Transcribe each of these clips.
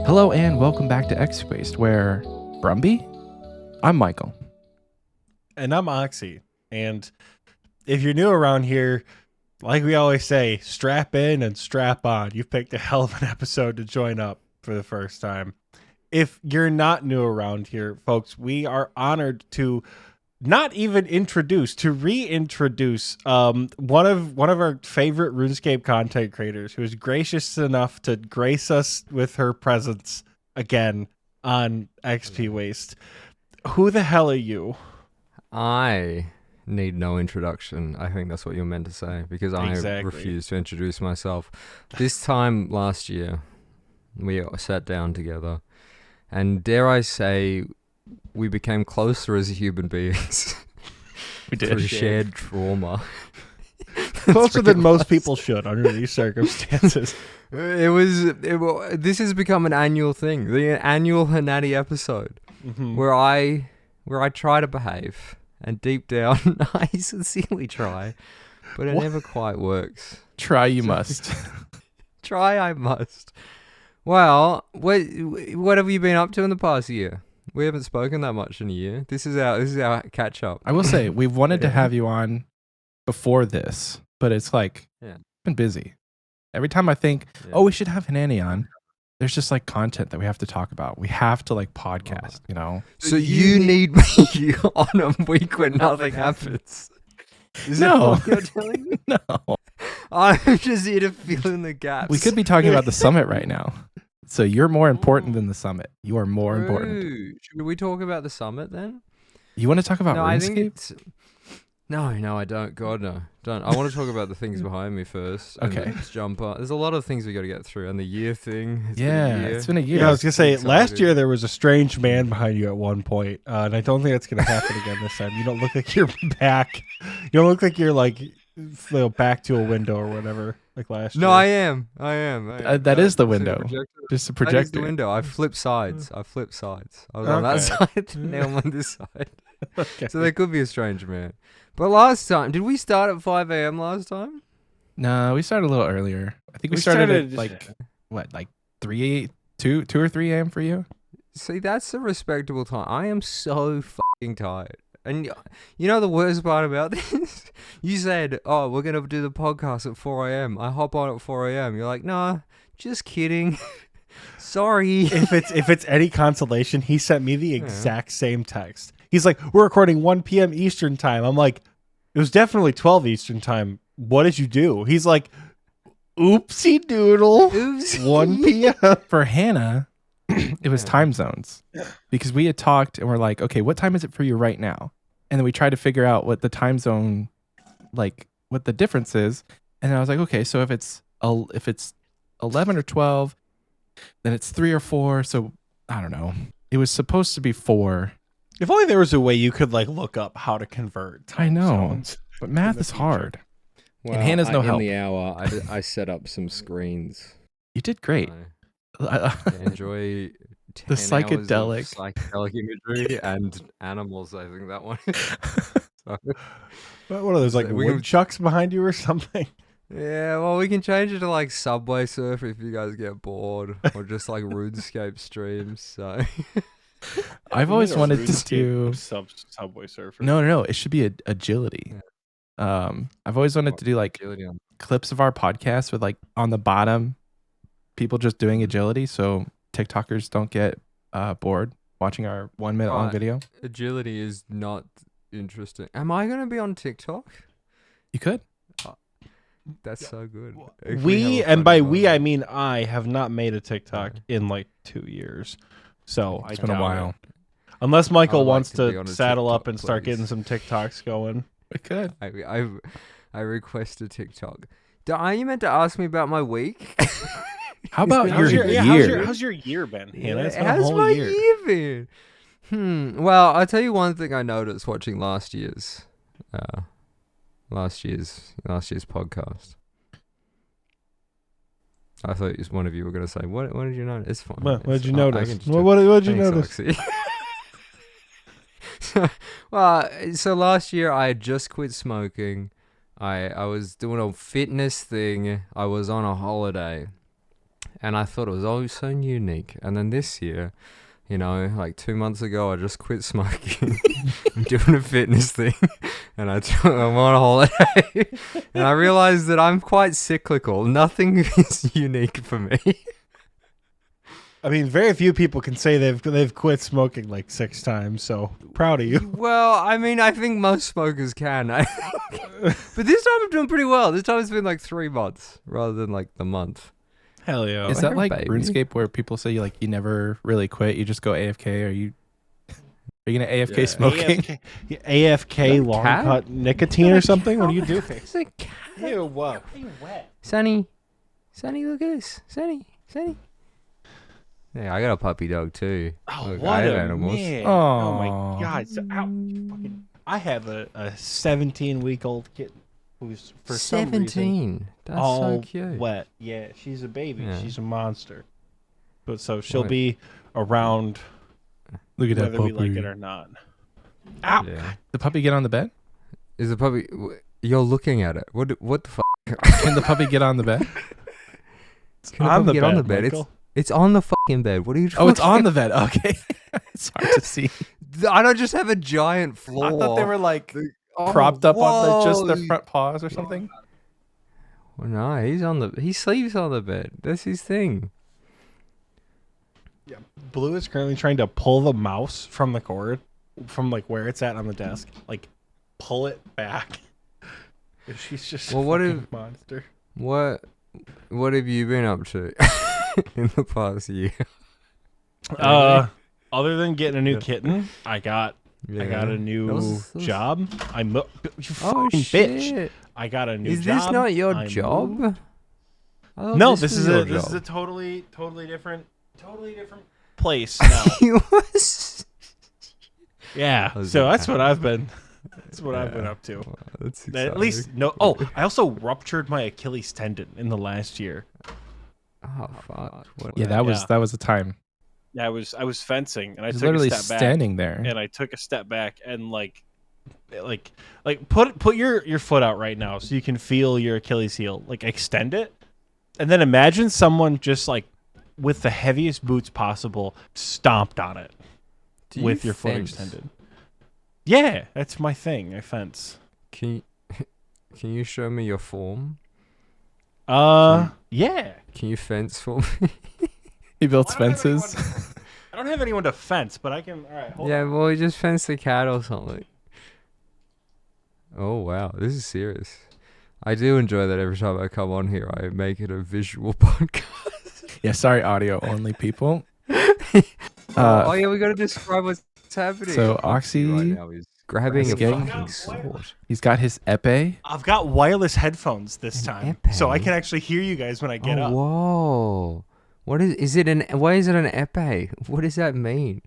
Hello and welcome back to Xpwaste, where Brumby? I'm Michael. And I'm Oxie. And if you're new around here, like we always say, strap in and strap on. You've picked a hell of an episode to join up for the first time. If you're not new around here, folks, we are honored to not even introduce, to reintroduce one of our favorite RuneScape content creators who is gracious enough to grace us with her presence again on Xpwaste. Who the hell are you? I need no introduction. I think that's what you're meant to say, because I Exactly. refuse to introduce myself. This time last year, we sat down together, and dare I say, we became closer as human beings. We did. Through shared trauma. Closer than most people should under these circumstances. This has become an annual thing. The annual Hanannie episode, where I try to behave, and deep down I sincerely try, but it never quite works. Try you must. Try I must. Well, what have you been up to in the past year? We haven't spoken that much in a year. This is our catch up. I will say, we've wanted to have you on before this, but it's like, been busy. Every time I think, we should have Hanannie on, there's just like content that we have to talk about. We have to like podcast, you know? So you need me on a week when nothing happens. Is that what you're telling me? No. I'm just here to fill in the gaps. We could be talking about the summit right now. So you're more important than the summit. You are more important. Should we talk about the summit then? You want to talk about No, I RuneScape? think it's... No, I don't. God, no. Don't. I want to talk about the things behind me first. Okay. Let's jump on. There's a lot of things we got to get through. And the year thing. It's been a year. Yeah, I was going to say, Excited. last year there was a strange man behind you at one point, and I don't think that's going to happen again this time. You don't look like you're back. You don't look like you're like back to a window or whatever, like last year. No, I am. That is the window. Just a projector. That is the window. I flip sides. I was on that side, now I'm on this side. Okay. So there could be a strange man. But last time, did we start at 5 a.m. last time? No, we started a little earlier. I think we started at like, like 2 or 3 a.m. for you? See, that's a respectable time. I am so fucking tired. And you know the worst part about this? You said, we're going to do the podcast at 4 a.m. I hop on at 4 a.m. You're like, nah, just kidding. Sorry. If it's any consolation, he sent me the exact same text. He's like, we're recording 1 p.m. Eastern time. I'm like, it was definitely 12 Eastern time. What did you do? He's like, oopsie doodle. Oopsie. 1 p.m. For Hannah, it was time zones. Because we had talked and we're like, okay, what time is it for you right now? And then we tried to figure out what the time zone, like what the difference is. And I was like, okay, so if it's 11 or 12, then it's 3 or 4. So I don't know. It was supposed to be 4. If only there was a way you could like look up how to convert time I know, zones. but math is hard. Well, and Hannah's no help. In the hour, I set up some screens. You did great. I enjoy 10 The hours psychedelic. of psychedelic imagery and animals. I think that one. So, What are those, like We can- woodchucks behind you or something? yeah, well, we can change it to like Subway Surf if you guys get bored, or just like RuneScape streams. So. I've always wanted to do Subway Surfer. no. It should be agility. I've always wanted to do like clips of our podcast with like on the bottom, people just doing agility, so TikTokers don't get bored watching our 1 minute long video. Agility is not interesting. Am I gonna be on TikTok? You could. That's so good. By we I mean I have not made a TikTok in like 2 years. So It's been a while. Unless Michael wants to be to on a saddle up TikTok, and start please. getting some TikToks going. We could. I request a TikTok. Are you meant to ask me about my week? How about your How's year? how's your year been, Hannah? It's been a How's whole my year. been? Well, I'll tell you one thing I noticed watching last year's podcast. I thought one of you were going to say, what did you notice? It's fine. What did you I notice? can just What did you Thanks, notice? Oxie. So last year I had just quit smoking. I was doing a fitness thing. I was on a holiday. and I thought it was always so unique. And then this year, you know, like 2 months ago, I just quit smoking. I'm doing a fitness thing, and I'm on a holiday, and I realized that I'm quite cyclical. Nothing is unique for me. I mean, very few people can say they've quit smoking like 6 times. So proud of you. Well, I mean, I think most smokers can. But this time I'm doing pretty well. This time it's been like 3 months rather than like the month. Hell yeah! Is that like baby. RuneScape where people say you never really quit, you just go AFK? Are you gonna AFK smoking? AFK long cat? cut nicotine or something? What are you doing? It's a cat. Ew, whoa. Sonny, look at this. Sonny. Yeah, I got a puppy dog too. Oh, Look, what I have a animals. man. Aw. Oh my god. So, I have a 17-week-old kitten who's for some reason 17. That's all so cute. wet. Yeah, she's a baby. Yeah. She's a monster. But so she'll Wait. be around Look at that whether we puppy. like it or not. Ow. Yeah. The puppy get on the bed? Is the puppy? You're looking at it. What the fuck? Can the puppy get on the bed? Can the On puppy the get on bed, the bed? Michael. It's on the fucking bed. What are you talking? Oh, it's on the bed. Okay. It's hard to see. I don't just have a giant floor. I thought they were like Oh, propped up on just their whoa. front paws or something. Well, no, he sleeps on the bed. That's his thing. Yeah. Blue is currently trying to pull the mouse from the cord, from like where it's at on the desk. Like, pull it back. She's just Well, a what fucking if- monster. What have you been up to in the past year? Other than getting a new kitten, I got a That new was- job. You Oh fucking shit! bitch! I got a new Is job. this not your I job? moved. I thought No, this was is your this is a job. totally different place now. Yours? Yeah, Was so it- that's what I've been. That's what I've been Yeah. up to. Wow, that's At least exciting. no. Oh, I also ruptured my Achilles tendon in the last year. Oh fuck! What- Yeah, that was a time. Yeah, I was fencing and I He's took literally a step back. standing there. And I took a step back and like put your foot out right now so you can feel your Achilles heel. Like extend it, and then imagine someone just like with the heaviest boots possible stomped on it Do you with your foot fence? extended. Yeah, that's my thing. I fence. Can you show me your form? Yeah. Can you fence for me? He builds Well, I don't have fences. I don't have anyone to fence, but I can. All right, hold Yeah, on. well, you just fence the cat or something. Oh wow, this is serious. I do enjoy that every time I come on here, I make it a visual podcast. Yeah, sorry, audio only people. Oh yeah, we gotta describe what's happening. So Oxie right Oxie now is grabbing a is getting- fucking sword. He's got his epee. I've got wireless headphones this time, so I epee? can actually hear you guys when I get Oh, up. whoa! What is it? Why is it an epee? What does that mean?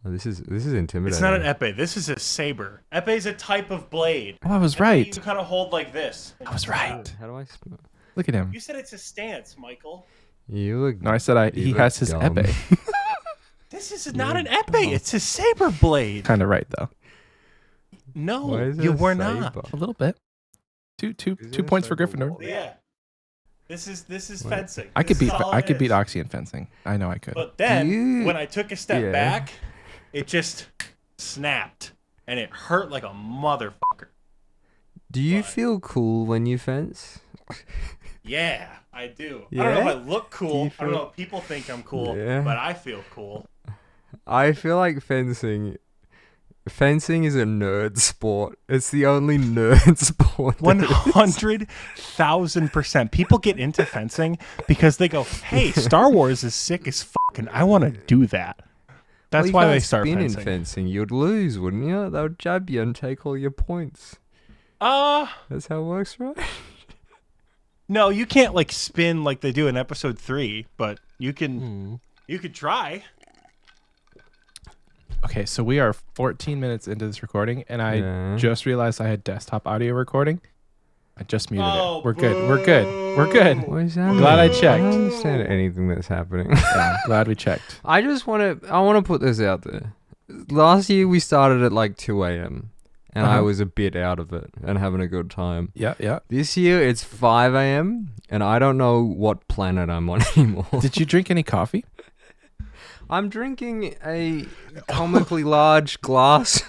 Oh, this is intimidating. It's not an epee. This is a saber. Epee is a type of blade. Oh, I was Epee right. You kind of hold like this. I was right. How do I? Look at him. You said it's a stance, Michael. You look. No, I said You he look has his dumb. epee. This is not an epee. It's a saber blade. Kind of right though. Why No, is it you a were not. saber? A little bit. Two Is it a points for saber Gryffindor. wall? Yeah. This is What? fencing. I could This is beat all I it could beat is. Oxie in fencing. I know I could. But then you- when I took a step Yeah. back, it just snapped and it hurt like a motherfucker. Do you But- feel cool when you fence? Yeah, I do. I Yeah? don't know if I look cool. you I don't feel- know if people think I'm cool, Yeah. but I feel cool. I feel like fencing is a nerd sport. It's the only nerd sport. that is. 100,000%. People get into fencing because they go, "Hey, Star Wars is sick as fuck, and I want to do that." That's Well, you why can't they start spin fencing. in fencing. You'd lose, wouldn't you? They would jab you and take all your points. That's how it works, right? No, you can't like spin like they do in episode 3, but you can. Hmm. You could try. Okay, so we are 14 minutes into this recording, and I Yeah. just realized I had desktop audio recording. I just muted Oh, it. We're good. We're good. We're good. What is that? Glad I mean? checked. I don't understand anything that's happening. Yeah, glad we checked. I want to put this out there. Last year we started at like 2 a.m. and I was a bit out of it and having a good time. Yeah. This year it's 5 a.m. and I don't know what planet I'm on anymore. Did you drink any coffee? I'm drinking a comically large glass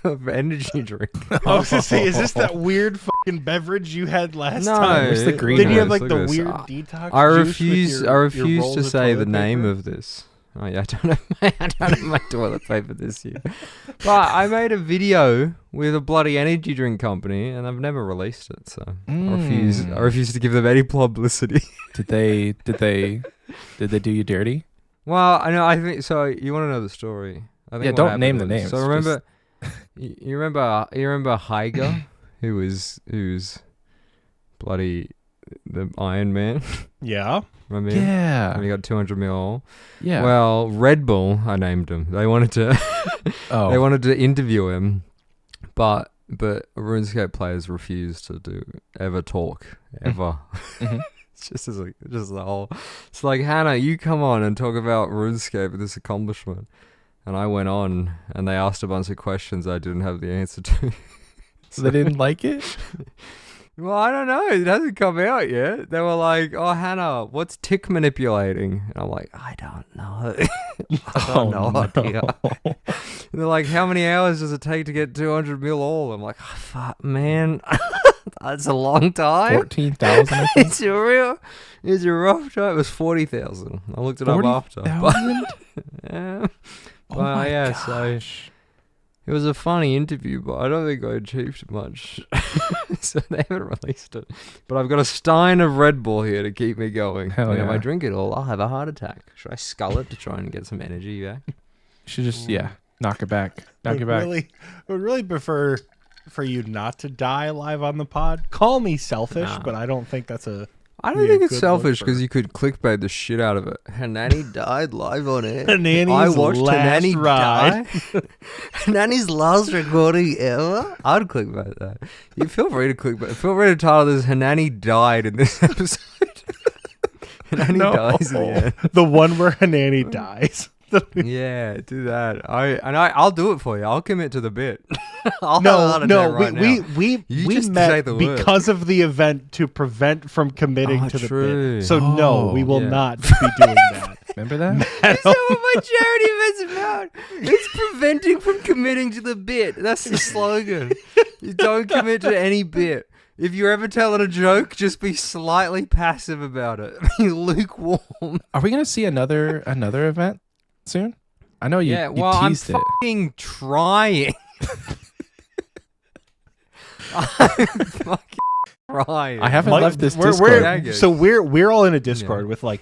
of energy drink. I was gonna say, is this that weird fucking beverage you had last time? Where's the green Didn't you have one? like the Look at this. weird detox? I juice refuse. with I your refuse rolls to of say the toilet name paper? of this. Oh yeah, I don't have my toilet paper this year. But I made a video with a bloody energy drink company, and I've never released it. So I refuse to give them any publicity. Did they do you dirty? Well, I know. I think so. You want to know the story? I think Yeah, what don't happened name the was- names, So remember, you remember Heiger, who's bloody the Iron Man. Yeah. Remember him? Yeah. And he got 200 mil. Yeah. Well, Red Bull, I named him. They wanted to oh. they wanted to interview him, but RuneScape players refused to ever talk ever. Mhm. It's just the whole. It's like, Hannah, you come on and talk about RuneScape and this accomplishment, and I went on and they asked a bunch of questions I didn't have the answer to. So they didn't like it? Well, I don't know. It hasn't come out yet. They were like, "Oh, Hannah, what's tick manipulating?" And I'm like, "I don't know. I don't know idea." And they're like, "How many hours does it take to get 200 mil all?" I'm like, oh, "Fuck, man, that's a long time. 14,000, I think. It's a rough time. It was 40,000. I looked it up after. 40,000? Yeah. Oh Well, my yeah, gosh. so it was a funny interview, but I don't think I achieved much. So they haven't released it. But I've got a stein of Red Bull here to keep me going. Hell And if yeah. I drink it all, I'll have a heart attack. Should I scull it to try and get some energy back? You should just, knock it back. Knock it would back. would really prefer for you not to die live on the pod. Call me selfish, Nah. but I don't think that's a. I don't Be a think it's good selfish look because for- you could clickbait the shit out of it. Hanannie died live on air. Hanannie's I watched last Hanannie ride. die. Hanannie's last recording ever. I'd clickbait that. You feel free to clickbait. Feel free to title this "Hanannie died" in this episode. Hanannie dies in the end. The one where Hanannie dies. Yeah, do that. I'll do it for you. I'll commit to the bit. I'll have a heart attack right now. we You just say met the word. because of the event to prevent from committing Oh, to the true. bit. So no, we will yeah. not be doing that. Remember that? That's not what my charity event's about. It's preventing from committing to the bit. That's the slogan. You don't commit to any bit. If you're ever telling a joke, just be slightly passive about it. Be lukewarm. Are we going to see another event soon? I know you, you I'm teased it. fucking trying. I'm fucking trying. I haven't left this we're, Discord. we're all in a Discord with like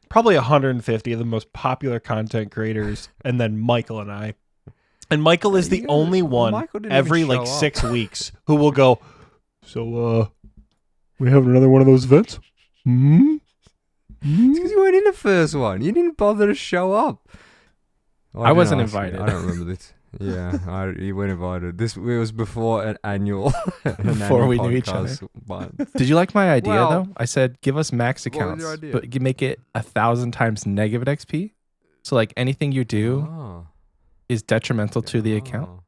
probably 150 of the most popular content creators, and then Michael and I. And Michael is the only one Michael didn't every even like show up. 6 weeks who will go, so we have another one of those events? Hmm? It's because you weren't in the first one. You didn't bother to show up. Oh, I wasn't didn't ask you. invited. I don't remember this. Yeah, you weren't invited. It was before an annual. Before we knew each other. Did you like my idea Well, though? I said give us max what was accounts, your idea? but you make it 1,000 times negative XP. So like anything you do is detrimental to the account.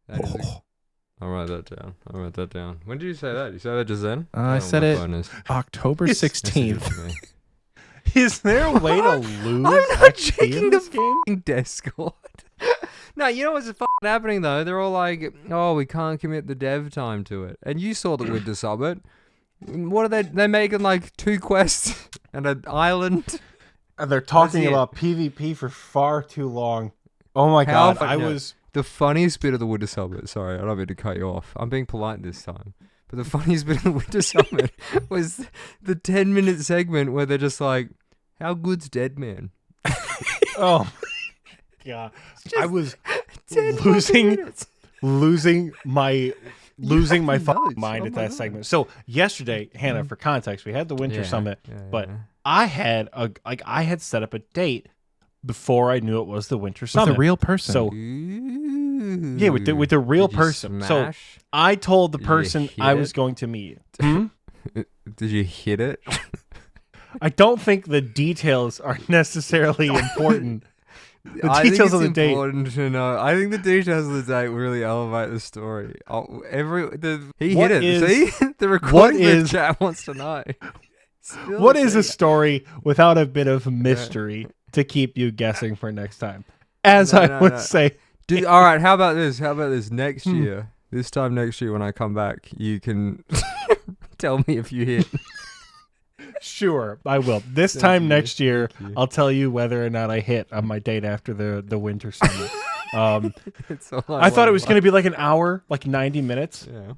I'll write that down. When did you say that? You said that just then? I said it October Yes. 16th. Is there a way to lose I'm not XP in checking the this game? fucking Discord. No, you know what's fucking happening though? They're all like, "Oh, we can't commit the dev time to it." And you saw the Winter Summit. What are they? They're making like 2 quests and an island. And they're talking it. about PvP for far too long. Oh my How god, fun- I no. was... The funniest bit of the Winter Summit. Sorry, I don't mean to cut you off. I'm being polite this time. But the funniest bit of the Winter Summit was the 10-minute segment where they're just like, "How good's Dead Man?" Oh my god. I was 10 fucking minutes. losing my fucking notes. mind Oh at my that God. segment. So yesterday, Hannah, for context, we had the Winter Summit, but yeah. I had set up a date before I knew it was the Winter With Summit. a real person. So yeah, with the real Did you person. So smash? I told the Did you person hit I was it? going to meet. Hmm? Did you hit it? I don't think the details are necessarily important. I think details it's of the date. important to know. I think the details of the date really elevate the story. He What hit it. is- See, the recording is- chat wants to know. Still What the is a same. story without a bit of mystery to keep you guessing for next time? As I would say. Dude, all right, how about this? Next year? This time next year when I come back, you can tell me if you hit. Sure, I will. This Thank time you. next year, Thank you. I'll tell you whether or not I hit on my date after the winter summit. It's all I thought it was want. going to be like an hour, like 90 minutes. Yeah.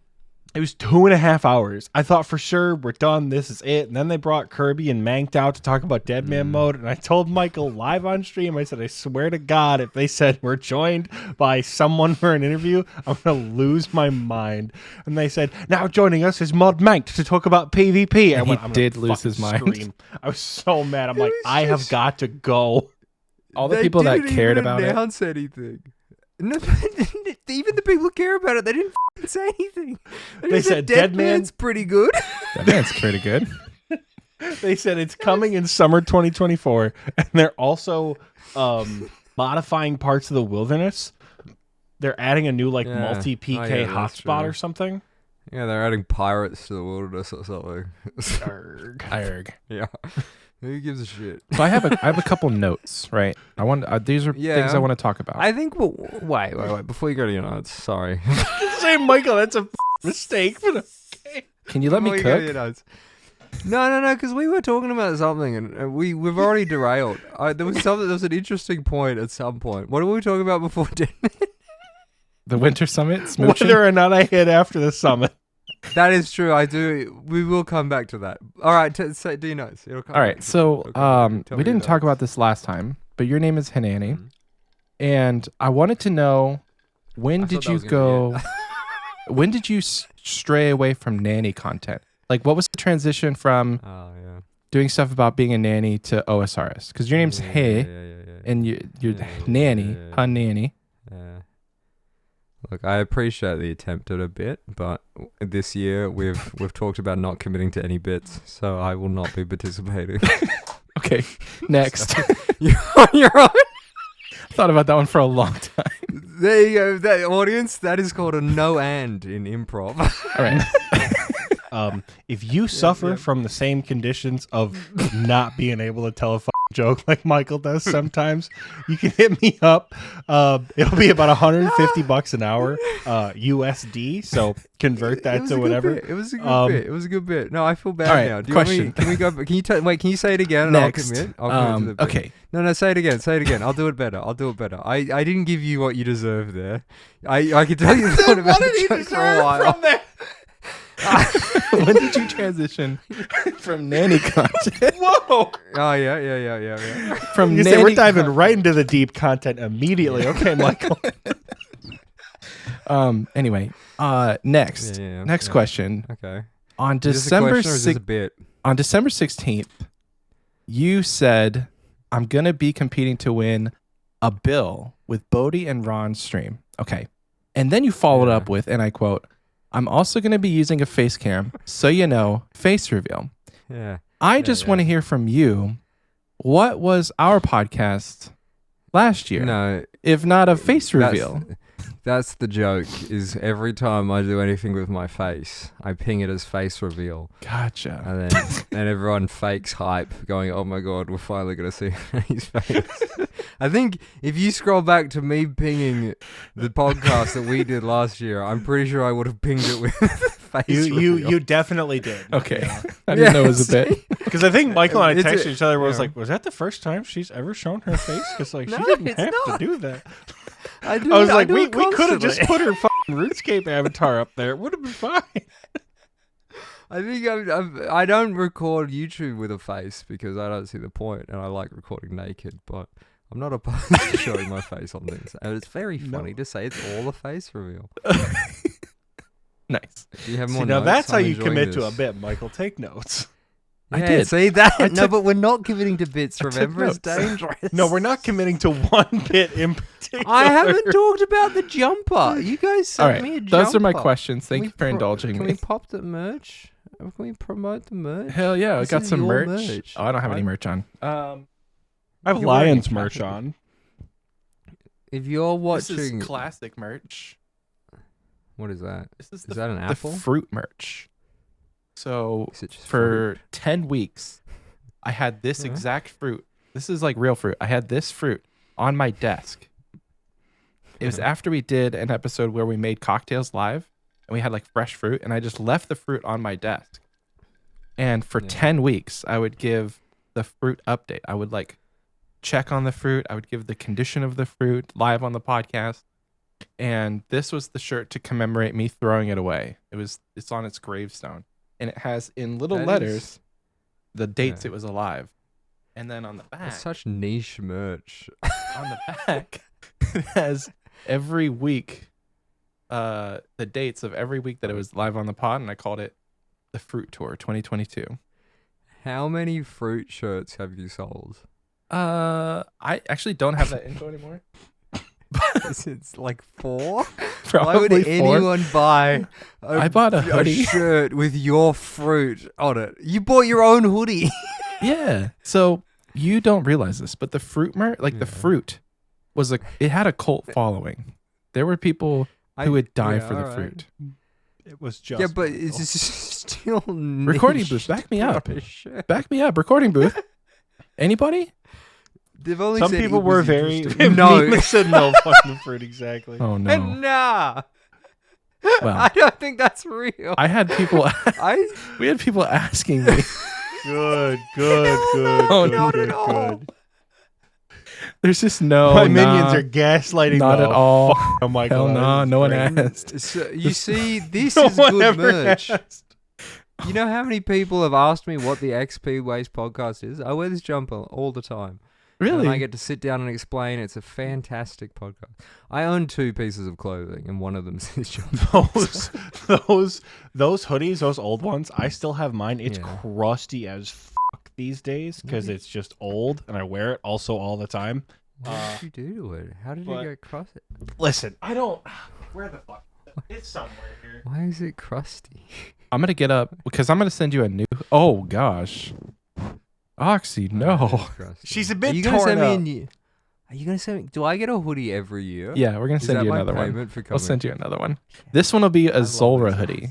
It was 2.5 hours. I thought for sure we're done. This is it. And then they brought Kirby and Manked out to talk about Dead Man Mode. And I told Michael live on stream, I said, I swear to God, if they said we're joined by someone for an interview, I'm going to lose my mind. And they said, now joining us is Mod Manked to talk about PvP. And he I'm did gonna lose his fucking mind. scream. I was so mad. I'm It like, was I have just- got to go. All the They people that didn't cared even about it. announce anything. No, even the people who care about it, they didn't say anything. They just said, Dead Dead Man- Man's pretty good. That man's pretty good. They said it's coming in summer 2024, and they're also modifying parts of the wilderness. They're adding a new Yeah. multi PK Oh, yeah, that's hotspot true. or something. Yeah, they're adding pirates to the wilderness or something. Arg. Yeah. Who gives a shit? So I have a couple notes, right? I want these are Yeah. things I want to talk about. I think wait. Before you go to your notes, sorry. Say, Michael, that's a mistake. But Can you let me Before you go to your cook? notes. No, because we were talking about something and we've already derailed. There was an interesting point at some point. What were we talking about before? The winter summit, smooching. whether or not I hit after the summit. That is true. I do. We will come back to that. All right. So do your notes. It'll come All back right, to- so it'll come back to- tell we me your didn't talk notes. about this last time, but your name is Hanannie, Mhm. and I wanted to know when I did thought that you was gonna be go? When did you stray away from nanny content? Like, what was the transition from Oh yeah. doing stuff about being a nanny to OSRS? Because your name's Hey, Yeah. and you're Yeah, nanny, yeah. Hanannie. Yeah. Look, I appreciate the attempt at a bit, but this year we've talked about not committing to any bits, so I will not be participating. Okay, next. You're on your own. Thought about that one for a long time. There you go. That audience, that is called a no and in improv. All right. If you suffer yeah. from the same conditions of not being able to tell a joke like Michael does sometimes, you can hit me up. It'll be about $150 an hour, USD. So convert It that was to a good whatever. bit. It was a good bit. It was a good bit. No, I feel bad All right, now. Do you question. Want me, can we go? Can you wait? Can you say it again? And Next. I'll commit. I'll commit to the bit. Okay. No, say it again. Say it again. I'll do it better. I didn't give you what you deserve there. I can tell you thought about the joke for a while. that? When did you transition from nanny content? Whoa! Oh yeah. From You nanny say we're diving con- right into the deep content immediately. Okay, Michael. Anyway, next. Yeah, Next yeah. question. Okay. On Is this a December question or is this a 6th, bit? on December 16th, you said, I'm going to be competing to win a bill with Bodhi and Ron's stream. Okay. And then you followed Yeah. up with, and I quote, I'm also going to be using a face cam, so you know, face reveal. Yeah. I just want to hear from you. What was our podcast last year? No. If not a face that's- reveal. That's the joke. Is every time I do anything with my face, I ping it as face reveal, Gotcha. and then and everyone fakes hype, going, "Oh my god, we're finally gonna see his face." I think if you scroll back to me pinging the podcast that we did last year, I'm pretty sure I would have pinged it with face reveal. You definitely did. Okay. I didn't know it was a bit. Because I think Michael and I It's texted each other. Was yeah. like, was that the first time she's ever shown her face? Because like No, she didn't it's have not. to do that. I I was like, do we it could have just constantly. put her fucking RuneScape avatar up there. It would have been fine. I think I don't record YouTube with a face because I don't see the point, and I like recording naked. But I'm not opposed to showing my face on things, and it's very funny to say it's all a face reveal. Nice. Do you have See, more now notes? that's how I'm you enjoying commit to a this. bit, Michael. Take notes. I Yeah, did. see that? I No, took- but we're not committing to bits. I took Remember, it's notes. dangerous. No, we're not committing to one bit in particular. I haven't talked about the jumper. You guys All sent right. me a jumper. Those are my questions. Can Thank we you for indulging Can me. we pop the merch? Can we promote the merch? Hell yeah. I This got is some your merch. merch. Oh, I don't have any I- merch on. I have You're wearing Lions a merch cap. on. If you're watching, This is classic merch. what is that? This is Is that an the apple? fruit merch. So Is it just for fruit? 10 weeks, I had this Yeah. exact fruit. This is like real fruit. I had this fruit on my desk. It was after we did an episode where we made cocktails live and we had like fresh fruit, and I just left the fruit on my desk. And for 10 weeks, I would give the fruit update. I would like check on the fruit. I would give the condition of the fruit live on the podcast. And this was the shirt to commemorate me throwing it away. It's on its gravestone. And it has in little That letters is- the dates it was alive. And then on the back, That's such niche merch. on the back, it has every week, the dates of every week that it was live on the pod, and I called it the Fruit Tour 2022. How many fruit shirts have you sold? I actually don't have that info anymore. It's like 4. Probably Why would 4. anyone buy I bought a hoodie. shirt with your fruit on it? You bought your own hoodie. Yeah. So you don't realize this, but the fruit the fruit was it had a cult following. There were people who would die for the fruit. It was just Yeah, but brutal. it's still Recording niche booth, back to me put up. on a shirt. Back me up, recording booth. Anybody? They've only Some said it people was were very interesting. No. They said no fucking fruit exactly. Oh no. Nah. Well, I don't think that's real. I had people we had people asking me. Good. Oh, good, not good, at all. good. There's just no My minions are gaslighting. not the at all. fuck out of Michael. Hell That no, is no one great. asked. So, you see, this No is one good ever merch. asked. You know how many people have asked me what the Xpwaste podcast is? I wear this jumper all the time. Really? And I get to sit down and explain. It's a fantastic podcast. I own 2 pieces of clothing, and one of them is jumper. Those hoodies, those old ones, I still have mine. It's Yeah. crusty as fuck these days because it's just old, and I wear it also all the time. What did you do to it? How did you but- get crusty? Listen, I don't. Where the fuck? It's somewhere here. Why is it crusty? I'm gonna get up because I'm gonna send you a new. Oh gosh, Oxie, no. She's a Are bit you gonna torn send me up. a new? Are you gonna send me? Do I get a hoodie every year? Yeah, we're gonna Is send that you my another one. payment for I'll coming? send you another one. This one will be a love Zolra these hoodie.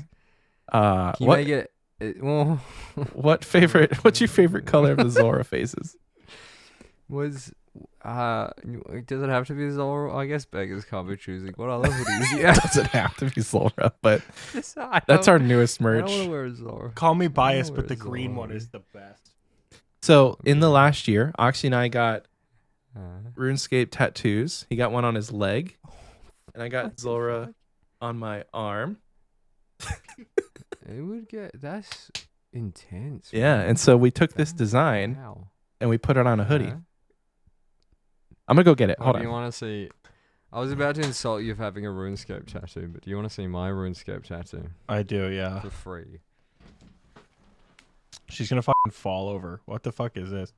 Can you What make it? Well, what's your favorite color of the Zolra faces? was does it have to be Zora? I guess beggars can't be choosing. What other hoodies? Yeah, Doesn't have to be Zolra, but I that's don't- our newest I merch. don't want to wear a Zora. Call me biased, know but the where green Zora one is. is the best. So in the last year, Oxie and I got Uh, Runescape tattoos. He got one on his leg, and I got Zolra on my arm. it would get that's intense. Yeah, man. and so we took this design Wow. and we put it on a hoodie. Yeah. I'm gonna go get it. Oh, Hold do you on. want to see? I was about to insult you for having a RuneScape tattoo, but do you want to see my RuneScape tattoo I do, yeah. for free? She's gonna fucking fall over. What the fuck is this?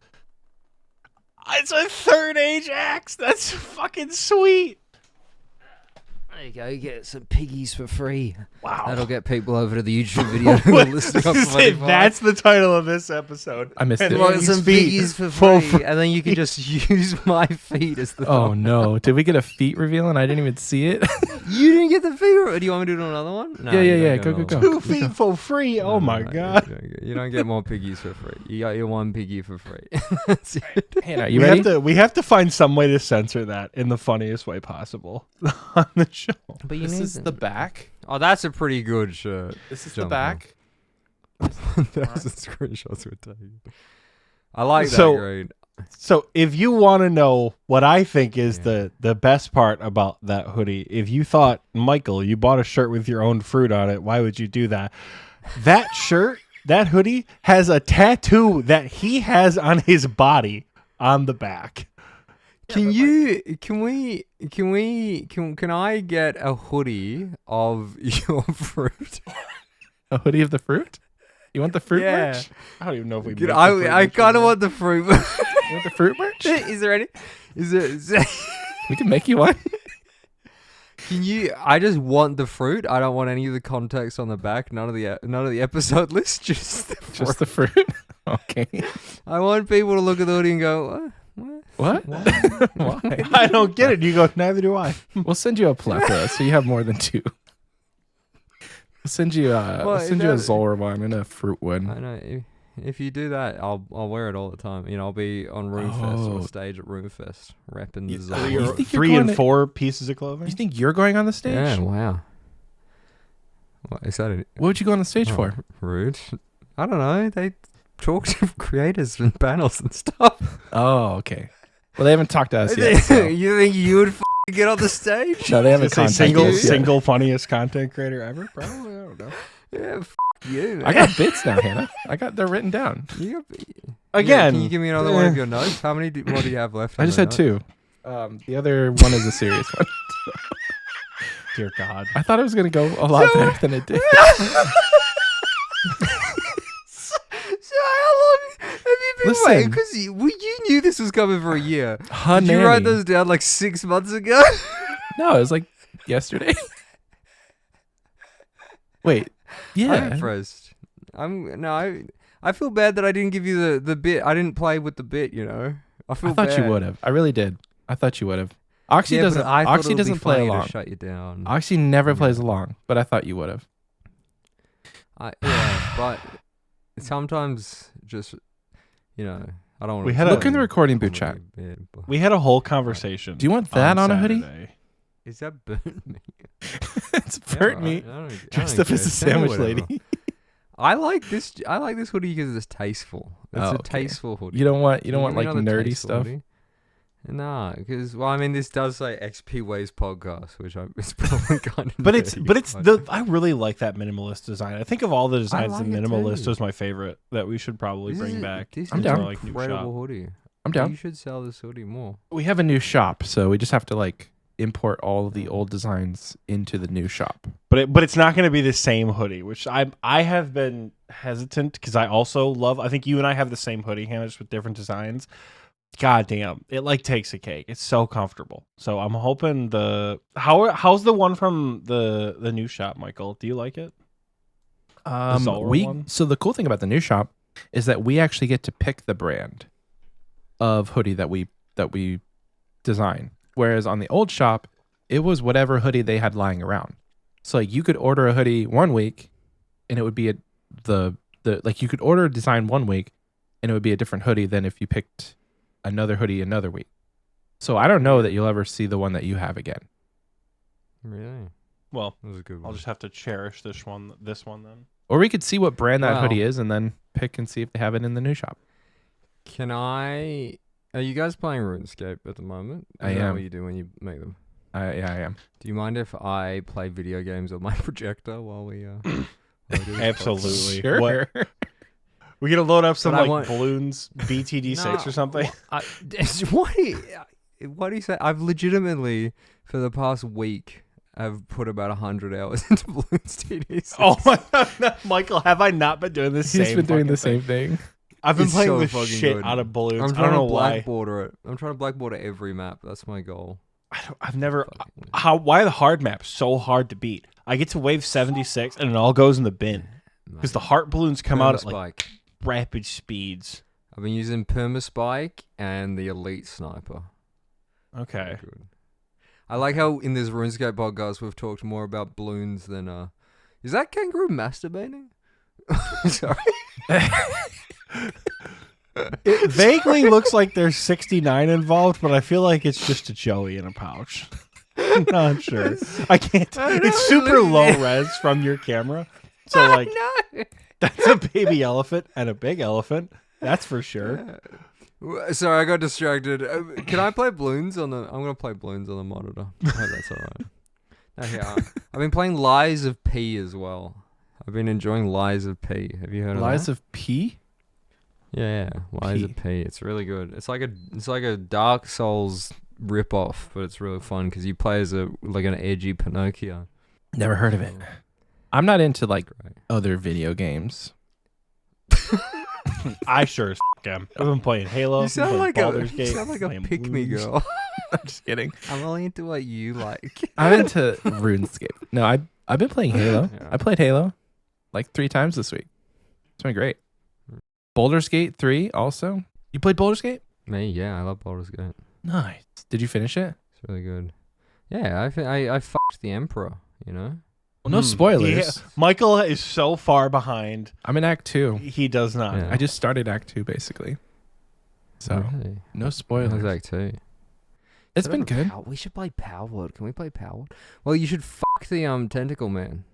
It's a third age axe. That's fucking sweet. There you go. You get some piggies for free. Wow. That'll get people over to the YouTube video. who are listening on Spotify. That's the title of this episode. I missed And it. Well, Annie's some feet piggies for full free, and then you can just use my feet as the. Oh thumbnail. no! Did we get a feet reveal and I didn't even see it? You didn't get the feet. Do you want me to do another one? No, Yeah, you yeah, don't yeah. get Go, another go, one. 2 feet for free. No, Oh my no, god. You don't get more piggies for free. You got your 1 piggy for free. That's it. Hannah, you ready? We have to find some way to censor that in the funniest way possible on the show. But you This need is the back. Oh, that's a pretty good shirt. This is the Jump back. 1,000 screenshots were taken. I like that So- grade. So if you want to know what I think is Yeah. the best part about that hoodie, if you thought, Michael, you bought a shirt with your own fruit on it, why would you do that? That shirt, that hoodie has a tattoo that he has on his body on the back. Can I get a hoodie of your fruit? A hoodie of the fruit. You want the fruit Yeah. merch? I don't even know if we. Could make the fruit I merch kind of anymore. want the fruit. You want the fruit merch? Is there any? Is there? We can make you one. Can you? I just want the fruit. I don't want any of the context on the back. None of the episode list. Just the fruit. Just the fruit. Okay. I want people to look at the hoodie and go, what? What? Why? I don't get it. You go, neither do I. We'll send you a plethora, so you have more than 2. We'll send you a Zoller one and a fruit one. I know. If you do that, I'll wear it all the time. I'll be on Runefest or stage at Runefest, rapping the Zoller. Three and 4 pieces of clothing. You think you're going on the stage? Yeah, wow. What is that? What would you go on the stage for? Rude. I don't know. They talk to creators and panels and stuff. Oh, okay. Well, they haven't talked to us yet. So. You think you would get on the stage? No, they haven't contacted us yet. Single funniest content creator ever? Probably. I don't know. Yeah, you, man. I got bits now, Hannah. They're written down. Again. Can you give me another one of your notes? How many? What do you have left? I just had 2. The other one is a serious one. Dear God. I thought it was going to go a lot better than it did. So how long have you been waiting? Because you knew this was coming for a year. Did you write those down like 6 months ago? No, it was like yesterday. Wait. Yeah. I'm impressed. I feel bad that I didn't give you the bit. I didn't play with the bit, I thought bad. You would have. I really did. I thought you would have. Oxie doesn't play along. Shut you down. Oxie never plays along, but I thought you would have. But sometimes just I don't. Look in the recording boot chat. We had a whole conversation. Do you want that on a hoodie? Is that burnt meat? It's burnt meat. Dressed up as a sandwich lady. I like this hoodie because it's tasteful. It's a tasteful hoodie. You don't want like nerdy stuff. Hoodie? Nah, because this does say Xpwaste podcast, which it's probably kind of. But I really like that minimalist design. I think of all the designs, the minimalist was my favorite that we should probably bring back. This I'm is down. an incredible hoodie. I'm down. You should sell this hoodie more. We have a new shop, so we just have to import all of the old designs into the new shop. But it's not going to be the same hoodie, which I have been hesitant because I also love. I think you and I have the same hoodie, Hannah, just with different designs. God damn, it takes a cake. It's so comfortable. So I'm hoping how's the one from the new shop, Michael? Do you like it? So the cool thing about the new shop is that we actually get to pick the brand of hoodie that we design. Whereas on the old shop, it was whatever hoodie they had lying around. So you could order a hoodie one week and it would be you could order a design one week and it would be a different hoodie than if you picked another hoodie another week. So I don't know that you'll ever see the one that you have again. Really? Well, that was a good one. I'll just have to cherish this one then. Or we could see what brand that hoodie is and then pick and see if they have it in the new shop. Are you guys playing RuneScape at the moment? I am. Is that what you do when you make them? I am. Do you mind if I play video games on my projector while we do this? Absolutely. Sure. What? We're going to load up some balloons, BTD6 or something. What do you say? I've legitimately, for the past week, I've put about 100 hours into balloons TD6. Oh my God. Michael, have I not been doing this He's been doing the same thing. I've been playing the shit out of balloons. I'm trying to blackboard it. I'm trying to blackboard every map. That's my goal. I've never. Why are the hard maps so hard to beat? I get to wave 76 and it all goes in the bin because the heart balloons come out at like rapid speeds. I've been using Permaspike and the Elite Sniper. Okay. Good. I like how in this RuneScape podcast we've talked more about balloons than Is that kangaroo masturbating? Sorry. It vaguely looks like there's 69 involved, but I feel like it's just a Joey in a pouch. I'm not sure. I can't. It's super low res from your camera. So like that's a baby elephant and a big elephant. That's for sure. Sorry, I got distracted. Can I play balloons on the? I'm gonna play balloons on the monitor. I hope that's all right. Okay, I've been playing Lies of P as well. I've been enjoying Lies of P. Have you heard of that? Lies of P? Yeah, Lies of P. It's really good. It's like a Dark Souls rip-off, but it's really fun because you play as an edgy Pinocchio. Never heard of it. I'm not into other video games. I sure as am. I've been playing Halo. You sound like Baldur's a Gate, pick-me girl. I'm just kidding. I'm only into what you like. I'm into RuneScape. No, I've been playing Halo. Yeah. I played Halo like 3 times this week. It's been great. Baldur's Gate 3 also. You played Baldur's Gate? Me, yeah, I love Baldur's Gate. Nice. Did you finish it? It's really good. Yeah, I fucked the Emperor, you know? Well, no spoilers. Michael is so far behind. I'm in Act 2. He does not. Yeah. I just started Act 2, basically. So, Really? no spoilers. How's Act 2? It's been good. We should play Power Word. Can we play Power Word? Well, you should fuck the Tentacle Man.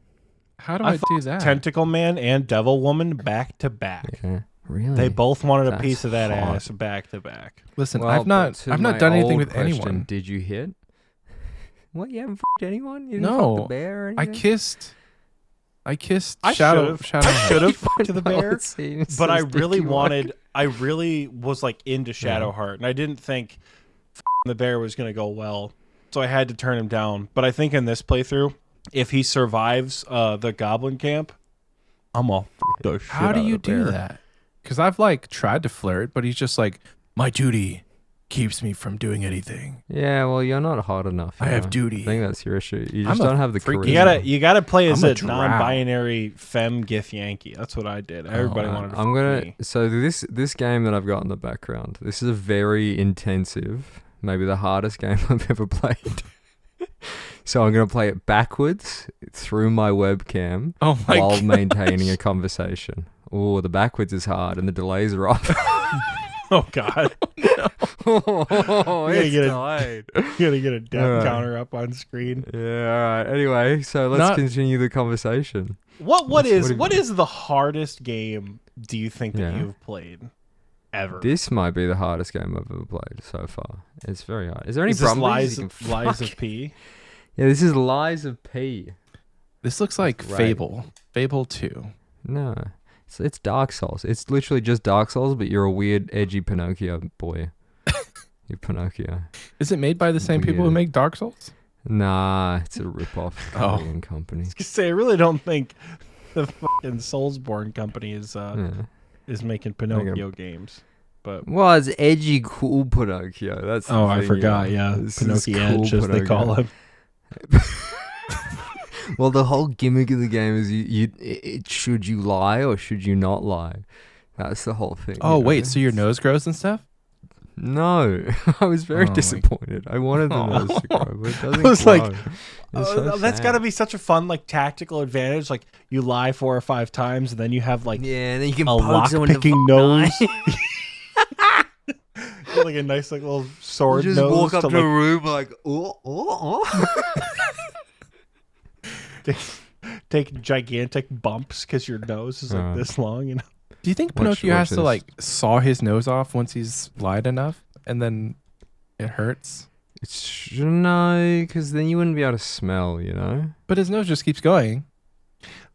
How do I do that? Tentacle Man and Devil Woman back to back. Yeah. Really? They both wanted a That's piece of that hot. ass back to back. Listen, Well, I've not to my done anything old with question, anyone. Did you hit? What? You haven't fucked anyone? You didn't No. fuck the bear or I anything? kissed I Shadow. I should have to the bear, Scene is but so I really sticky, Mike. wanted. I really was like into Shadowheart, and I didn't think the bear was going to go well, so I had to turn him down. But I think in this playthrough, if he survives the Goblin Camp, I'm all the shit How out do of you the do bear. that? Because I've like tried to flirt, but he's just like, my duty keeps me from doing anything. Yeah, well, you're not hot enough. I you have know? duty. I think that's your issue. You I'm just a don't have the freak. charisma. You gotta play as I'm a a drow. non-binary femme gith Yankee. That's what I did. Everybody Alright, wanted to I'm gonna. me. So this game that I've got in the background. This is a very intensive, maybe the hardest game I've ever played. So I'm gonna play it backwards through my webcam Oh my while god. maintaining a conversation. Oh, the backwards is hard and the delays are off. Oh God, Oh, You gotta it's get it. tied. you gotta get a death Alright. counter up on screen. Yeah, all right. Anyway, so let's Not- continue the conversation. What What have is the hardest game do you think that Yeah. you've played ever? This might be the hardest game I've ever played so far. It's very hard. Is there any Is this brumbies you can Lies fuck? of P? Yeah, this is Lies of P. This looks like Right. Fable. Fable 2. No, it's Dark Souls. It's literally just Dark Souls, but you're a weird, edgy Pinocchio boy. You're Pinocchio. Is it made by the same people who Weird. make Dark Souls? Nah, it's a rip-off Oh. Korean company. I say I really don't think the fucking Soulsborne company is Yeah. making Pinocchio games. But Well, it's edgy, cool Pinocchio. That's the I thing, forgot. Yeah, This is Pinocchio cool Edge, as they call Pinocchio. him. Well, the whole gimmick of the game is should you lie or should you not lie? That's the whole thing. Oh, you know? wait, so your nose grows and stuff? No, I was very Oh my- disappointed. I wanted the nose to grow, but it doesn't I was like, grow. It's so that's sad. got to be such a fun like tactical advantage. Like you lie 4 or 5 times, and then you have like Yeah, and then you can a poke lock someone in the picking fucking nose. eye. like a nice like little sword You just nose walk up to like, a room like, oh. take gigantic bumps because your nose is like this long. You know, Do you think Watch- Pinocchio watch has to this. like saw his nose off once he's lied enough and then it hurts? No, because then you wouldn't be able to smell, you know? But his nose just keeps going.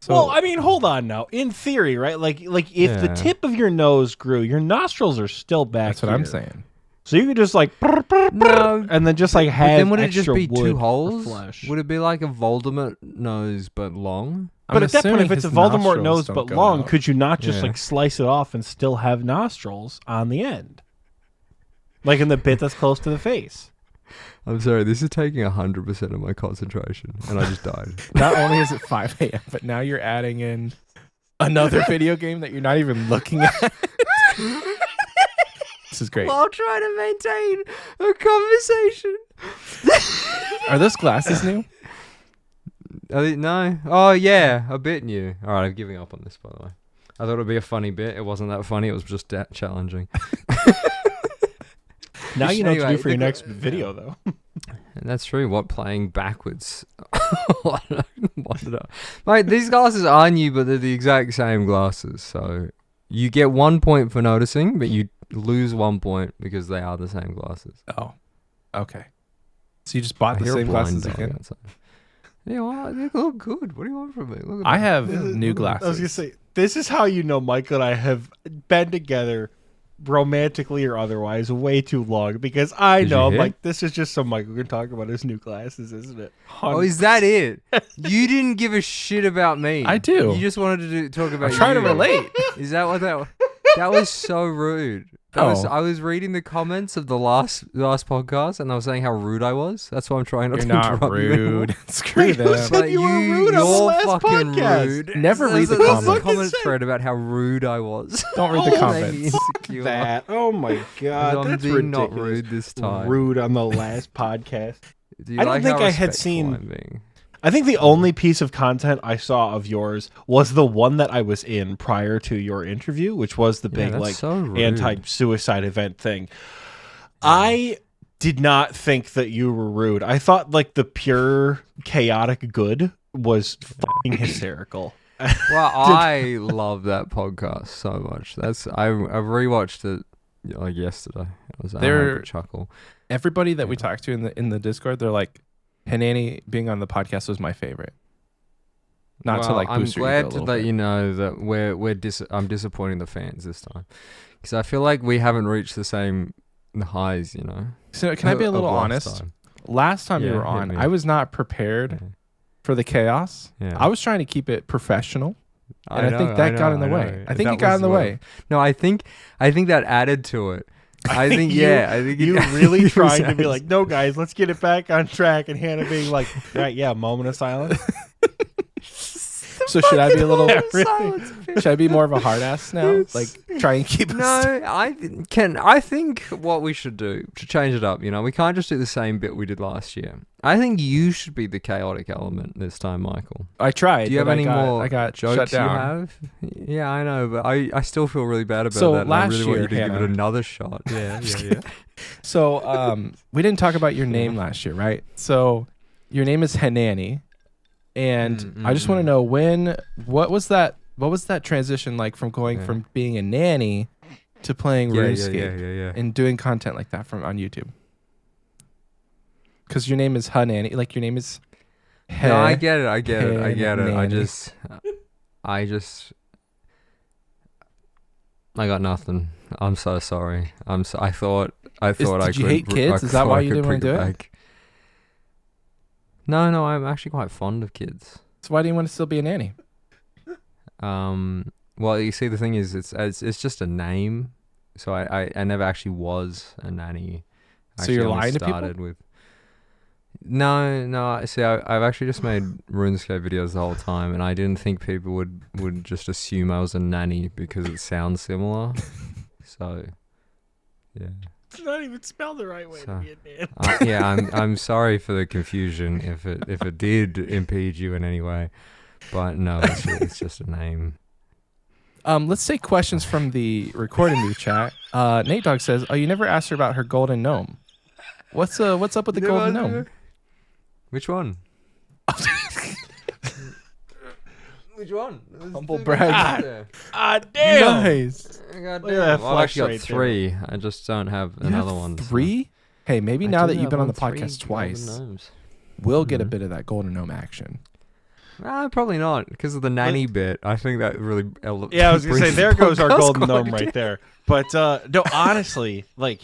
So, well, I mean, hold on now. In theory, right? Like if the Yeah. tip of your nose grew, your nostrils are still back. that's what I'm here. saying. So you could just like, No, and then just like but have then would it just extra be wood 2 or holes? flesh. Would it be like a Voldemort nose but long? But I'm at that point, assuming if it's a his Voldemort nostrils nose don't but go long, out. could you not just Yeah. like slice it off and still have nostrils on the end, like in the bit that's close to the face? I'm sorry, this is taking 100% of my concentration, and I just died. Not only is it 5 a.m., but now you're adding in another video game that you're not even looking at. This is great. While trying to maintain a conversation. Are those glasses new? No. Oh, yeah, a bit new. All right, I'm giving up on this, by the way. I thought it would be a funny bit. It wasn't that funny. It was just that challenging. Now you know what to Anyway, do for your the- next video, though. And that's true. What, playing backwards? Mate, these glasses are new, but they're the exact same glasses. So you get 1 point for noticing, but you lose 1 point because they are the same glasses. Oh, okay. So you just bought I the hear a same blind glasses dog again? outside. Yeah, well, they look good. What do you want from me? Look at I them. have This is- new I was glasses. gonna say, this is how you know Michael and I have been together, romantically or otherwise, way too long. Because I Did you know, I'm hit? like, this is just so Michael can talk about his new glasses, isn't it? Oh, is that it? You didn't give a shit about me. I do. You just wanted to talk about I'm trying to you. relate. Is that what that was? That was so rude. I was reading the comments of the last podcast, and I was saying how rude I was. That's why I'm trying not You're to not interrupt you anymore. rude. Screw Who them. said you were rude on the You're last fucking podcast? rude. Never read the There's a comments. comment thread about how rude I was. Don't read the Oh, comments. Insecure. That. Oh my god, I'm that's being ridiculous. not rude this time. Rude on the last podcast. Do you I don't like think how I had respectful seen- I'm being? I think the only piece of content I saw of yours was the one that I was in prior to your interview, which was the big that's like so rude. anti-suicide event thing. I did not think that you were rude. I thought like the pure chaotic good was fucking hysterical. Well, I love that podcast so much. I rewatched it like yesterday. I had a chuckle. Everybody that we talked to in the Discord, they're like, Hanannie being on the podcast was my favorite. Not to like I'm boost your ego glad a to little let bit. you know that I'm disappointing the fans this time, because I feel like we haven't reached the same highs. You know. So can I be a of little last honest? time. Last time you Yeah, were hit on, me. I was not prepared Yeah. for the chaos. Yeah. I was trying to keep it professional, and I think know, that got know, in the I way. know. I think That it got was in the what- way. No, I think that added to it. I think You- I think You it- really it trying to was- be like, no, guys, let's get it back on track, and Hannah being like, right, yeah, moment of silence. So should I be a little? Silence, bitch. Should I be more of a hard ass now? Like try and keep us. No, I think what we should do to change it up, we can't just do the same bit we did last year. I think you should be the chaotic element this time, Michael. I tried. Do you have but any more I got jokes shut down. you have? Yeah, I know, but I still feel really bad about So that. And I last really want you year, to give Hannah- it another shot. Yeah. So we didn't talk about your name last year, right? So your name is Hanannie, and I just want to know what was that transition like from going from being a nanny to playing RuneScape Yeah. and doing content like that on YouTube? Because your name is Hanannie, like your name is. No, I get it. I get it. Hanannie. I got nothing. I'm so sorry. I thought I Did could. you hate kids? Is that thought why I you could didn't wanna bring do it? back. No, I'm actually quite fond of kids. So why do you want to still be a nanny? Well, you see, the thing is, it's just a name. So I never actually was a nanny. I So you're actually only lying to people? started with. No. See, I've actually just made RuneScape videos the whole time, and I didn't think people would just assume I was a nanny because it sounds similar. So, yeah. It's not even spelled the right way So, to be a man. Yeah, I'm sorry for the confusion if it did impede you in any way, but no, it's just a name. Let's take questions from the recording booth chat. Nate Dogg says, "Oh, you never asked her about her golden gnome. What's up with the golden gnome?" Which one? Which one? Humble brag. Damn. Nice. God Look at that damn. Well, I've flesh actually got right there. 3. I just don't have You another have one. so- 3? Hey, maybe I now do that you've have been on the 3 podcast golden twice, gnomes. we'll get a Mhm. bit of that golden gnome action. Probably not, because of the nanny bit. I think that really. Yeah, I was gonna say, brings there the goes our podcast golden gnome quality. right there. But no, honestly, like,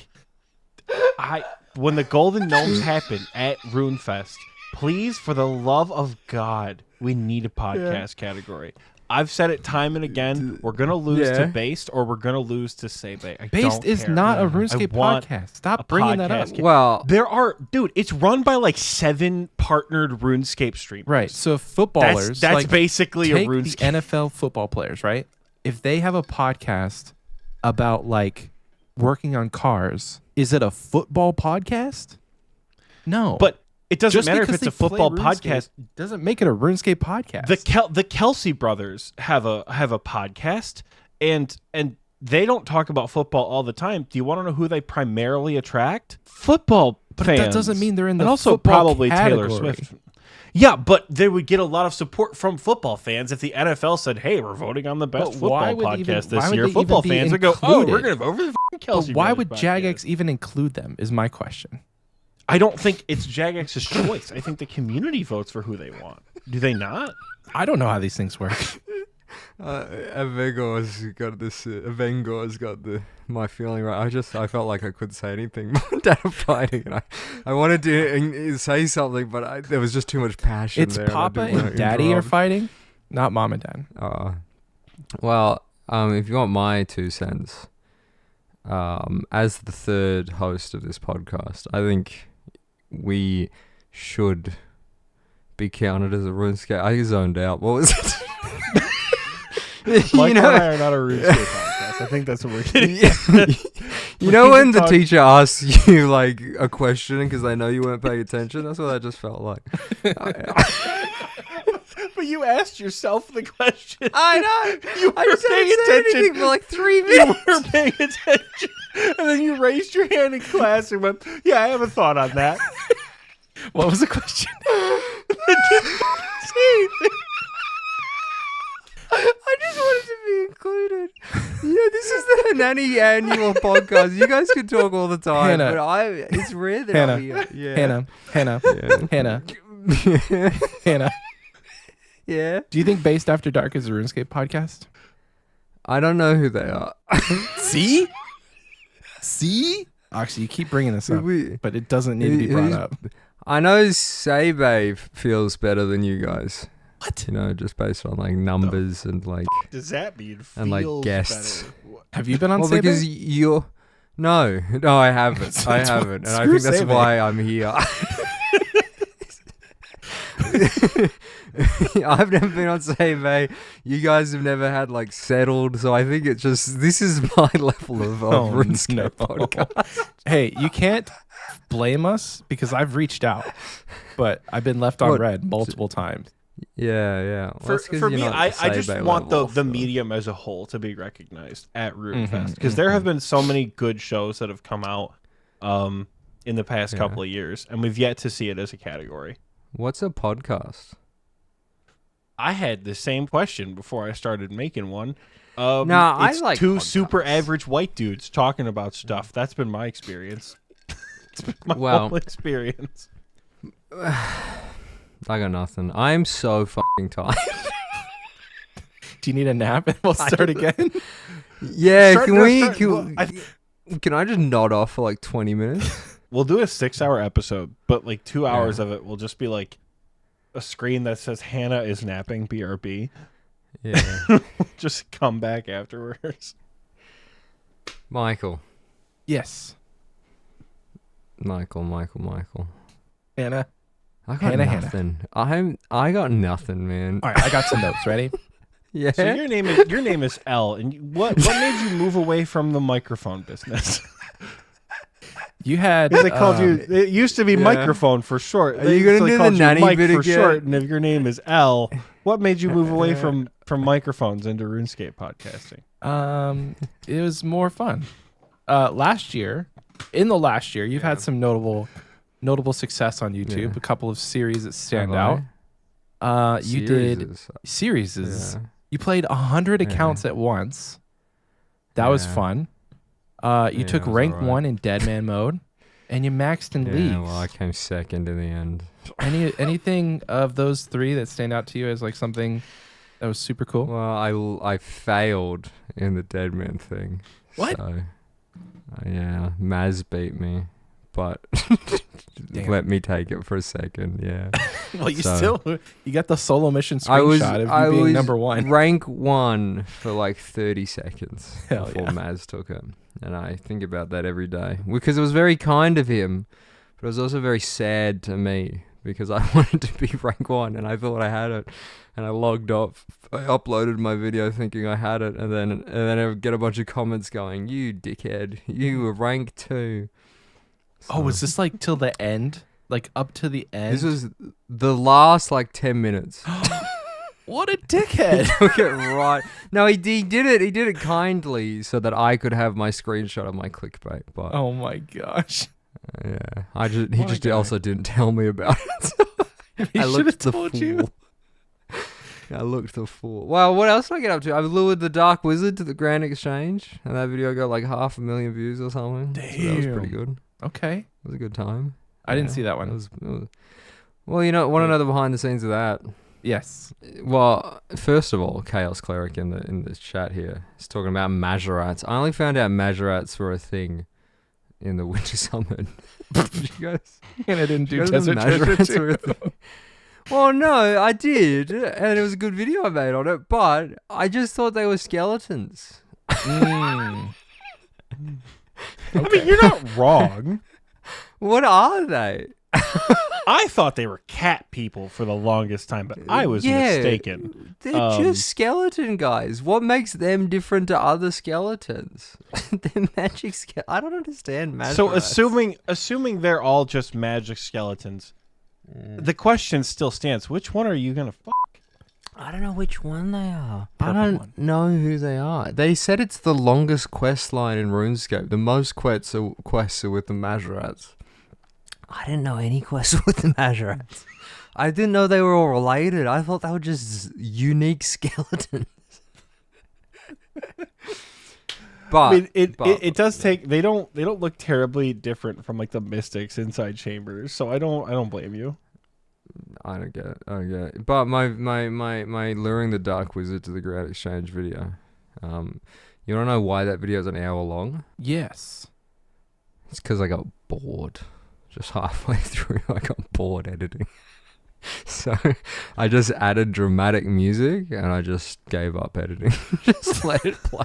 when the golden gnomes happen at RuneFest, please, for the love of God, we need a podcast category. I've said it time and again. We're gonna lose to Based, or we're gonna lose to Sebe. Based is not a RuneScape want podcast. Stop bringing that up. podcast. Well, There are, dude. It's run by like 7 partnered RuneScape streamers. Right. So footballers, That's like, basically a take the RuneScape. NFL football players, right? If they have a podcast about like working on cars, is it a football podcast? No. But it doesn't Just matter if because it's a they play football RuneScape podcast. doesn't make it a RuneScape podcast. The Kelsey brothers have a podcast, and they don't talk about football all the time. Do you want to know who they primarily attract? Football But fans. that doesn't mean they're in the and also football probably Taylor category. Swift. Yeah, but they would get a lot of support from football fans if the NFL said, "Hey, we're voting on the best But why football would even- podcast why this would year." they Football even be fans would go, "Oh, we're included? going to vote for the fucking Kelsey But why brothers would podcast." Jagex even include them? Is my question. I don't think it's Jagex's choice. I think the community votes for who they want. Do they not? I don't know how these things work. Avengor's got this. Avengor's got my feeling right. I felt like I couldn't say anything. Mom and Dad are fighting, and I wanted to say something, but there was just too much passion. It's there, Papa I didn't wanna and Daddy are interrupt. fighting, not Mom and Dad. Well, if you want my 2 cents, as the third host of this podcast, I think we should be counted as a RuneScape. I zoned out. What was it? Mike and I are not a RuneScape podcast. I think that's what we're getting. You know when the teacher asks you like a question because they know you weren't paying attention? That's what that just felt like. But you asked yourself the question. I know. You were I just paying hadn't said anything attention for like 3 minutes. You were paying attention, and then you raised your hand in class and went, "Yeah, I have a thought on that." What was the question? I just wanted to be included. Yeah, this is the Hanannie annual podcast. You guys can talk all the time, Hannah. but it's rare that Hannah. I'm here. Yeah. Hannah. Hannah. Yeah. Do you think Based After Dark is a RuneScape podcast? I don't know who they are. See? Oxie, you keep bringing this up, but it doesn't need to be brought up. I know Sabe feels better than you guys. What? You know, just based on like numbers and like Does that mean and like feels guests. better? Have you been on Well, Sabe? because you're no, I haven't. I haven't, and I think that's Sabe. why I'm here. I've never been on Save. You guys have never had like settled, so I think it's just this is my level of RuneScape podcast. Hey, you can't blame us because I've reached out, but I've been left on red multiple times. Yeah. Well, For me, I just want the medium as a whole to be recognized at RuneFest because there have been so many good shows that have come out in the past couple of years, and we've yet to see it as a category. What's a podcast? I had the same question before I started making one. I it's like two podcasts. super average white dudes talking about stuff. That's been my experience. It's been my whole experience. I got nothing. I'm so fucking tired. Do you need a nap and we'll start again? Yeah, can I just nod off for like 20 minutes? We'll do a 6-hour episode, but like 2 hours of it will just be like a screen that says Hannah is napping, BRB. Yeah. Just come back afterwards. Michael. Yes. Michael. Hannah. I got nothing. I got nothing, man. All right, I got some notes. Ready? Yeah. So your name is L, and what made you move away from the microphone business? You had They called you. It used to be microphone for short. Are you gonna do the nanny Mike bit for again? short? And if your name is L, what made you move away from microphones into RuneScape podcasting? It was more fun. Last year, you've had some notable success on YouTube. Yeah. A couple of series that stand Have out. You did series. Yeah. You played 100 accounts at once. That was fun. You took rank 1 in Deadman mode, and you maxed in leagues. Well, I came second in the end. Anything of those 3 that stand out to you as like something that was super cool? Well, I failed in the Deadman thing. What? So, yeah, Maz beat me, but let me take it for a second. Yeah. Well, you got the solo mission screenshot of you being number 1. Rank 1 for like 30 seconds Hell before yeah. Maz took it. And I think about that every day because it was very kind of him, but it was also very sad to me because I wanted to be rank 1 and I thought I had it, and I logged off. I uploaded my video thinking I had it, and then I would get a bunch of comments going, "You dickhead, you were rank 2." So, Was this like till the end? Like up to the end? this was the last like 10 minutes. What a dickhead. Took it right. No, he did it. He did it kindly so that I could have my screenshot of my clickbait. But Oh my gosh. yeah, he just guy. also didn't tell me about it. So He I should have looked the told fool. you. I looked the fool. Well, what else did I get up to? I lured the Dark Wizard to the Grand Exchange, and that video got like 500,000 views or something. So that was pretty good. Okay. It was a good time. I didn't see that one. It was, well, you know, want to know the behind the scenes of that? Yes. Well, first of all, Chaos Cleric in the chat here is talking about Majorats. I only found out Majorats were a thing in the Winter Summit. Did you guys? And I didn't do you guys know Desert Treasure Majorats were a too. thing? Well, no, I did, and it was a good video I made on it, but I just thought they were skeletons. I mean, you're not wrong. What are they? I thought they were cat people for the longest time, but I was mistaken. They're just skeleton guys. What makes them different to other skeletons? They're magic I don't understand magic. So assuming they're all just magic skeletons, the question still stands: which one are you gonna fuck? I don't know which one they are. Purple I don't one. know who they are. They said it's the longest quest line in RuneScape. The most quests are with the Mazrats. I didn't know any quests with the Mazrats. I didn't know they were all related. I thought they were just unique skeletons. But I mean, it does take. They don't look terribly different from like the mystics inside chambers. So I don't blame you. I don't get it. But my luring the dark wizard to the Great Exchange video. You wanna know why that video is an hour long? Yes. It's because I got bored. Just halfway through, I got bored editing. So I just added dramatic music and I just gave up editing. Just let it play.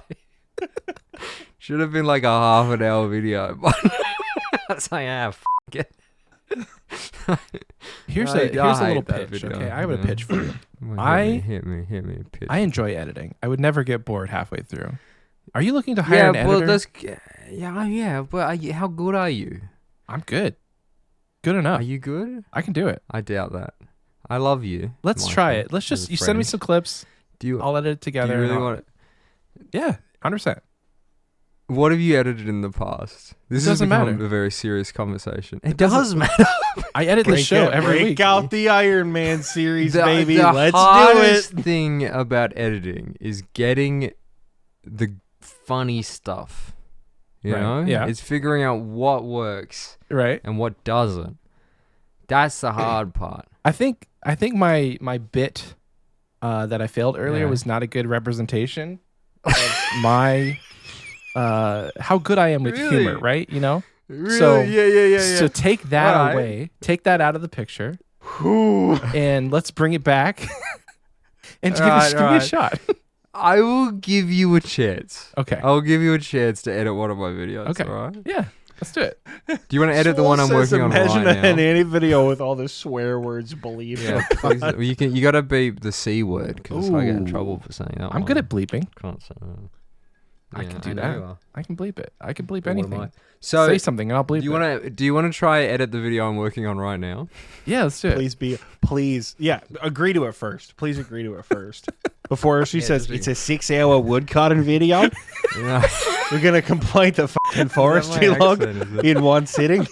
Should have been like a half an hour video, but I was like, f it. Here's I a little hate that pitch. video. Okay, I have a pitch for you. Hit me, pitch. I enjoy editing. I would never get bored halfway through. Are you looking to hire an editor? But how good are you? I'm good. Good enough. Are you good? I can do it. I doubt that. I love you. Let's my try friend, it. Let's as just a you send me friend. some clips. Do you? I'll edit it together. Do you really and want it? Yeah, 100%. What have you edited in the past? This has doesn't become matter. a very serious conversation. It doesn't- does matter. I edit the show every week. Break out the Iron Man series, The baby. Let's do hardest it. thing about editing is getting the funny stuff. You Right, know? yeah. It's figuring out what works Right. and what doesn't. That's the hard part. I think my bit that I failed earlier Yeah. was not a good representation of my how good I am with Really? humor, right? You know? Really? So- yeah. So take that Alright. away. Take that out of the picture. And let's bring it back and give me a Alright. shot. I will give you a chance. Okay. I'll give you a chance to edit one of my videos. Okay. All right? Yeah. Let's do it. Do you want to edit the one I'm working on right Imagine now? a Hanannie video with all the swear words. Believe Yeah, it. please, you got to beep the C word because I get in Ooh. trouble for saying that. I'm good at bleeping. Can't say that. I can do know that. you are. I can bleep it. I can bleep But what am anything. I? So Say something and I'll bleep do you it. want to try edit the video I'm working on right now? Yeah, let's do it. Please. Yeah, agree to it first. Please agree to it first. Before she Yeah, says just it's a 6-hour woodcutting video, Yeah. we're gonna complete the fucking forestry my log accent, is it? in one sitting.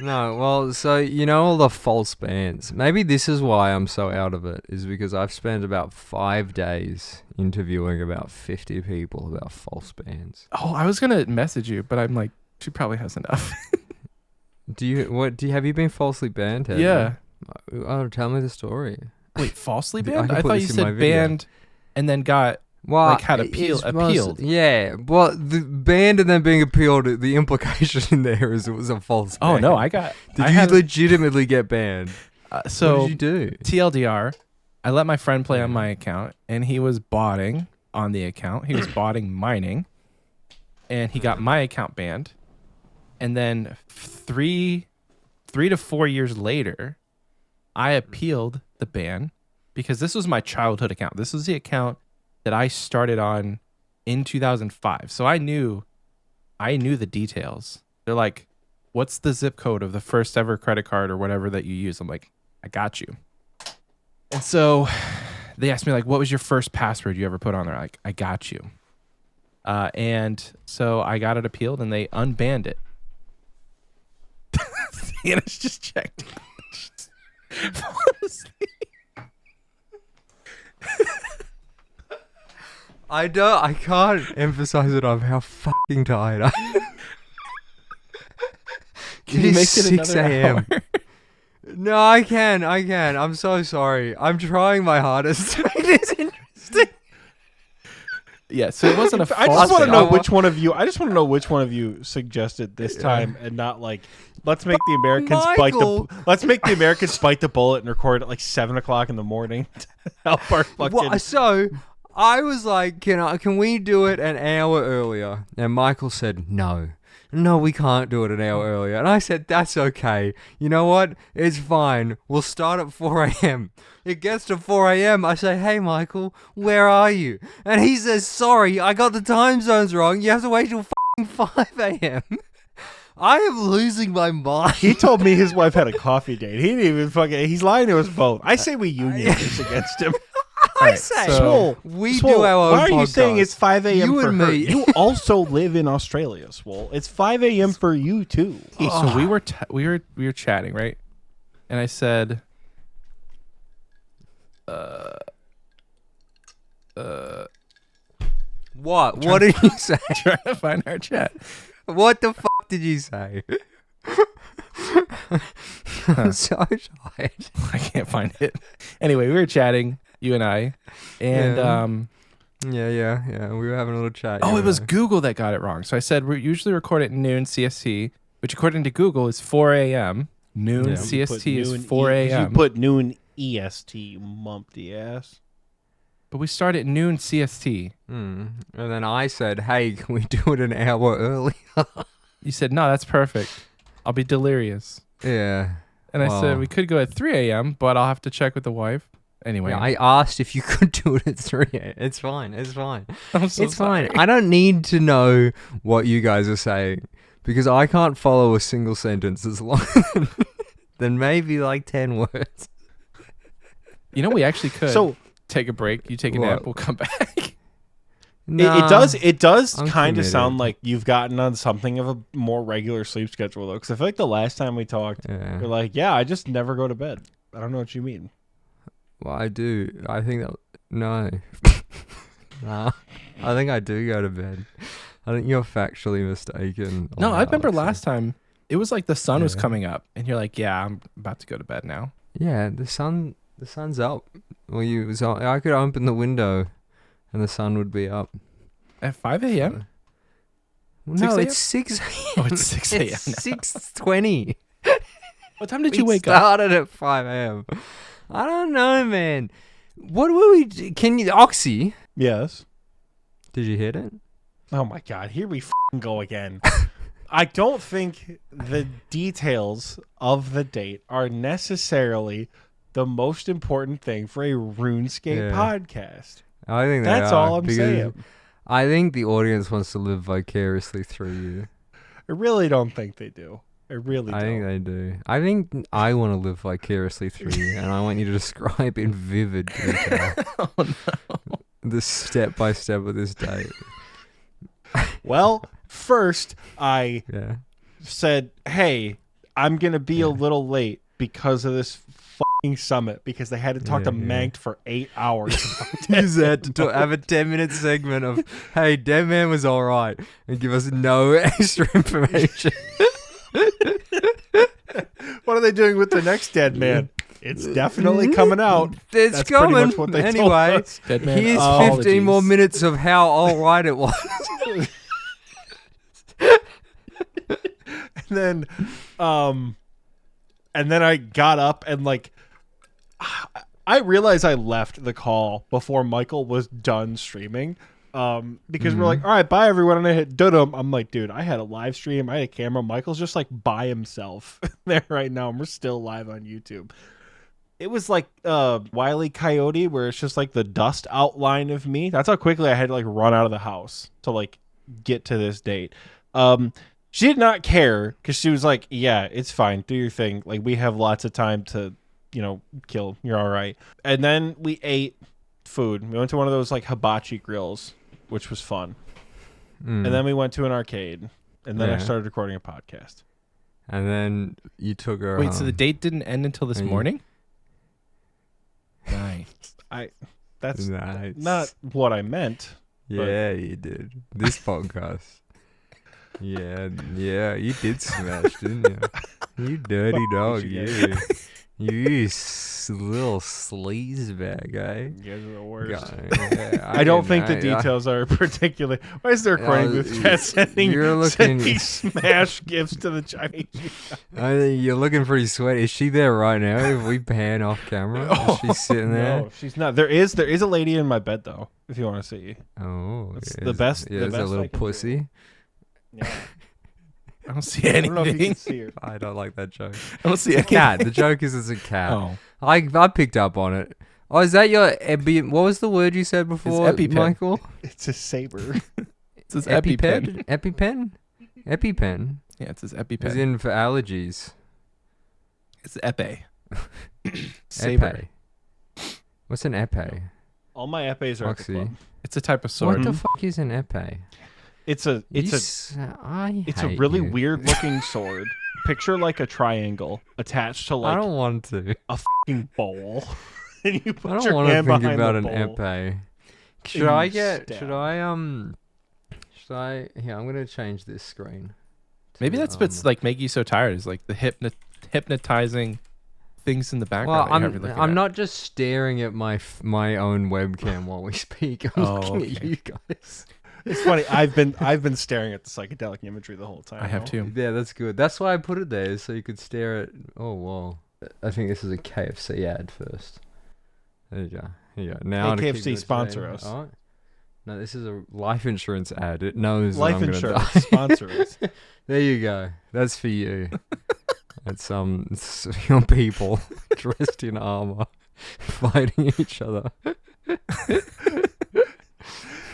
No, well, so you know all the false bands. Maybe this is why I'm so out of it, is because I've spent about 5 days interviewing about 50 people about false bands. Oh, I was gonna message you, but I'm like, she probably has enough. Have you been falsely banned? Ted? Yeah. Oh, tell me the story. Wait, falsely I banned? can I put thought you this in my said video. banned and then got Well, like had appealed. appealed. Yeah, well, the banned and then being appealed. The implication in there is it was a false ban. Oh no, I got. Did I you have, legitimately get banned? so what did you do? TLDR, I let my friend play on my account, and he was botting on the account. He was botting mining, and he got my account banned. And then 3 to 4 years later, I appealed the ban because this was my childhood account. This was the account that I started on in 2005. So I knew the details. They're like, what's the zip code of the first ever credit card or whatever that you use? I'm like, I got you. And so they asked me like, what was your first password you ever put on there? Like, I got you. And so I got it appealed and they unbanned it. Sienna's just checked. I can't emphasize enough how fucking tired I am. Can you make it 6 another a.m. hour? No, I can. I'm so sorry. I'm trying my hardest to make this interesting. Yeah, so it wasn't a I just false want to thing. know which one of you. I just want to know which one of you suggested this time, and not like let's make the Americans Michael. let's make the Americans bite the bullet and record at like 7 o'clock in the morning to help our fucking. So I was like, can we do it an hour earlier? And Michael said, no, we can't do it an hour earlier. And I said, that's okay. You know what? It's fine. We'll start at 4 a.m. It gets to 4 a.m. I say, hey, Michael, where are you? And he says, sorry, I got the time zones wrong. You have to wait till 5 a.m. I am losing my mind. He told me his wife had a coffee date. He didn't even he's lying to us both. I say we unionize against him. I say, Swole, we do our own why are you podcast. saying it's 5 a.m. You for and her? me. You also live in Australia, Swole. It's 5 a.m. for you too. So we were chatting, right? And I said, What? What did you say? trying to find our chat. What the fuck did you say? I'm so tired. I can't find it. Anyway, we were chatting, you and I, and Yeah. We were having a little chat. oh, you it and was I. Google that got it wrong. So I said we usually record at noon CST, which according to Google is 4 a.m. Noon Yeah. CST is noon 4 a.m. You put noon EST, mumpty ass. But we start at noon CST. And then I said, hey, can we do it an hour early? You said, no, that's perfect. I'll be delirious. Yeah. And I said, Well. we could go at 3 a.m., but I'll have to check with the wife. Anyway. Yeah, I asked if you could do it at 3 a.m. It's fine. I'm so It's sorry. fine. I don't need to know what you guys are saying because I can't follow a single sentence as long than maybe like 10 words. You know, we actually could So take a break. You take a What? nap. We'll come back. it does I'm kind of committed. sound like you've gotten on something of a more regular sleep schedule though, because I feel like the last time we talked, Yeah. you're like, yeah, I just never go to bed. I don't know what you mean. Well, I do. I think that... No. Nah. I think I do go to bed. I think you're factually mistaken. No, on I that, remember Oxie. last time. It was like the sun was Yeah. coming up, and you're like, yeah, I'm about to go to bed now. Yeah, the sun's up. Well, I could open the window and the sun would be up. At 5 a.m.? Well, 6 no, a.m.? it's 6 a.m. Oh, it's 6 a.m. It's now. 6:20. What time did you wake up? Started at 5 a.m. I don't know, man. What were we... Can you... Oxie? Yes. Did you hit it? Oh my god, here we go again. I don't think the details of the date are necessarily the most important thing for a RuneScape Yeah. podcast. I think they That's are, all I'm because saying. I think the audience wants to live vicariously through you. I really don't think they do. I really I don't. think they do. I think I want to live vicariously through you, and I want you to describe in vivid detail Oh, no. the step by step of this date. Well, first I Yeah. said, hey, I'm going to be a little late because of this fucking summit, because they had to talk to Yeah. Mank for 8 hours. You had to have a 10-minute segment of, hey, Dead Man was all right, and give us no extra information. What are they doing with the next dead man? It's definitely coming out. It's That's pretty coming. much what they told Anyway, us. Dead man here's apologies. 15 more minutes of how all right it was. And then I got up and like I realized I left the call before Michael was done streaming. Because we're like, all right, bye everyone, and I hit dudum. I'm like, dude, I had a live stream, I had a camera. Michael's just like by himself there right now, and we're still live on YouTube. It was like Wile E. Coyote, where it's just like the dust outline of me. That's how quickly I had to like run out of the house to like get to this date. She did not care, because she was like, yeah, it's fine, do your thing. Like, we have lots of time to, kill. You're all right. And then we ate food. We went to one of those like hibachi grills, which was fun. And then we went to an arcade. And then I Yeah. started recording a podcast. And then you took her Wait, so the home. date didn't end until this And you- morning? Nice. That's Nice. not what I meant. Yeah, you did. This podcast. Yeah, you did smash, didn't you? You dirty dog, you you. You little sleaze bag, eh? You guys are the worst. Yeah, I don't think the details are particular. Why is the recording booth chat sending smash gifts to the Chinese? I think you're looking pretty sweaty. Is she there right now? If we pan off camera, is she sitting there? No, she's not. There is a lady in my bed though. If you want to see. Oh, it's the best. Yeah, the it's best a little pussy. Yeah. I don't see anything. I don't know if you can see her. I don't like that joke. I don't see a Cat. The joke is it's a cat. Oh. I picked up on it. Oh, is that your what was the word you said before, Michael? It's a saber. It's his EpiPen. EpiPen? EpiPen? Yeah, it's his EpiPen. It's in for allergies. It's Epe. Saber. Epe. What's an Epe? All my epes are Oxie. It's a type of sword. What the fuck is an Epe? It's a really weird looking sword. Picture like a triangle attached to like I don't want to. a fucking bowl. And you put I don't your want to hand think behind about the an bowl. Epe. Here, I'm gonna change this screen. Maybe that's what's like make you so tired is like the hypnotizing things in the background. Well, I'm not just staring at my own webcam while we speak. I'm looking at you guys. It's funny. I've been staring at the psychedelic imagery the whole time. I have too. Yeah, that's good. That's why I put it there, so you could stare at. Oh whoa! I think this is a KFC ad first. There you go. Here you go. Now hey, KFC sponsor us. Oh, no, this is a life insurance ad. It knows life that I'm insurance die. sponsor us. There you go. That's for you. It's your people dressed in armor fighting each other.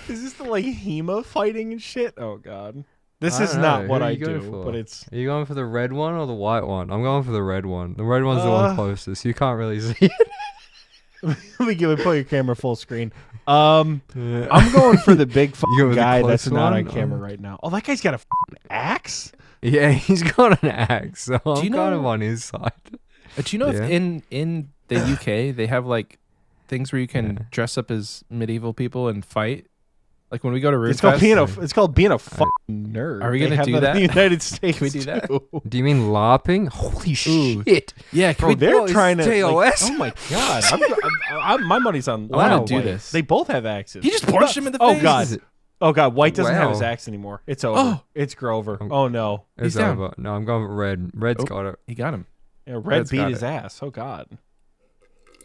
Is this the like HEMA fighting and shit? Oh god. This is don't not know. what Who are I you going do, for? but it's Are you going for the red one or the white one? I'm going for the red one. The red one's the one closest. You can't really see it. Let me put your camera full screen. I'm going for the big fucking guy that's not on camera right now. Oh, that guy's got a fucking axe? Yeah, he's got an axe, so I'm you kind know- of on his side. Do you know if in the UK they have like things where you can dress up as medieval people and fight? Like when we go to Runescape, it's called being a fucking nerd. Are we gonna They have do that? in the United States? Can we do that? too. Do you mean LARPing? Holy shit. yeah, can Bro, we? they're What is trying to. TOS? Like, oh my god! My money's on. I wanna White. do this. They both have axes. He just punched him in the Oh face. god! Oh god! White doesn't have his Wow. axe anymore. It's over. Oh. It's Grover. Oh no! It's He's down. over. No, I'm going for red. Red's got it. He got him. Yeah, Red Red's beat got his it. ass. Oh god!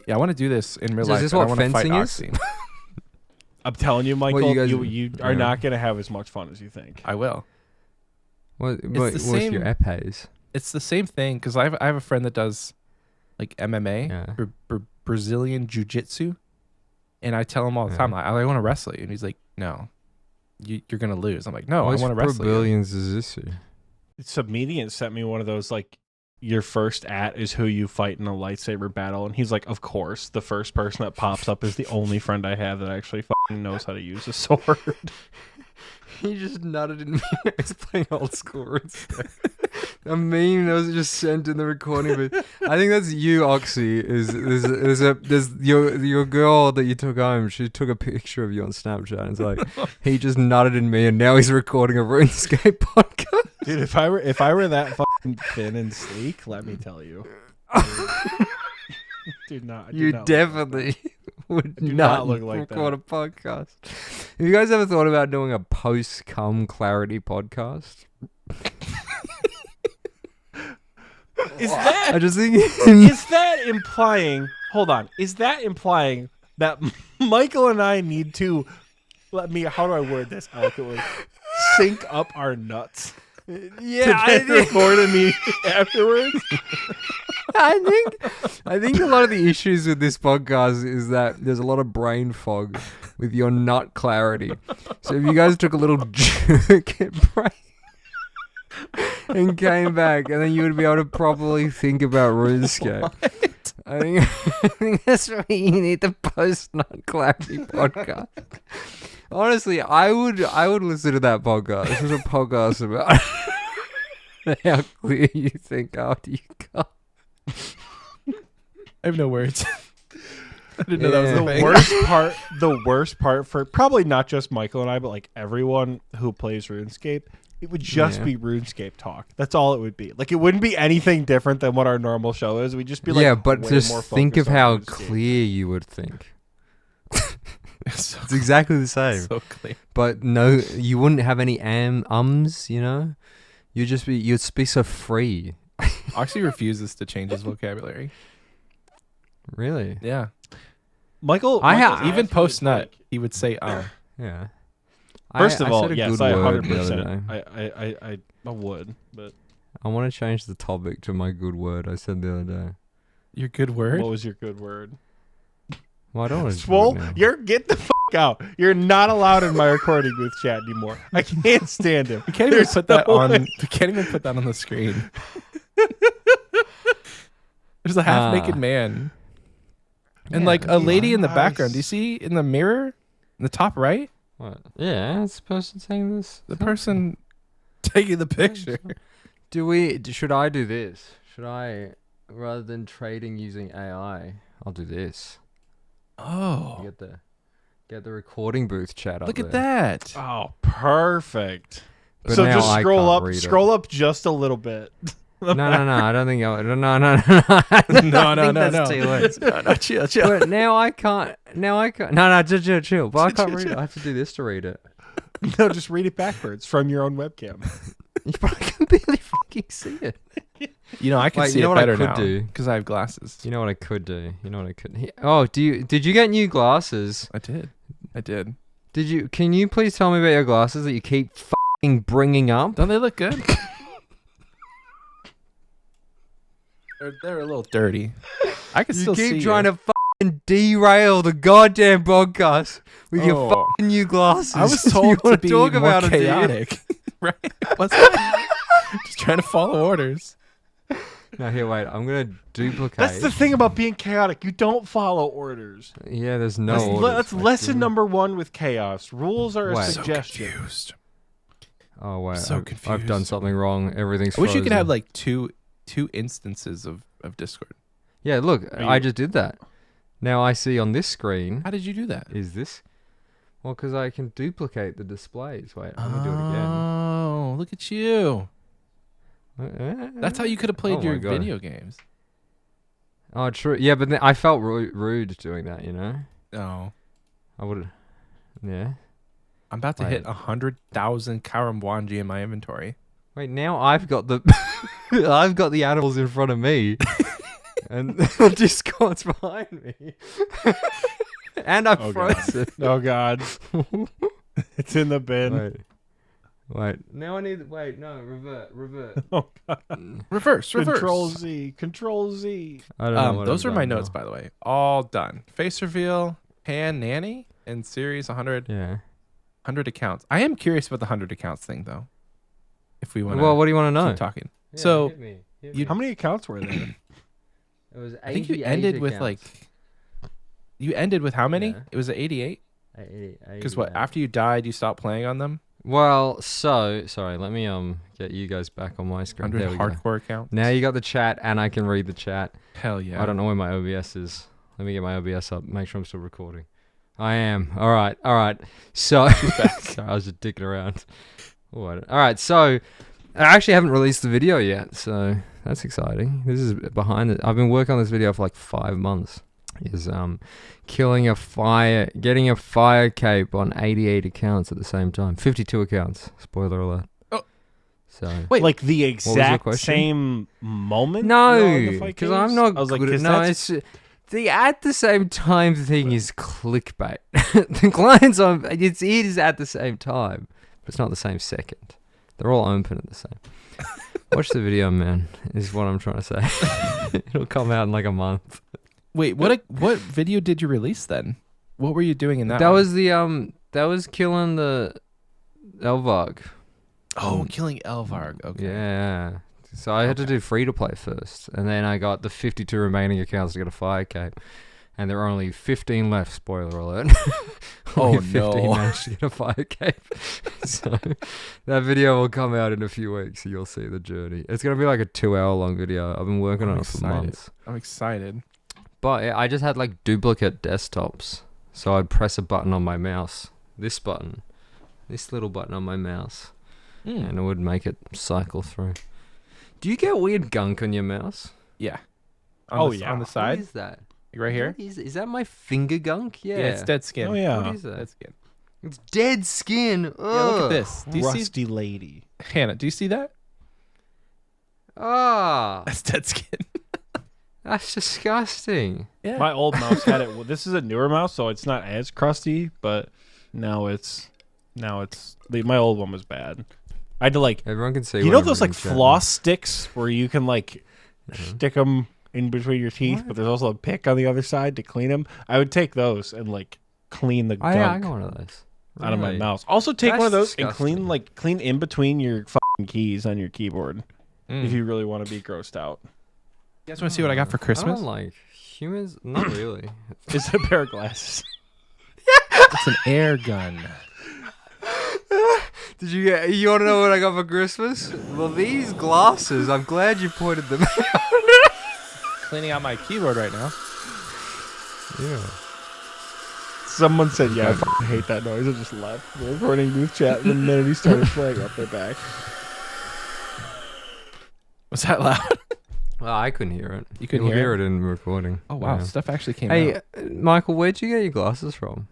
Yeah, I want to do this in real So is life. this but I what wanna fight fencing is? Oxie. I'm telling you, Michael, you guys- you are not gonna have as much fun as you think. I will. What's your epes? It's the same thing because I have a friend that does like MMA, Yeah. Brazilian jiu-jitsu, and I tell him all the time, like, I want to wrestle you, and he's like, no, you're gonna lose. I'm like, no, I want to wrestle you. Brazilians is this? Submedian sent me one of those like your first is who you fight in a lightsaber battle, and he's like, of course, the first person that pops up is the only friend I have that actually fucking knows how to use a sword. He just nutted in me. He's playing old school RuneScape. A meme that was just sent in the recording, but I think that's you, Oxie. There's your girl that you took home. She took a picture of you on Snapchat. And it's like he just nutted in me, and now he's recording a RuneScape podcast. Dude, if I were that fucking thin and sleek, let me tell you. You definitely would not look like record a podcast. Have you guys ever thought about doing a post-cum clarity podcast? Is that I just think is that implying? Hold on. Is that implying that Michael and I need to how do I word this eloquently? Sync up our nuts. Yeah, to then record immediately afterwards. I think a lot of the issues with this podcast is that there's a lot of brain fog with your nut clarity. So if you guys took a little jerk at break and came back, and then you would be able to properly think about RuneScape. I think that's why you need the post nut clarity podcast. Honestly, I would listen to that podcast. This is a podcast about how clear you think after you come. I have no words. I didn't know that was Yeah. the thing. The worst part for probably not just Michael and I, but like everyone who plays RuneScape It would just be RuneScape talk. That's all it would be. Like, it wouldn't be anything different than what our normal show is. We'd just be like, yeah, but way just more think of focused on how RuneScape. clear you would think. So, It's exactly the same. so clear. But no, you wouldn't have any ums, you know? You'd be so free. Oxie refuses to change his vocabulary. Really? Yeah. Michael, Even post nut, he would say Yeah. First of I all, said a yes, good I word the other 100%. day. I would, but I want to change the topic to my good word I said the other day. Your good word? what was your good word? Well, I don't want to Swole, get the fuck out. You're not allowed in my recording booth chat anymore. I can't stand him. We can't even There's put that no on. way. We can't even put that on the screen. There's a half naked man. And Yeah, like a lady in the nice. background. Do you see in the mirror? In the top right? What? Yeah, it's supposed to take this. The person taking the picture. Should I do this? Should I, rather than trading using AI, I'll do this. Oh. Get the recording booth chat up Look at there. that. Oh, perfect. But So now just I scroll can't up, read it. scroll up just a little bit. No, I don't think I. No. No, That's no. too words. No, chill. But now I can't. No, chill. But I can't read it. I have to do this to read it. No, just read it backwards from your own webcam. But I can barely fucking see it. You know, I can Wait, see you know it what I better could now do? because I have glasses. You know what I could do? Oh, did you get new glasses? I did. Can you please tell me about your glasses that you keep fucking bringing up? Don't they look good? They're a little dirty. I can You still see keep trying to fucking derail the goddamn podcast with your Oh. fucking new glasses. I was You told to wanna be talk more about it, do you? chaotic. Right? Just trying to follow orders. No, here, wait. I'm gonna duplicate. That's the thing about being chaotic. You don't follow orders. Yeah, there's no That's, orders. that's lesson number 1 with chaos. Rules are a Wait. suggestion. Confused. Oh wait, so I've confused. done something wrong. Everything's. I wish you could frozen. have like two instances of Discord. Yeah, look, Are I you- just did that. Now I see on this screen. How did you do that? Is this? Well, because I can duplicate the displays. Wait, let me do it again. Oh, look at you. That's how you could have played Oh your my God. video games. Oh, true. Yeah, but then I felt rude doing that. You know, Oh, I would. Yeah. I'm about to hit 100,000 Karamwanji in my inventory. Wait, now I've got the I've got the animals in front of me, and Discord's behind me, and I'm Oh, God. frozen. Oh, God. It's in the bin. Wait. Now I need. Wait, no, revert. Oh, God. Reverse. Control Z. Control Z. I don't know. What Those I've are my done notes, now. by the way. All done. Face reveal, Hanannie, and series 100, Yeah. 100 accounts. I am curious about the 100 accounts thing, though. If we want to Well, what do you want to know? keep talking. So, hit me. you- How many accounts were there? It was 88 I think you ended with like. You ended with how many? Yeah. It was 88? Because what? After you died, you stopped playing on them? Well, so sorry. Let me get you guys back on my screen. 100 There we go. hardcore accounts? Now you got the chat, and I can read the chat. Hell yeah. I don't know where my OBS is. Let me get my OBS up. Make sure I'm still recording. I am. All right. So, sorry, I was just dicking around. All right. So, I actually haven't released the video yet, so that's exciting. This is behind it. I've been working on this video for like 5 months. Is getting a fire cape on 88 accounts at the same time. 52 accounts. Spoiler alert. Oh. So Wait. Like the your exact question? same moment? you're on the no, fight because games? I'm not I was like, good at 'cause no. that's- It's the at the same time thing is clickbait. The clients on it is at the same time, but it's not the same second. They're all open at the same. Watch the video, man. Is what I'm trying to say. It'll come out in like a month. Wait, what video did you release then? What were you doing in that That one? was the that was killing the Elvarg. Oh, killing Elvarg. Okay. Yeah. So I had to do free to play first, and then I got the 52 remaining accounts to get a fire cape, and there are only 15 left. Spoiler alert. Only Oh, 15 no. managed to get a fire cape. So that video will come out in a few weeks, so you'll see the journey. It's gonna be like a 2-hour long video. I've been working I'm on it for excited. months. I'm excited. But I just had like duplicate desktops. So I'd press a button on my mouse. This button. This little button on my mouse. and it would make it cycle through. Do you get weird gunk on your mouse? Yeah. Oh, On the What side, is that? like right here. Is that my finger gunk? Yeah. Yeah, it's dead skin. Oh yeah. What is that? Dead skin. It's dead skin. Ugh. Yeah, look at this. Do you see, Rusty lady. Hannah? Do you see that? Ah, That's dead skin. that's disgusting. Yeah. My old mouse had it. Well, this is a newer mouse, so it's not as crusty. But now it's my old one was bad. I had to like, Everyone can see. you what know I'm those like reading, chat. floss sticks where you can like stick them in between your teeth, What? but there's also a pick on the other side to clean them. I would take those and like clean the I gunk got one of those. out of my Really? mouse. Also take one of That's those and clean in between your fucking keys on your keyboard Mm. if you really want to be grossed out. You guys want to see what I got for I Christmas? don't like humans. Not really. It's a pair of glasses. It's an air gun. Did you get? You want to know what I got for Christmas? Well, these glasses. I'm glad you pointed them out. Cleaning out my keyboard right now. Yeah. Someone said, "Yeah, I fucking hate that noise." I just left the recording booth chat the minute he started playing up their back. Was that loud? Well, I couldn't hear it. You couldn't You'll hear hear it in the recording. Oh wow, Yeah. stuff actually came Hey, out. Michael, where'd you get your glasses from?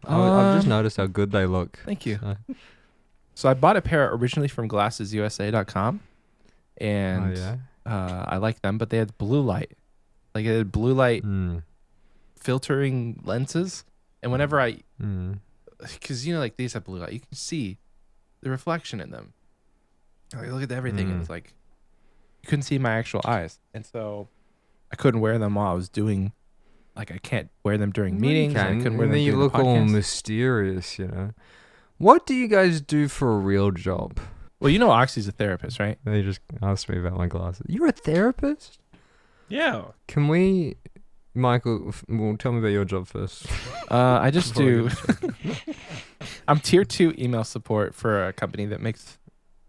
I've just noticed how good they look. Thank you. So- So I bought a pair originally from glassesusa.com, and oh yeah. I like them, but they had blue light, like it had blue light Mm. filtering lenses, and whenever because like these have blue light, you can see the reflection in them. Like, look at everything, and it's like you couldn't see my actual eyes, and so I couldn't wear them while I was doing. Like I can't wear them during meetings. And I couldn't wear and them then you during look the all podcast. mysterious, you know. What do you guys do for a real job? Well, you know, Oxie's a therapist, right? They just asked me about my glasses. You're a therapist? Yeah. Can we, Michael? Well, tell me about your job first. I just Before we do. I'm tier 2 email support for a company that makes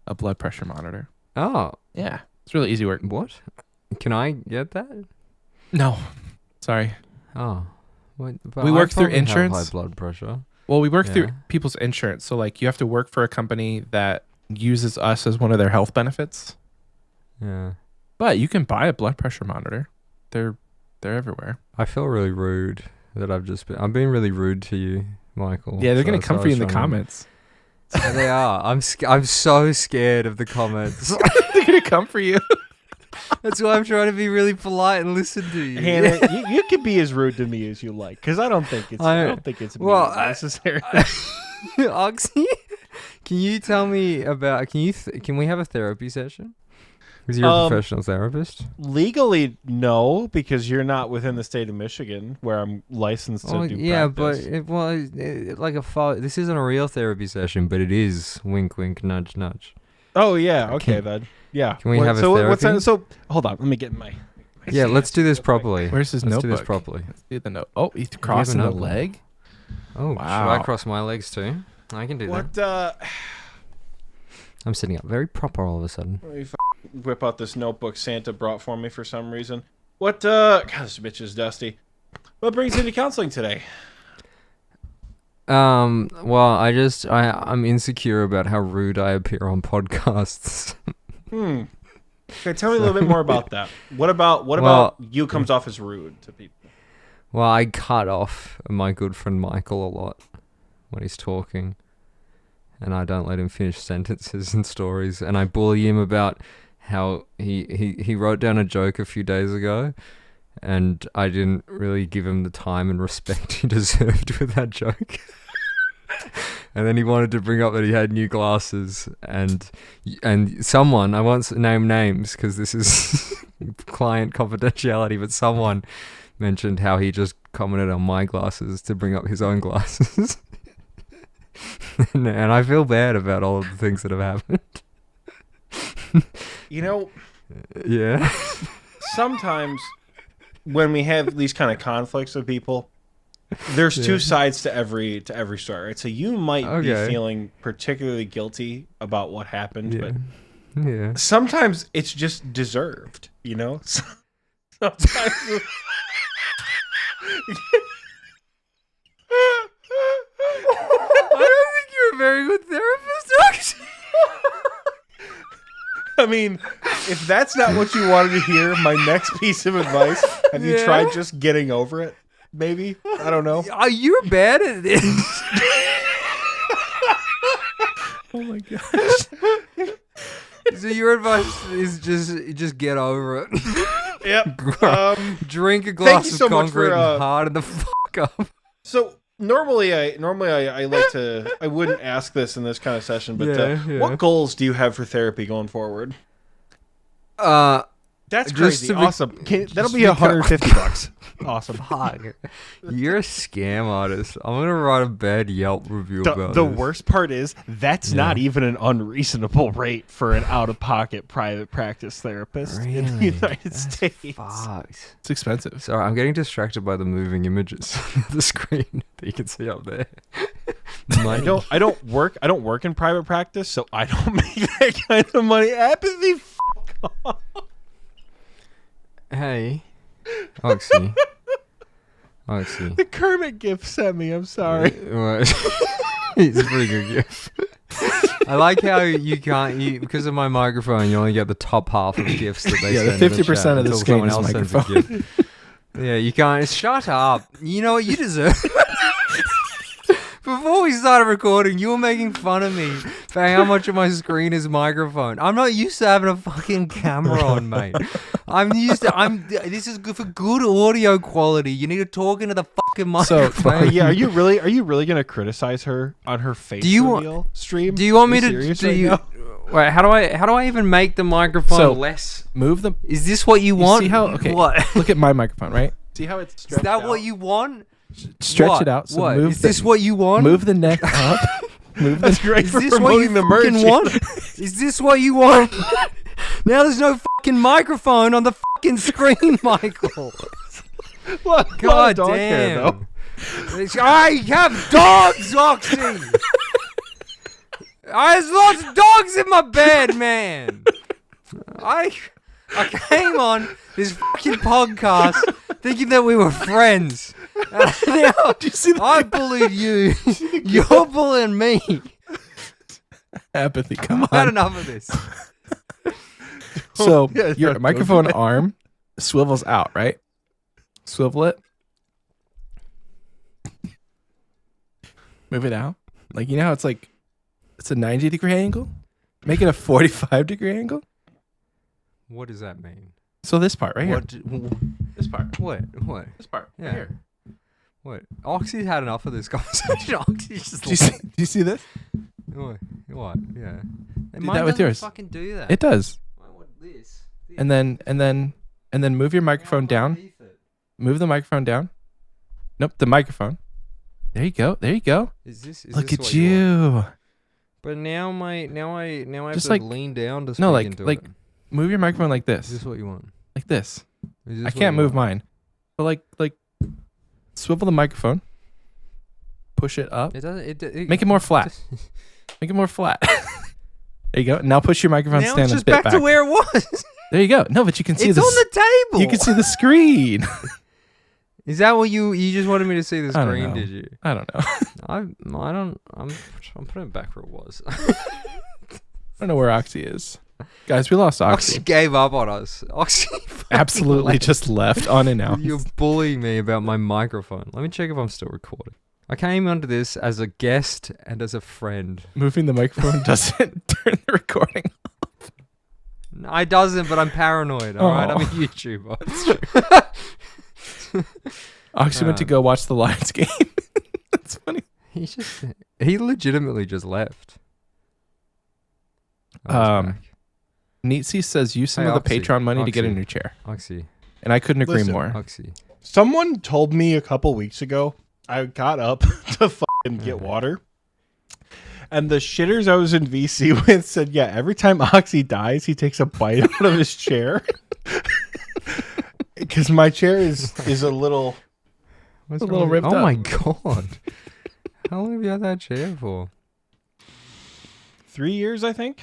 a blood pressure monitor. Oh, Yeah, it's really easy work. what? Can I get that? No, sorry. Oh, what, but We I work through probably have insurance. high blood pressure. Well, we work through Yeah. people's insurance, so like you have to work for a company that uses us as one of their health benefits. Yeah. But you can buy a blood pressure monitor. They're everywhere. I feel really rude that I'm being really rude to you, Michael. Yeah, they're So gonna that's come why for I you in was the trying to- comments. Yeah, they are. I'm so scared of the comments. They're gonna come for you. That's why I'm trying to be really polite and listen to you. Hannah, you can be as rude to me as you like, because I don't think it's well, necessary. Oxie, can you tell me about? Can we have a therapy session? Because you're a professional therapist. Legally, no, because you're not within the state of Michigan, where I'm licensed to do yeah, practice. but this isn't a real therapy session, but it is. Wink, wink, nudge, nudge. Oh yeah, okay Can- then. Yeah. can we have a What's therapy? that? So hold on, let me get my Yeah, let's do this properly. Where's his Let's notebook? do this properly. Let's do the note. Oh, he's crossing the notebook? leg. Oh, Wow. should I cross my legs too? I can do that. What? I'm sitting up very proper all of a sudden. Let me whip out this notebook Santa brought for me for some reason. What? God, this bitch is dusty. What brings you to counseling today? Well, I'm insecure about how rude I appear on podcasts. Okay, tell me a little bit more about that. What about you comes off as rude to people? Well, I cut off my good friend Michael a lot when he's talking, and I don't let him finish sentences and stories, and I bully him about how he wrote down a joke a few days ago, and I didn't really give him the time and respect he deserved with that joke. And then he wanted to bring up that he had new glasses, and someone, I won't name names because this is client confidentiality, but someone mentioned how he just commented on my glasses to bring up his own glasses. And I feel bad about all of the things that have happened. You know, Yeah. sometimes when we have these kind of conflicts with people, there's two sides to every story, right? So you might be feeling particularly guilty about what happened, but Yeah. sometimes it's just deserved, you know? Sometimes I don't think you're a very good therapist, actually. I mean, if that's not what you wanted to hear, my next piece of advice, have you tried just getting over it? Maybe? I don't know. Oh, you're bad at this. Oh my gosh. So your advice is just get over it. Yep. Drink a Thank glass you of so much concrete for, and harden the fuck up. So normally I like to, I wouldn't ask this in this kind of session, but what goals do you have for therapy going forward? That's crazy. Awesome. That'll be $150. Awesome. Fuck. You're a scam artist. I'm gonna write a bad Yelp review about the this. worst part is that's not even an unreasonable rate for an out-of-pocket private practice therapist in the United States. Fucked. It's expensive. Sorry, I'm getting distracted by the moving images on the screen that you can see up there. I don't work in private practice, so I don't make that kind of money. Apathy. Fuck off. Hey, Oxie. Oxie. The Kermit gift sent me. I'm sorry. It's a pretty good gift. I like how you can't, because of my microphone, you only get the top half of gifts that they send. Yeah, the 50% of the screen is microphone. Yeah, you can't. Shut up. You know what you deserve. Before we started recording, you were making fun of me for how much of my screen is microphone. I'm not used to having a fucking camera on, mate. This is good for good audio quality. You need to talk into the fucking microphone. So, are you really gonna criticize her on her face reveal stream? Do you want me to? Wait, how do I even make the microphone less? Move the. Is this what you want? See how? Okay. What? Look at my microphone, right? See how it's stretched out? Is that what you want? Stretch it out. So what? Move Is this what you want? Move the neck up. That's great for this what you promoting the merch. want? Is this what you want? Now there's no fucking microphone on the fucking screen, Michael. God damn. I have dogs, Oxie. There's lots of dogs in my bed, man. I came on this fucking podcast thinking that we were friends. Now, I bullied you. You're bullying me. Apathy, come on. I've had enough of this. So your microphone arm swivels out, right? Swivel it. Move it out. Like, you know how it's like, it's a 90-degree angle? Make it a 45-degree angle. What does that mean? So this part right here. This part. What? This part. Yeah. Right here. What? Oxie's had enough of this conversation. Oxie's just Do you see this? What? Yeah. Do that with yours. Fucking do that. It does. I want this. And then move your microphone down. Move the microphone down. Nope, the microphone. There you go. Is Look this at what you. want? But now I have Just to like- lean down to speak No, like into it. move your microphone like Is this. this what you want? Like this. Is this I what can't you move want? mine. But like swivel the microphone. Push it up. It doesn't. Make it more flat. Make it more flat. There you go. Now push your microphone Now stand it's a just bit back back. to where it was. There you go. No, but you can see It's this. on the table. You can see the screen. Is that what you just wanted me to see the I don't screen? know. Did you? I don't know. I'm putting it back where it was. I don't know where Oxie is. Guys, we lost Oxie. Oxie gave up on us. Oxie Absolutely just left unannounced. You're bullying me about my microphone. Let me check if I'm still recording. I came onto this as a guest and as a friend. Moving the microphone doesn't turn the recording. No, it doesn't, but I'm paranoid. All right, I'm a YouTuber. Oxie went to go watch the Lions game. That's funny. He legitimately just left. Neatsy says use some of the Oxie, Patreon money to get a Oxie. new chair. Oxie. And I couldn't agree Listen, more. Oxie. Someone told me a couple weeks ago, I got up to fucking get water. And the shitters I was in VC with said, yeah, every time Oxie dies, he takes a bite out of his chair. Because my chair is a little... It's a little ripped Oh up. my god. How long have you had that chair for? 3 years, I think.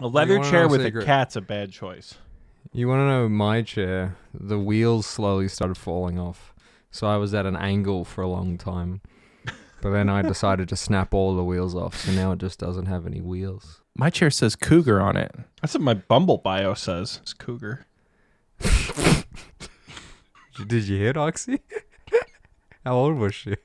A leather wanna chair know a with secret? a cat's a bad choice. You want to know my chair? The wheels slowly started falling off. So I was at an angle for a long time. But then I decided to snap all the wheels off. So now it just doesn't have any wheels. My chair says cougar on it. That's what my Bumble bio says. It's cougar. Did you hit Oxie? How old was she?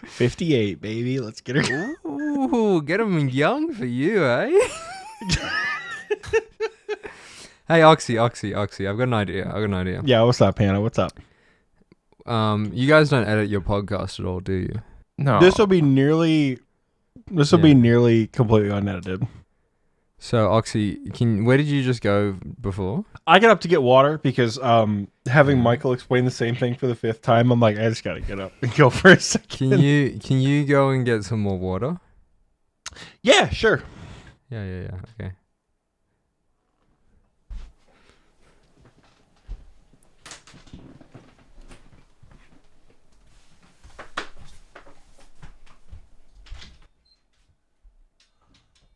58, baby. Let's get her. Ooh, get him young for you, eh? Hey, Oxie. I've got an idea. Yeah, what's up, Hannah? What's up? You guys don't edit your podcast at all, do you? No. This will be nearly completely unedited. So, Oxie, where did you just go before? I get up to get water because having Michael explain the same thing for the 5th time, I'm like, I just gotta get up and go for a second. Can you go and get some more water? Yeah, sure. Yeah. Okay.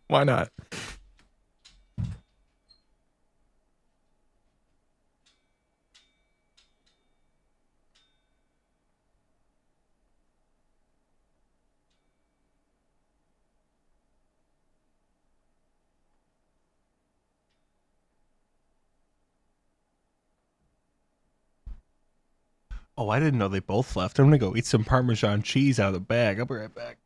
Why not? Oh, I didn't know they both left. I'm gonna go eat some Parmesan cheese out of the bag. I'll be right back.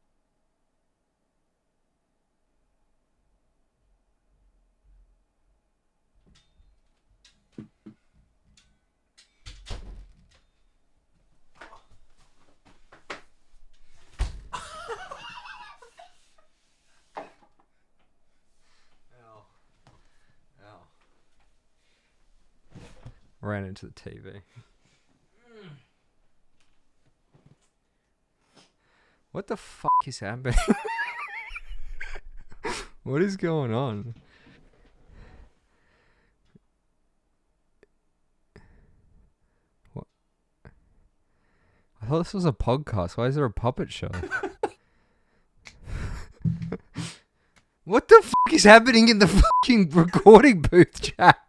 Ran into the TV. What the fuck is happening? What is going on? What? I thought this was a podcast. Why is there a puppet show? What the fuck is happening in the fucking recording booth, chat?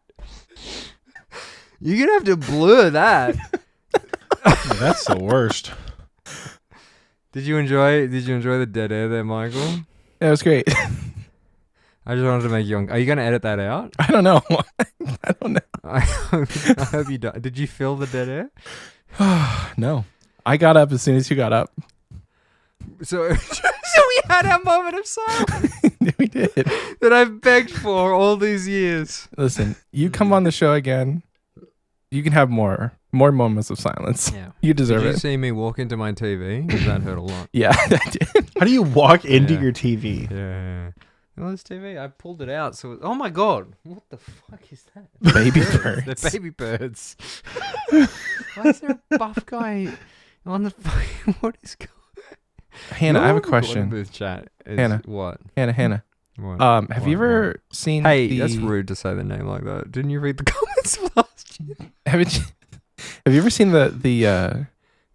You're gonna have to blur that. Yeah, that's the worst. Did you enjoy the dead air there, Michael? Yeah, it was great. I just wanted to make you. Are you gonna edit that out? I don't know. I don't know. I hope you do. Did you feel the dead air? No. I got up as soon as you got up. So we had our moment of silence We did. that I've begged for all these years. Listen, you come on the show again, you can have more moments of silence. Yeah. You deserve Did you it. see me walk into my TV? Because that hurt a lot. Yeah, I did. How do you walk into Yeah. your TV? Yeah. Well, this TV, I pulled it out. So, oh my god, what the fuck is that? Baby They're birds. baby birds. Why is there a buff guy on the fucking? What is going? Hannah, I have a Your recording question. booth chat is Hannah. What? Hannah. What? Have you ever seen? Hey, that's rude to say the name like that. Didn't you read the comments last year? Have you ever seen the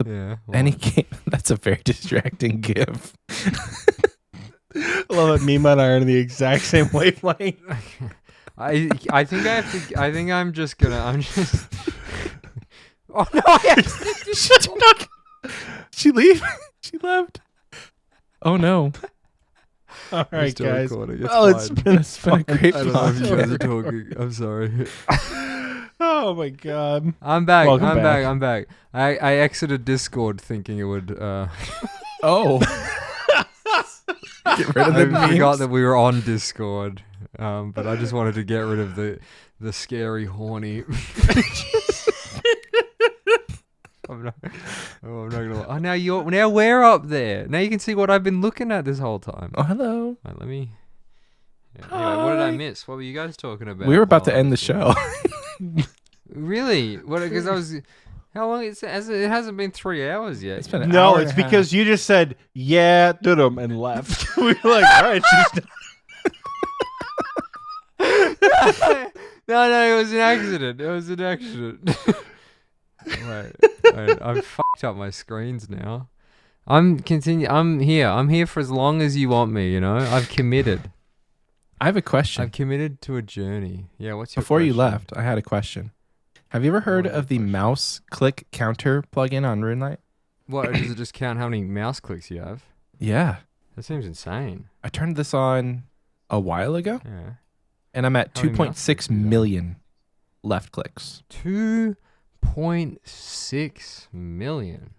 Yeah. any game? That's a very distracting gif. I love that meme and I are in the exact same wavelength. I think I have to. I think I'm just. Oh no! I She leave? She left. Oh no! All right, still guys. recording. It's Oh, it's fine. been It's been a great I don't know if you guys are podcast. talking. I'm sorry. Oh my god. I'm back. Welcome I'm back. back. I'm back. I exited Discord thinking it would. Oh. Get rid of the I forgot memes. that we were on Discord. But I just wanted to get rid of the scary, horny. I'm not gonna. Oh, now we're up there. Now you can see what I've been looking at this whole time. Oh, hello. Right, let me. Yeah, anyway, what did I Hi. miss? What were you guys talking about? We were about to while I end the was show. Really? What? Because I was. How long? It hasn't been 3 hours yet. It's been an No, hour it's and a half. because you just said, yeah, did 'em, and left. We were like, all right, she's done. No, it was an accident. Wait, I've fucked up my screens now. I'm here. I'm here for as long as you want me. You know, I've committed. I have a question. I've committed to a journey. Yeah. What's your Before you question? left, I had a question. Have you ever heard What is of the your question? mouse click counter plugin on RuneLite? What does it just count how many mouse clicks you have? Yeah. That seems insane. I turned this on a while ago, Yeah. and I'm at How many mouse 2.6 clicks do you have? million left clicks. 2.6 million.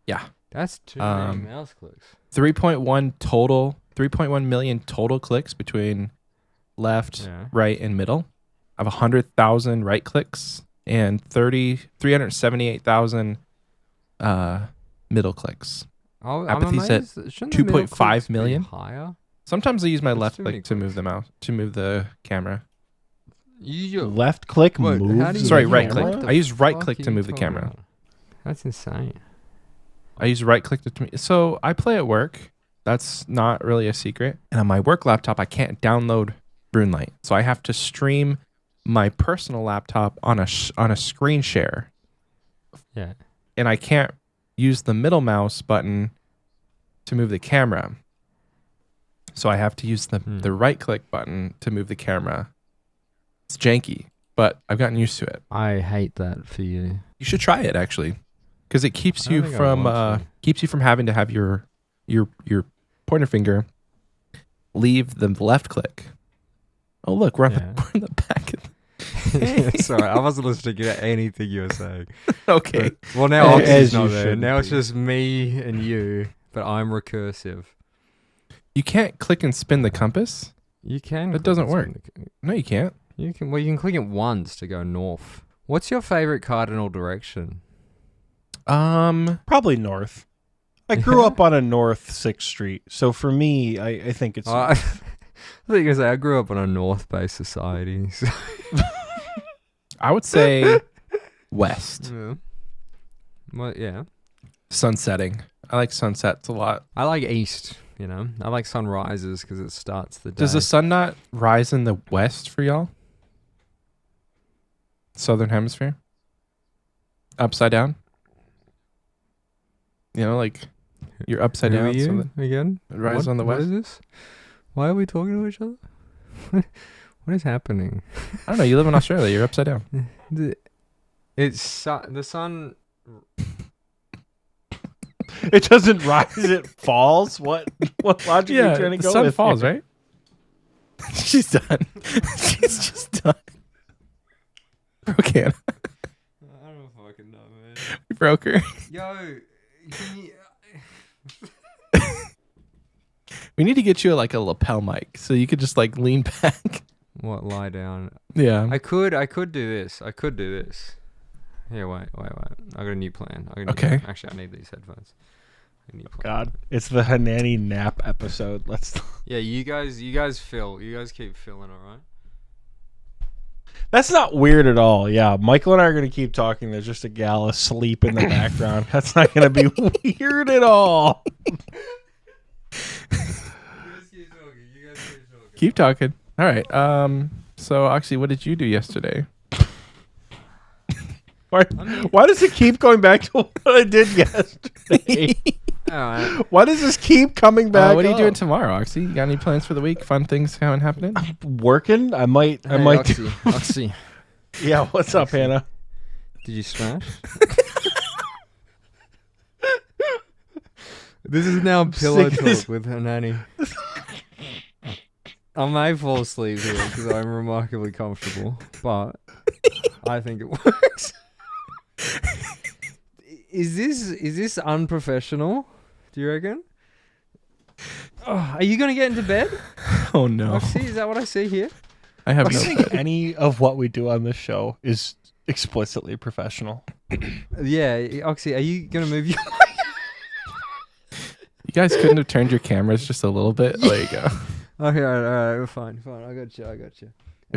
Yeah. That's too many mouse clicks. 3.1 million total clicks between left, right, and middle. I have 100,000 right clicks and 378,000 middle clicks. Oh, Apathy's at 2.5 million. Higher. Sometimes I use my That's left too many click to move the mouse, to move the camera. Left click Wait, moves. how do you Sorry, use right it? click. What the I use right fuck click are to you move the talking camera. about? That's insane. I use right click to. So I play at work. That's not really a secret. And on my work laptop, I can't download RuneLight, so I have to stream my personal laptop on a screen share. Yeah. And I can't use the middle mouse button to move the camera. So I have to use the right click button to move the camera. It's janky, but I've gotten used to it. I hate that for you. You should try it actually, because it keeps I you think I from want having to have your pointer finger leave the left click. Oh look, we're in the back. Sorry, I wasn't listening to anything you were saying. Okay. But, well, now Oxie's As not you there. should Now it's be. just me and you, but I'm recursive. You can't click and spin the compass. You can. That click doesn't and work. spin No, you can't. You can. Well, you can click it once to go north. What's your favorite cardinal direction? Probably north. I grew up on a North 6th Street, so for me, I think it's. I thought you were gonna say I grew up on a north-based society. So. I would say west. Yeah. Well, yeah. Sunsetting. I like sunsets a lot. I like east. You know, I like sunrises because it starts the day. Does the sun not rise in the west for y'all? Southern hemisphere? Upside down? You know, like you're upside Who down. are you something. again? It rises on the What west. is this? Why are we talking to each other? What is happening? I don't know. You live in Australia. You're upside down. It's the sun. It doesn't rise; it falls. What logic are you trying to the go sun with falls, here? right? She's done. She's just done. Broke Hannah. I don't fucking know, man. We broke her. Yo, can you? We need to get you like a lapel mic so you could just like lean back. What? Lie down. Yeah. I could do this. Here, wait. I got a new plan. Okay. Actually, I need these headphones. I need a plan. God, it's the Hanannie nap episode. Let's. Yeah, you guys fill. You guys keep filling, all right? That's not weird at all. Yeah, Michael and I are gonna keep talking. There's just a gal asleep in the background. That's not gonna be weird at all. Keep talking. All right. So Oxie, what did you do yesterday? Why does it keep going back to what I did yesterday? All right. Why does this keep coming back? What are you up? doing tomorrow, Oxie? You got any plans for the week? Fun things happening? Working? I might. Hey, Oxie. Yeah. What's up, Hannah? Did you smash? This is now pillow Sick of this. talk with Hanannie. I may fall asleep here because I'm remarkably comfortable, but I think it works. Is this unprofessional? Do you reckon? Oh, are you gonna get into bed? Oh no. Oxie, is that what I see here? I have I no think any of what we do on this show is explicitly professional. Yeah, Oxie, are you gonna move your? You guys couldn't have turned your cameras just a little bit? There you go. Okay, all right, we're fine. I got you.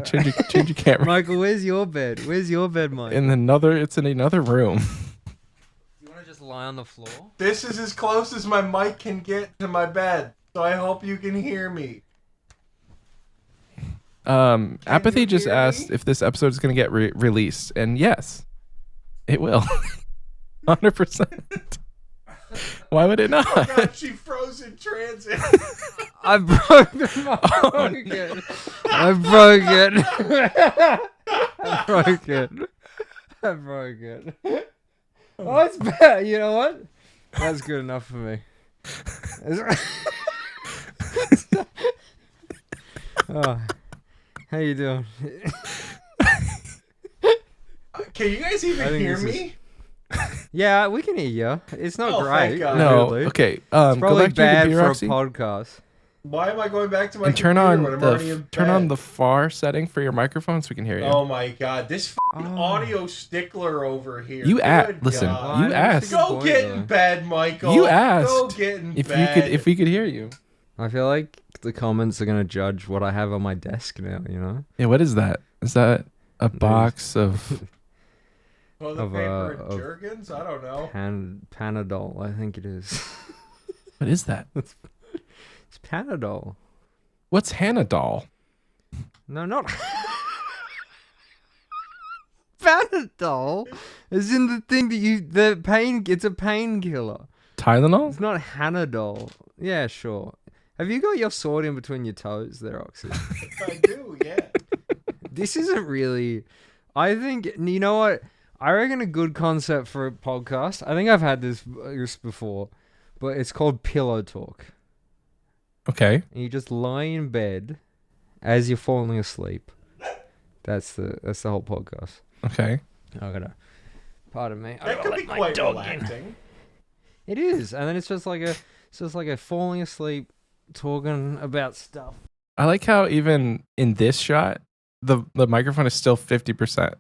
Change your camera. Michael, where's your bed? Mike? It's in another room. You want to just lie on the floor? This is as close as my mic can get to my bed, so I hope you can hear me. Apathy you just hear asked me? if this episode is going to get released, and yes, it will. 100%. Why would it not? Oh God, she froze in transit. I broke it. I broke it. Oh, it's bad. You know what? That's good enough for me. Oh, how you doing? Can you guys even hear me? Yeah, we can hear you. It's not Oh, thank great. God. No. weirdly. Okay. It's Go probably back to your bad computer, for a Oxie, podcast. Why am I going back to my and turn computer on when I'm already in turn on bed? the far setting for your microphone so we can hear you. Oh my God, this Oh. audio stickler over here. You Good listen. God. You Well, I asked. think it's a Go good get point, in though. bed, Michael. You asked Go get in if bed. we could hear you. I feel like the comments are gonna judge what I have on my desk now. You know. Yeah. What is that? Is that a box of? Toilet of, paper of and Jergens? I don't know. Panadol, I think it is. What is that? It's Panadol. What's Hananidie? No, not Panadol. Is in the thing that it's a painkiller. Tylenol? It's not Hanadol. Yeah, sure. Have you got your sword in between your toes there, Oxie? I do, yeah. This isn't really. I think, you know what? I reckon a good concept for a podcast. I think I've had this before, but it's called pillow talk. Okay. And you just lie in bed as you're falling asleep. That's the whole podcast. Okay. Pardon me. That could be quite relaxing. It is, and then it's just like a falling asleep, talking about stuff. I like how even in this shot, the microphone is still 50%.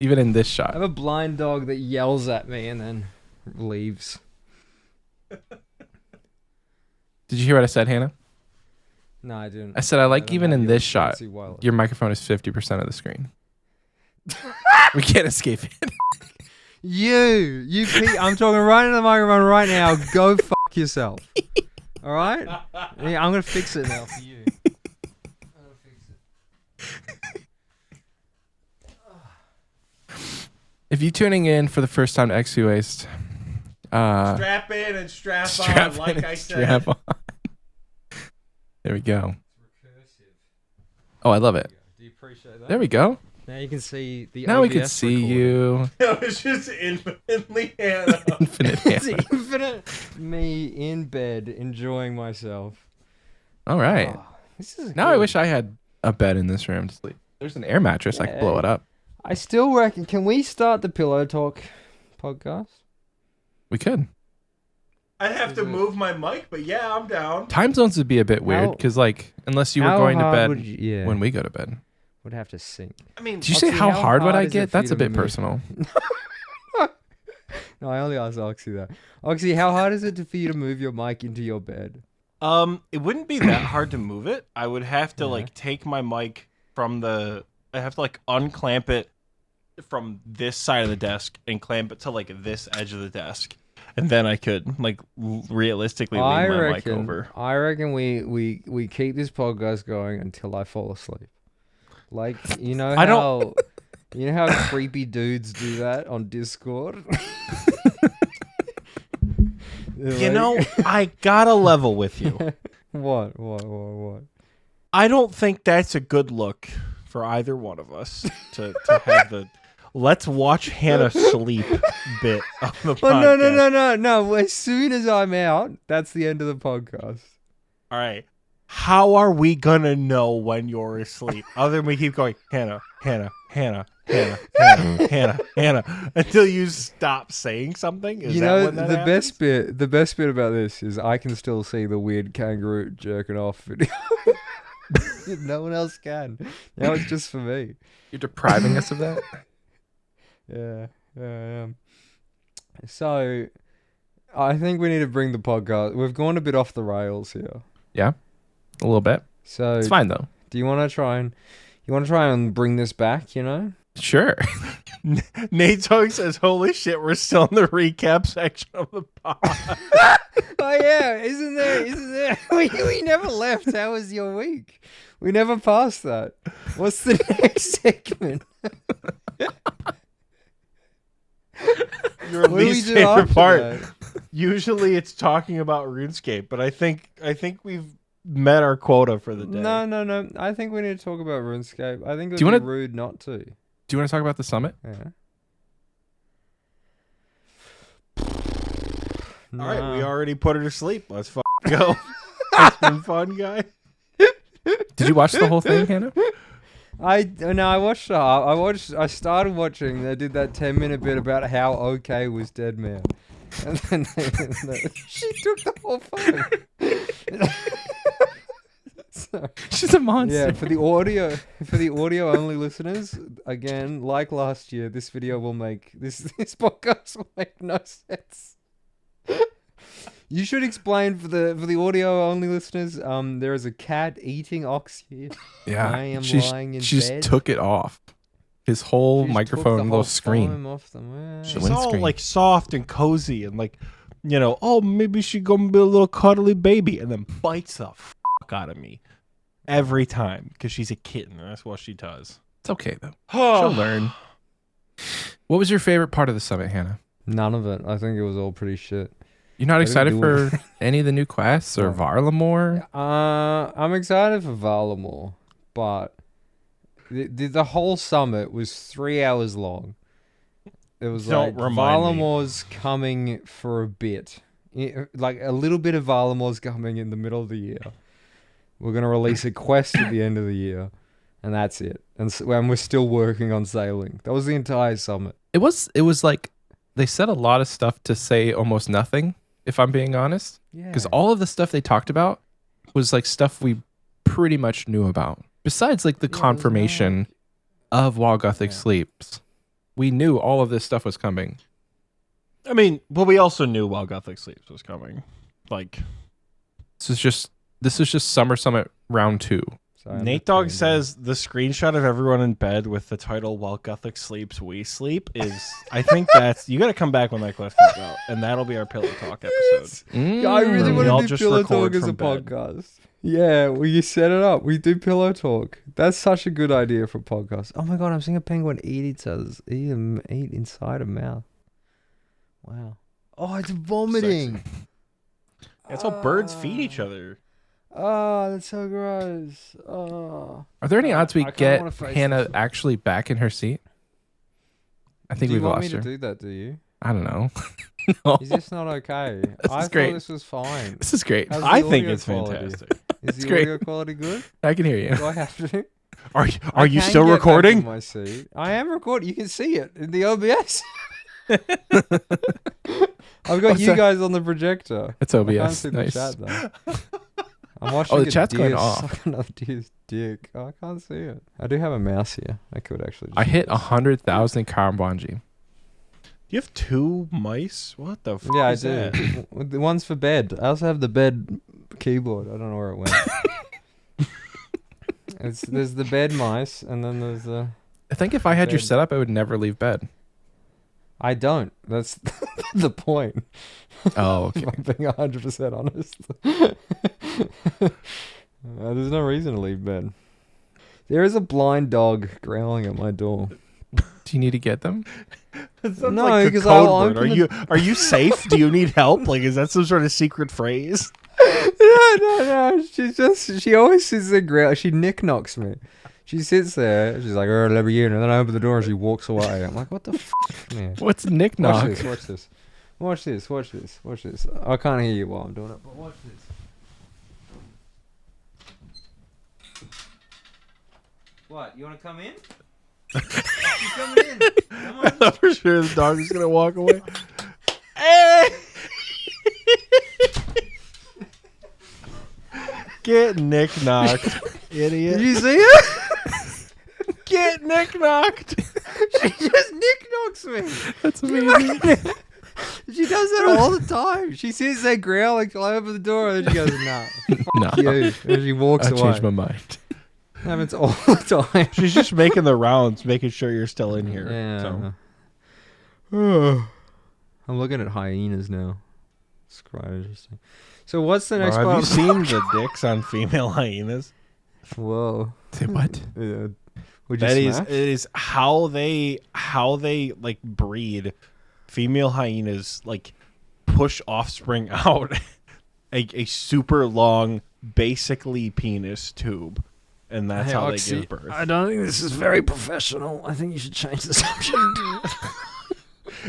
Even in this I shot. have a blind dog that yells at me and then leaves. Did you hear what I said, Hannah? No, I didn't. I said I like don't even have in your this shot, fancy wireless. your microphone is 50% of the screen. We can't escape it. I'm talking right into the microphone right now. Go fuck yourself. All right? Yeah, I'm gonna fix it now for you. I'm gonna fix it. If you're tuning in for the first time to Xpwaste, Strap in and strap on, like I said. strap on. There we go. Oh, I love it. Do you appreciate that? There we go. Now you can see the. Now we OBS can see recording. you. It was just infinitely Hannah. Infinite It's Hannah. infinite me in bed enjoying myself. All right. Oh, this is Now I good. wish I had a bed in this room to sleep. There's an air mattress. I could blow it up. I still reckon. Can we start the Pillow Talk podcast? We could. I'd have to move my mic, but yeah, I'm down. Time zones would be a bit weird How- because, like, unless you were How going to hard bed would you- when we go to bed. would have to sync. I mean, Did you say Oxie, how how hard would hard I is it get? for you That's a to bit move? personal. No, I only asked Oxie that. Oxy, how hard is it for you to move your mic into your bed? it wouldn't be that hard to move it. I would have to Yeah. like take my mic from I have to like unclamp it from this side of the desk and clamp it to like this edge of the desk, and then I could like realistically lean my mic over. I reckon we keep this podcast going until I fall asleep. Like you know I how you know how creepy dudes do that on Discord. You know, I gotta level with you. What? I don't think that's a good look for either one of us to have the let's watch Hannah sleep bit of the podcast. Oh no! As soon as I'm out, that's the end of the podcast. All right. How are we gonna know when you're asleep? Other than we keep going, Hannah, until you stop saying something? Is You that know, when that the happens? best bit about this is I can still see the weird kangaroo jerking off video. No one else can. Now it's just for me. You're depriving us of that? Yeah, I am. So, I think we need to bring the podcast. We've gone a bit off the rails here. Yeah. A little bit. So, It's fine, though. do you want to try and bring this back? You know. Sure. Nate Tog says, "Holy shit, we're still in the recap section of the pod." Oh yeah, isn't there? We never left. How was your week? We never passed that. What's the next segment? Your What do we least do favorite after part. that? Usually it's talking about RuneScape, but I think we've met our quota for the day. No. I think we need to talk about RuneScape. I think it Do you would be wanna- rude not to. Do you want to talk about the summit? Yeah. All right, we Nah. already put her to sleep. Let's go. It's been fun, guys. Did you watch the whole thing, Hannah? I started watching. They did that 10-minute bit about how OK was Dead Man, and then she took the whole phone. So, She's a monster. yeah, for the audio only listeners, again, like last year, this video will make this podcast will make no sense. You should explain for the audio only listeners. There is a cat eating Oxie. Yeah, I am she lying in she just bed. took it off. His whole She's microphone, took the little whole screen. foam off them. She's all windscreen. like soft and cozy and like, oh, maybe she gonna be a little cuddly baby, and then bites the fuck out of me every time because she's a kitten. That's what she does. It's okay though. She'll learn. What was your favorite part of the summit, Hannah? None of it. I think it was all pretty shit. You're not I excited didn't do for any of the new quests or No. Varlamore? I'm excited for Varlamore, but the whole summit was 3 hours long. It was Don't like remind me. Varlamore's coming for a bit. Like a little bit of Varlamore's coming in the middle of the year. We're going to release a quest at the end of the year, and that's it. And we're still working on sailing. That was the entire summit. It was like they said a lot of stuff to say almost nothing, if I'm being honest. Yeah. Because all of the stuff they talked about was like stuff we pretty much knew about. Besides like the Yeah, it was confirmation of While Gothic Yeah. Sleeps. We knew all of this stuff was coming. I mean, but we also knew While Gothic Sleeps was coming. Like, This is just Summer Summit round 2. Sorry, I'm Nate just Dogg kidding. says the screenshot of everyone in bed with the title "While Gothic Sleeps, We Sleep" is. I think that's you got to come back when that quest comes out, and that'll be our Pillow Talk episode. Yeah, I really We want all to do just Pillow record Talk as a from bed. podcast. Yeah, well, you set it up. We do Pillow Talk. That's such a good idea for a podcast. Oh my god, I'm seeing a penguin eat inside a mouth. Wow. Oh, it's vomiting. That's how birds feed each other. Oh, that's so gross. Oh. Are there any odds we I kinda get wanna face Hannah this. actually back in her seat? I think Do you we've want me lost to her. do that, do you? I don't know. No. Is this not okay? This I is great. thought this was fine. This is great. How's I the think audio it's quality? fantastic. Is the great. audio quality good? I can hear you. Do I have to? Are I you can still get back recording? in my seat. I am recording. You can see it in the OBS. I've got What's you that? guys on the projector. It's I can't OBS. see the Nice. chat though. I'm watching Oh, the a chat's going deer off. suck another deer's dick. Oh, I can't see it. I do have a mouse here. I could actually. I just hit do this. 100,000 Karambanji. You have 2 mice? What the fuck Yeah, I is do. that? The one's for bed. I also have the bed keyboard. I don't know where it went. There's the bed mice, and then there's the. I think if I had your Bed. setup, I would never leave bed. I don't. That's the point. Oh, okay. If I'm being 100% honest. There's no reason to leave bed. There is a blind dog growling at my door. Do you need to get them? That sounds No, like the because code I'll word. open Are you safe? Do you need help? Like, is that some sort of secret phrase? No. She always sits there growling. She knickknacks me. She sits there. She's like, "Oh, let me in," and then I open the door and she walks away. I'm like, "What the f, man?" What's Nick Knock? Watch this. I can't hear you while I'm doing it, but watch this. What? You want to come in? She's coming in. Come I on. thought for sure the dog was gonna walk away. Hey! Get Nick knocked, idiot. Did you see it? Get Nick knocked. She just knickknacks me. That's amazing. She does that all the time. She sits there growling till I open the door, and then she goes, "Nah, No, fuck you," and she walks I away. changed my mind. Happens all the time. She's just making the rounds, making sure you're still in here. Yeah. So. I'm looking at hyenas now. It's quite interesting. So what's the next Have part? you seen the dicks on female hyenas? Whoa. Say what? Would you That is smash? it is how they like breed. Female hyenas like push offspring out a super long, basically penis tube, and that's Hey, how Oxie, they give birth. I don't think this is very professional. I think you should change the subject.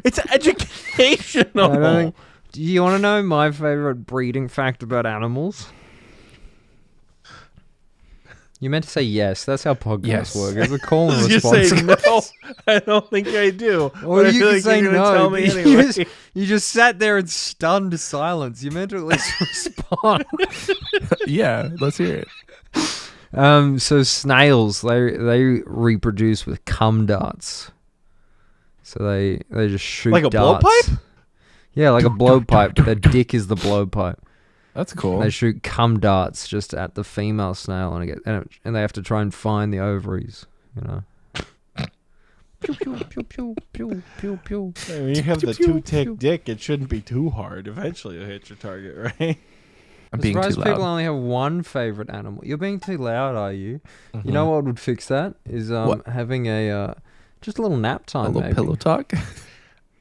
It's educational. I don't think- Do you want to know my favorite breeding fact about animals? You meant to say yes. That's how podcasts Yes. work. It's a call and You response. say no. I don't think I do. Or but I you feel can like say you're gonna no. tell me but anyway. you just sat there in stunned silence. You meant to at least respond. Yeah, let's hear it. So snails, they reproduce with cum darts. So they just shoot Like a darts. blowpipe? Yeah, like a blowpipe, but their dick is the blowpipe. That's cool. They shoot cum darts just at the female snail, and they have to try and find the ovaries. You know. Pew, pew, pew, pew, pew, pew, pew. Hey, when you have the two-tick dick, it shouldn't be too hard. Eventually, you'll hit your target, right? I'm being too surprised loud. people only have one favorite animal. You're being too loud, are you? You know what would fix that? Is What? having a just a little nap time, A little maybe. pillow talk.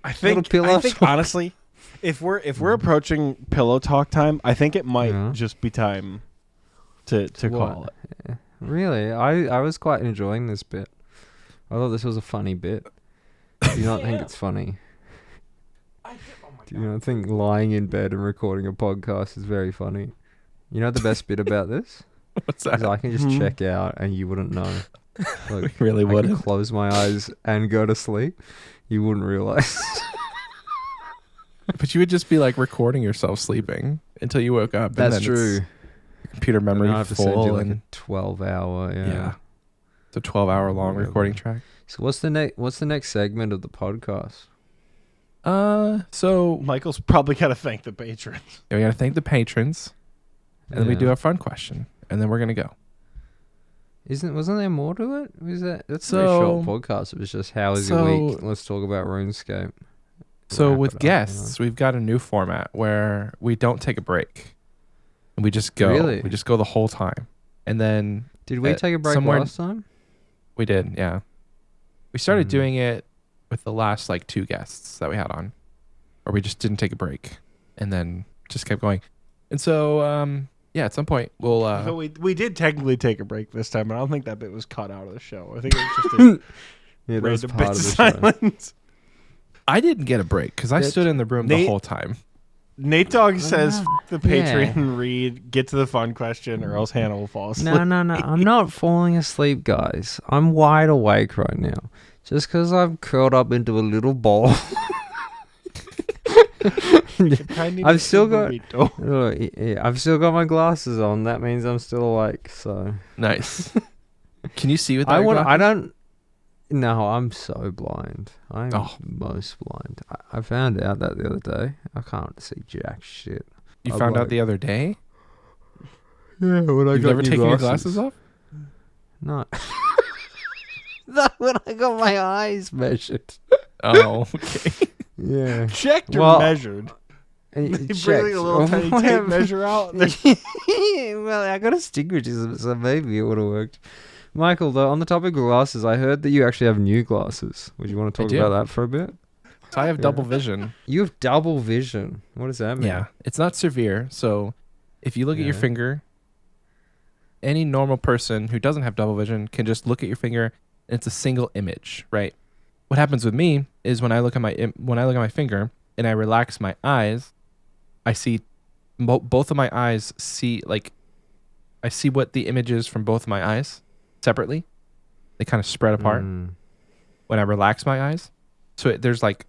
I think pillow talk. honestly, if we're approaching pillow talk time, I think it might Yeah. just be time to call What? it. Yeah. Really, I was quite enjoying this bit. I thought this was a funny bit. Do you not think it's funny? Do you not think lying in bed and recording a podcast is very funny? You know the best bit about this? What's Is that? I can just check out and you wouldn't know. Like, Really I can wouldn't. close my eyes and go to sleep. You wouldn't realize. But you would just be like recording yourself sleeping until you woke up. That's and then true. It's computer memory I have to send you full like a and 12-hour. yeah. It's a 12-hour long Really? recording track. So what's the next segment of the podcast? So Michael's probably got to thank the patrons. yeah, we gotta thank the patrons, and then we Yeah. do our fun question, and then we're gonna go. Wasn't there more to it? That's a So- very short podcast. It was just how was your week? Let's talk about RuneScape. So Wrap with it up, you know? guests, we've got a new format where we don't take a break, and we just go. Really? We just go the whole time, and then Did we take a break somewhere- last time? we did. Yeah, we started Mhm. doing it with the last like 2 guests that we had on, or we just didn't take a break, and then just kept going. And so yeah, at some point we'll So we did technically take a break this time, but I don't think that bit was cut out of the show. I think it was just a Yeah, that was random part bits of of the show. silence. I didn't get a break because I That- stood in the room the Nate- whole time. Nate Dogg says, no. "F the Patreon read, get to the fun question, or else Hannah will fall asleep." No. I'm not falling asleep, guys. I'm wide awake right now. Just because I'm curled up into a little ball. I've still got- Look, yeah, I've still got my glasses on. That means I'm still awake. So Nice. Can you see with that? I don't. No, I'm so blind. I'm Oh. most blind. I found out that the other day. I can't see jack shit. You I'm found out like- the other day? Yeah, when I You've never taken your glasses off? No. That when I got my eyes measured. Oh, okay. Yeah. Checked or Well, measured? And They it bring like checked. a little tiny tape Whatever. measure out. Well, I got astigmatism, so maybe it would have worked. Michael, though, on the topic of glasses, I heard that you actually have new glasses. Would you want to I talk do. about that for a bit? So I have Yeah. double vision. You have double vision. What does that mean? Yeah. It's not severe. So if you look at your Yeah. finger, any normal person who doesn't have double vision can just look at your finger and it's a single image, right? What happens with me is when I look at my finger and I relax my eyes, I see both of my eyes see like I see what the image is from both of my eyes separately. They kind of spread apart Mm. when I relax my eyes. So there's like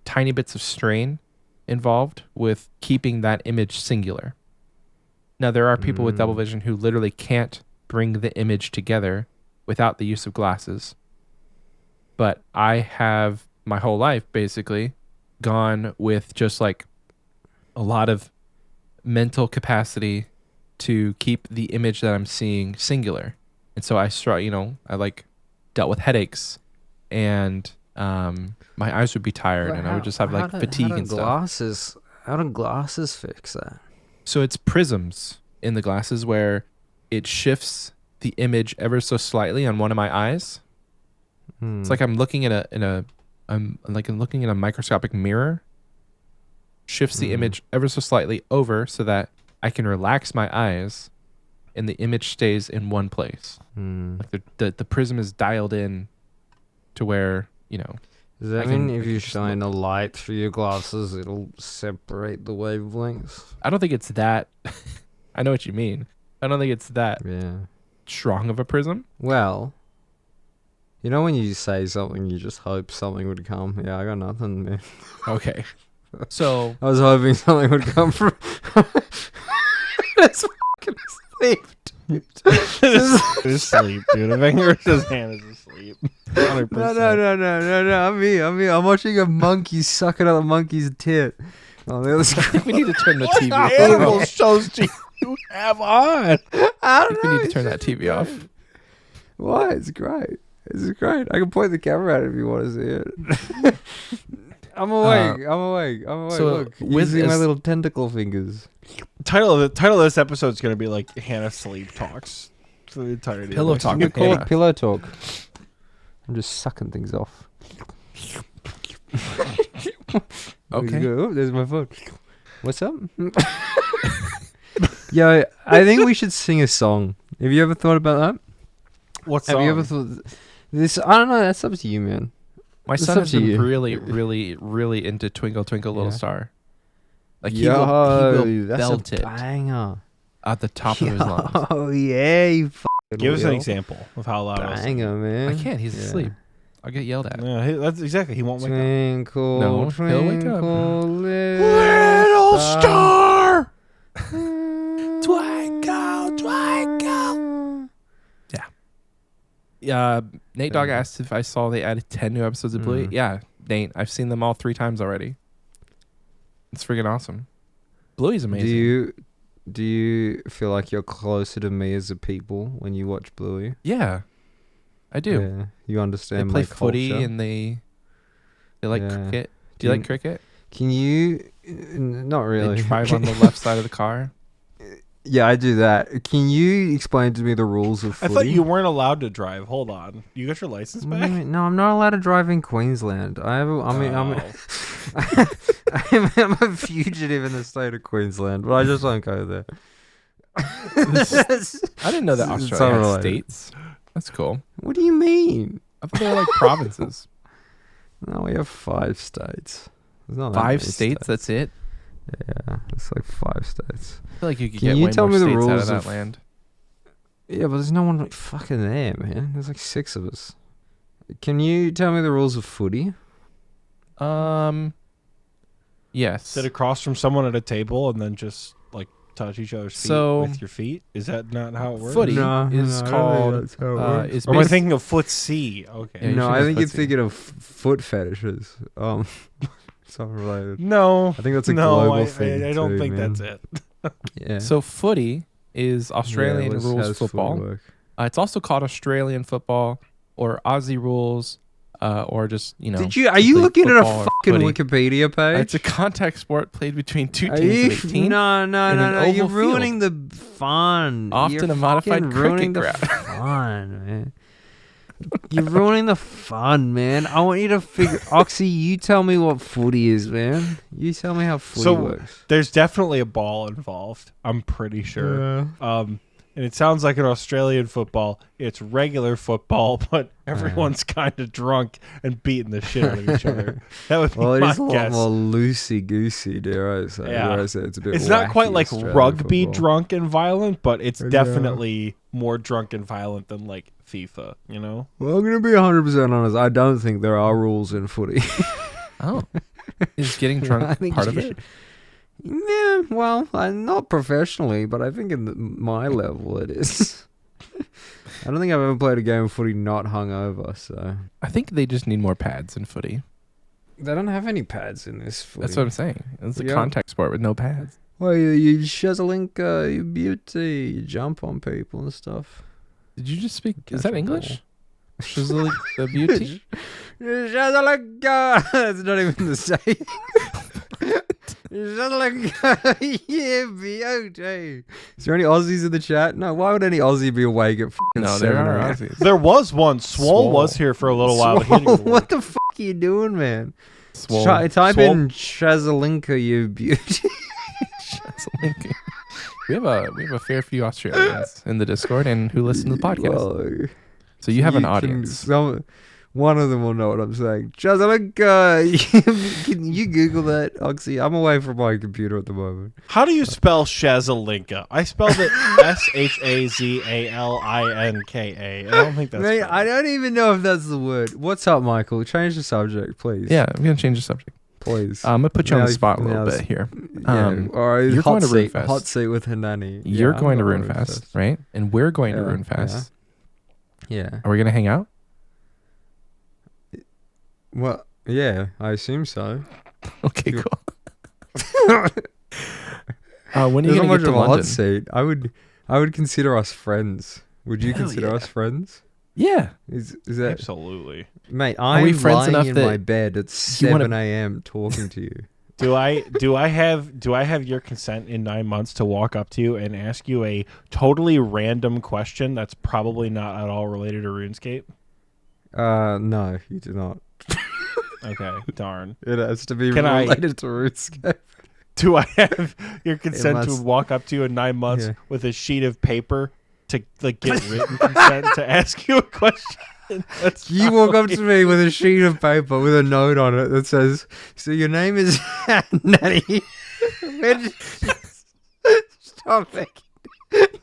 tiny bits of strain involved with keeping that image singular. Now, there are people with double vision who literally can't bring the image together without the use of glasses. But I have my whole life basically gone with just like a lot of mental capacity to keep the image that I'm seeing singular. And so I like dealt with headaches and my eyes would be tired and I would just have like fatigue and stuff. How do glasses fix that? So it's prisms in the glasses where it shifts the image ever so slightly on one of my eyes. It's like I'm looking at I'm looking in a microscopic mirror. Shifts the image ever so slightly over so that I can relax my eyes and the image stays in one place. Like the prism is dialed in to where, Does that I mean can- if I can you just shine a light through your glasses, it'll separate the wavelengths? I don't think it's that. I know what you mean. I don't think it's that. Yeah. strong of a prism. Well, you know when you say something, you just hope something would come. Yeah, I got nothing, man. Okay. So I was hoping something would come from. That's fucking asleep, dude. He's asleep, dude. I think his hand is asleep. 100%. No. I'm here. I'm watching a monkey sucking out a monkey's tit. Oh, the other I think we need to turn the TV What off. animal shows do you have on? I I think we need to turn that TV off. Why? It's great. It's great. I can point the camera at it if you want to see it. I'm awake. I'm awake. so Look, you with see my this- little tentacle fingers. Title of this episode is going to be like Hannah sleep talks for the entirety. Pillow of it. talk. You call Hannah. it pillow talk. I'm just sucking things off. Okay. Oh, there's my phone. What's up? Yo, I think we should sing a song. Have you ever thought about that? What's Have you ever thought this? I don't know. That's up to you, man. My It's son up has to been you. really, really, really into Twinkle Twinkle Little Yeah. Star. Like he Yo, will that's belt a it banger. at the top of his lungs. Oh yeah, you fucking Give us an will. example of how loud I was. Banger, man. I can't. He's Yeah. asleep. I'll get yelled at. Yeah, that's exactly. He won't wake up. Twinkle, No, he'll wake up. twinkle, Little star. Twinkle, twinkle. Nate Dogg asked if I saw they added 10 new episodes of Bluey. Mm. Yeah, Nate, I've seen them all 3 times already. It's freaking awesome. Bluey's amazing. Do you feel like you're closer to me as a people when you watch Bluey? Yeah, I do. Yeah, you They understand play my footy culture. and they like Yeah. cricket. Do Do you you- like cricket? Can you? Not really. They drive on the left side of the car. Yeah, I do that. Can you explain to me the rules of I footy? thought you weren't allowed to drive. Hold on. You got your license What do back? you mean? No, I'm not allowed to drive in Queensland. I'm Oh. I'm a fugitive in the state of Queensland, but I just won't go there. I didn't know that It's Australia had unrelated. states. That's cool. What do you mean? I thought they were like provinces. No, we have 5 states. There's not that 5 many states, that's it? Yeah, it's like 5 states. I feel like you could Can get you way tell more me the states out of rules that of- land. Yeah, but there's no one fucking there, man. There's like 6 of us. Can you tell me the rules of footy? Yes. Sit across from someone at a table and then just like touch each other's feet So- with your feet. Is that not how it works? Footy No, is no, I don't think called. that's how it works. Is Or am I basi- thinking of footsie? Okay. Yeah, you No, should I have think you're footsie. thinking of foot fetishes. It's unrelated. No. I think that's a no, global I thing. I don't too, think man. that's it. Yeah. So footy is Australian let's- rules how's footy football. work? It's also called Australian football or Aussie rules, or just Are Are you simply looking at a football or fucking footy. Wikipedia page? It's a contact sport played between 2 Are teams you? of 18. No, in an You're oval ruining the fun. Often You're a modified fucking ruining cricket the fun, man. You're ruining the fun, man. I want you to figure. Oxie, you tell me what footy is, man. You tell me how footy So, works. There's definitely a ball involved. I'm pretty sure. And it sounds like an Australian football. It's regular football, but everyone's kind of drunk and beating the shit out of each other. That would be Well, it my is a lot guess. more loosey goosey, dare I say. Yeah. Dare I say it's a bit. It's not quite wacky like Australian rugby football. drunk and violent, but it's Yeah. definitely more drunk and violent than like FIFA, you know? Well, I'm gonna be 100% honest. I don't think there are rules in footy. Oh, is getting drunk I think part of you- it? Yeah, well, not professionally, but I think my level it is. I don't think I've ever played a game of footy not hungover, so I think they just need more pads in footy. they don't have any pads in this footy. That's what I'm saying. It's a Yeah. contact sport with no pads. Well, you Shazalinka, you beauty, you jump on people and stuff. Did you just speak? Is Catch that a English? Shazali the beauty? Shazalinka! That's not even the same. Shazalinka, yeah, beauty. Is there any Aussies in the chat? No, why would any Aussie be awake at fucking No, there 7 are a.m.? Aussies. There was one. Swole Swole. was here for a little while. But he Swole, didn't go to work. what the fuck are you doing, man? Swole. Type Swole. in Shazalinka, you beauty. Shazalinka. We have a fair few Australians in the Discord and who listen to the podcast. Well, So you have an can- audience. One of them will know what I'm saying. Jazalika. Can you Google that, Oxie? I'm away from my computer at the moment. How do you spell Shazalinka? I spelled it Shazalinka. I don't think that's Mate, spelled. I don't even know if that's the word. What's up, Michael? Change the subject, please. Yeah, I'm gonna change the subject. Please. I'm gonna put you on Now- the spot a little now bit here. Yeah. All right, you're hot going to seat, Runefest. Hot seat with Hanannie. You're Yeah, going to I'm Runefest, right? And we're going to Yeah, Runefest. Yeah. Are we gonna hang out? Well, yeah, I assume so. Okay, Sure. cool. When are you There's not gonna much get to of a hot London? seat. I would consider us friends. Would you Hell consider yeah. us friends? Yeah. Is that Absolutely. mate? we I'm friends lying enough in that my bed at you wanna- 7 a.m. talking to you. Do I have your consent in 9 months to walk up to you and ask you a totally random question that's probably not at all related to RuneScape? No, you do not. Okay, darn. It has to be Can I- related to Runescape. Do I have your consent must- to walk up to you in 9 months Yeah. with a sheet of paper to like get written consent to ask you a question? That's You walk up to me with a sheet of paper with a note on it that says, "So your name is Nanny." Stop making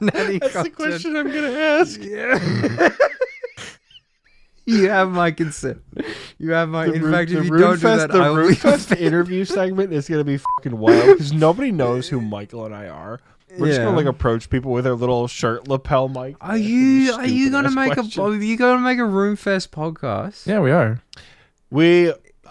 Nanny. That's the content. question I'm gonna ask. Yeah. You have my consent. You have my. In fact, if you don't do that, the I will. RuneFest interview segment is gonna be fucking wild because nobody knows who Michael and I are. We're just gonna like approach people with their little shirt lapel mic. Are you gonna make a Runefest podcast? Yeah, we are.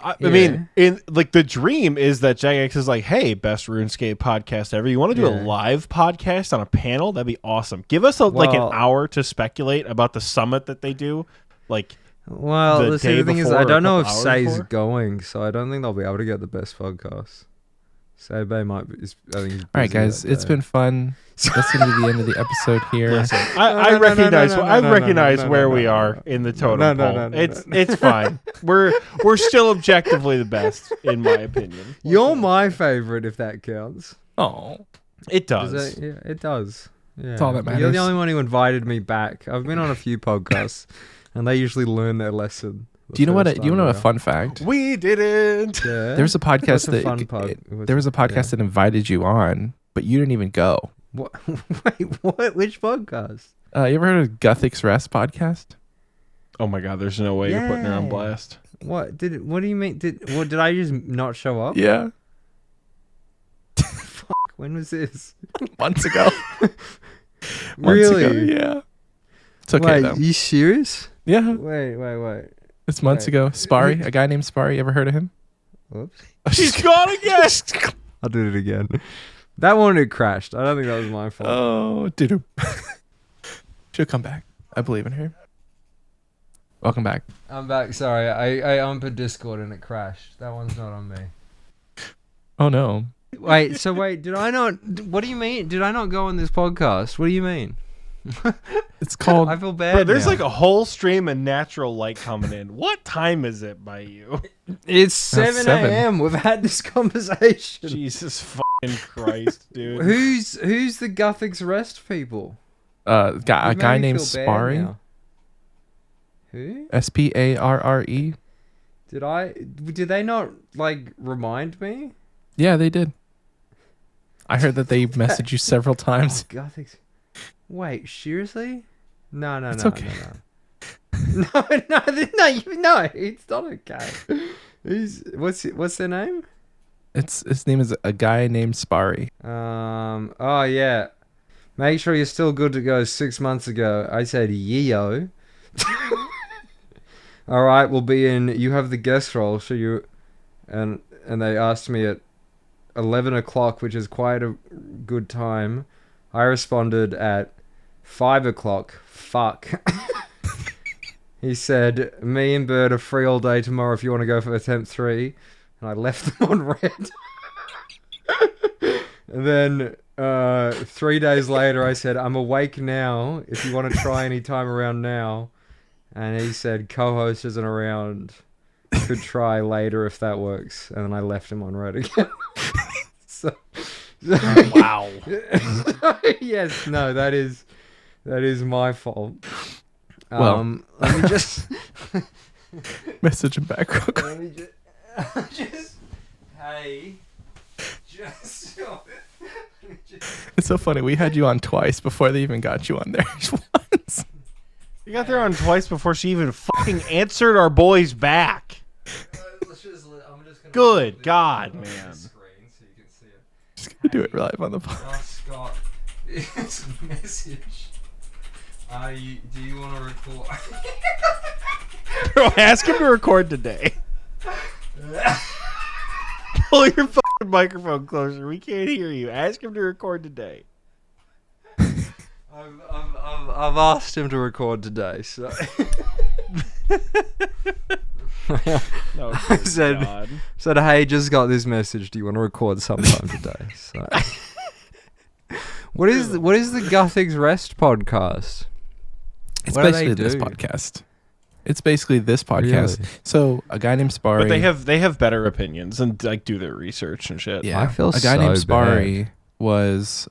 I Yeah. mean, in like the dream is that Jagex is like, hey, best RuneScape podcast ever. You want to do a Yeah. live podcast on a panel? That'd be awesome. Give us like an Well- hour to speculate about the summit that they do. Like, Well, the the day thing is, before I or a don't know if couple hours Say's before? going, so I don't think they'll be able to get the best podcast. Say Bay might be. I think he's All right, busy guys. that It's day. been fun. Listening to the end of the episode here. listen, No, I no, recognize no, no, I no, recognize no, where no, we no, are no. in the totem No, no, pole. no, no, It's fine. We're still objectively the best, in my opinion. You're my favorite, if that counts. Oh, It does. Yeah, it does. Yeah. all that You're the matters. only one who invited me back. I've been on a few podcasts, and they usually learn their lesson. do you know what? Do you know a fun fact? We didn't. Yeah. There's a podcast What's a that fun pod? What's- there was a podcast that invited you on, but you didn't even go. What? Wait, what? Which podcast? You ever heard of Guthix Rest podcast? Oh my god, there's no way you're putting her on Yeah. blast. What do you mean? Did I just not show up? Yeah, When was this? months ago. Months Really? ago, yeah. It's okay Wait, though. you serious? Yeah, Wait. it's months Wait. ago. Sparry, a guy named Sparry. Ever heard of him? Whoops. She's gone again. I did it again. That one had crashed. I don't think that was my fault. Oh, dude. She'll come back. I believe in her. Welcome back. I'm back. Sorry, I umpered Discord and it crashed. That one's not on me. Oh no. Wait, did I not? What do you mean? Did I not go on this podcast? What do you mean? It's called. I feel bad. Bro, there's now. like a whole stream of natural light coming in. What time is it by you? It's 7 7. a.m. We've had this conversation. Jesus fucking Christ, dude. Who's the Guthix Rest people? a You guy made me named feel bad Sparry. now. Who? Sparre. Did they not like remind me? Yeah, they did. I heard that they messaged you several times. Guthix. Wait, seriously? No, It's no, okay. no. No, it's not okay. What's their name? His name is a guy named Sparry. Oh yeah. Make sure you're still good to go. 6 months ago, I said yeo. All right, we'll be in. You have the guest role, so you, and they asked me at 11 o'clock, which is quite a good time. I responded at 5 o'clock. Fuck. He said, me and Bird are free all day tomorrow if you want to go for attempt 3. And I left them on red. And then 3 days later, I said, I'm awake now if you want to try any time around now. And he said, co-host isn't around. Could try later if that works. And then I left him on red again. so, Wow. yes, no, that is my fault. Well. Let me just Message him back real quick. Let me just hey, just. It's so funny. We had you on twice before they even got you on there once. You got there on twice before she even fucking answered our boys back. Good God, man. Just gonna do it live on the podcast. Oh, Scott, it's a message. Do you want to record? Bro, ask him to record today. Pull your fucking microphone closer. We can't hear you. Ask him to record today. I've asked him to record today, so. No, I said, hey, just got this message. Do you want to record sometime today? So, what is the Guthix Rest podcast? It's What do basically they this do? podcast. It's basically this podcast. Really? So a guy named Sparry. But they have better opinions and like do their research and shit. Yeah, I feel a guy so named bad. Sparry was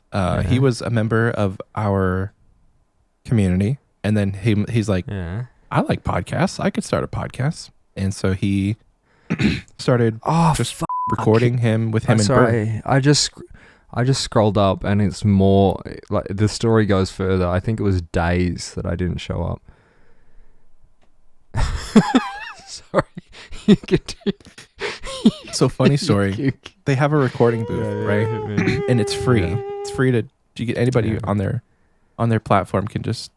he was a member of our community, and then he's like, Yeah. I like podcasts. I could start a podcast, and so he started just recording him with him and Bert. Sorry, I just scrolled up and it's more like the story goes further. I think it was days that I didn't show up. Sorry, you can do. So funny story. They have a recording booth, right? And it's free. Yeah. It's free to you get anybody on their platform can just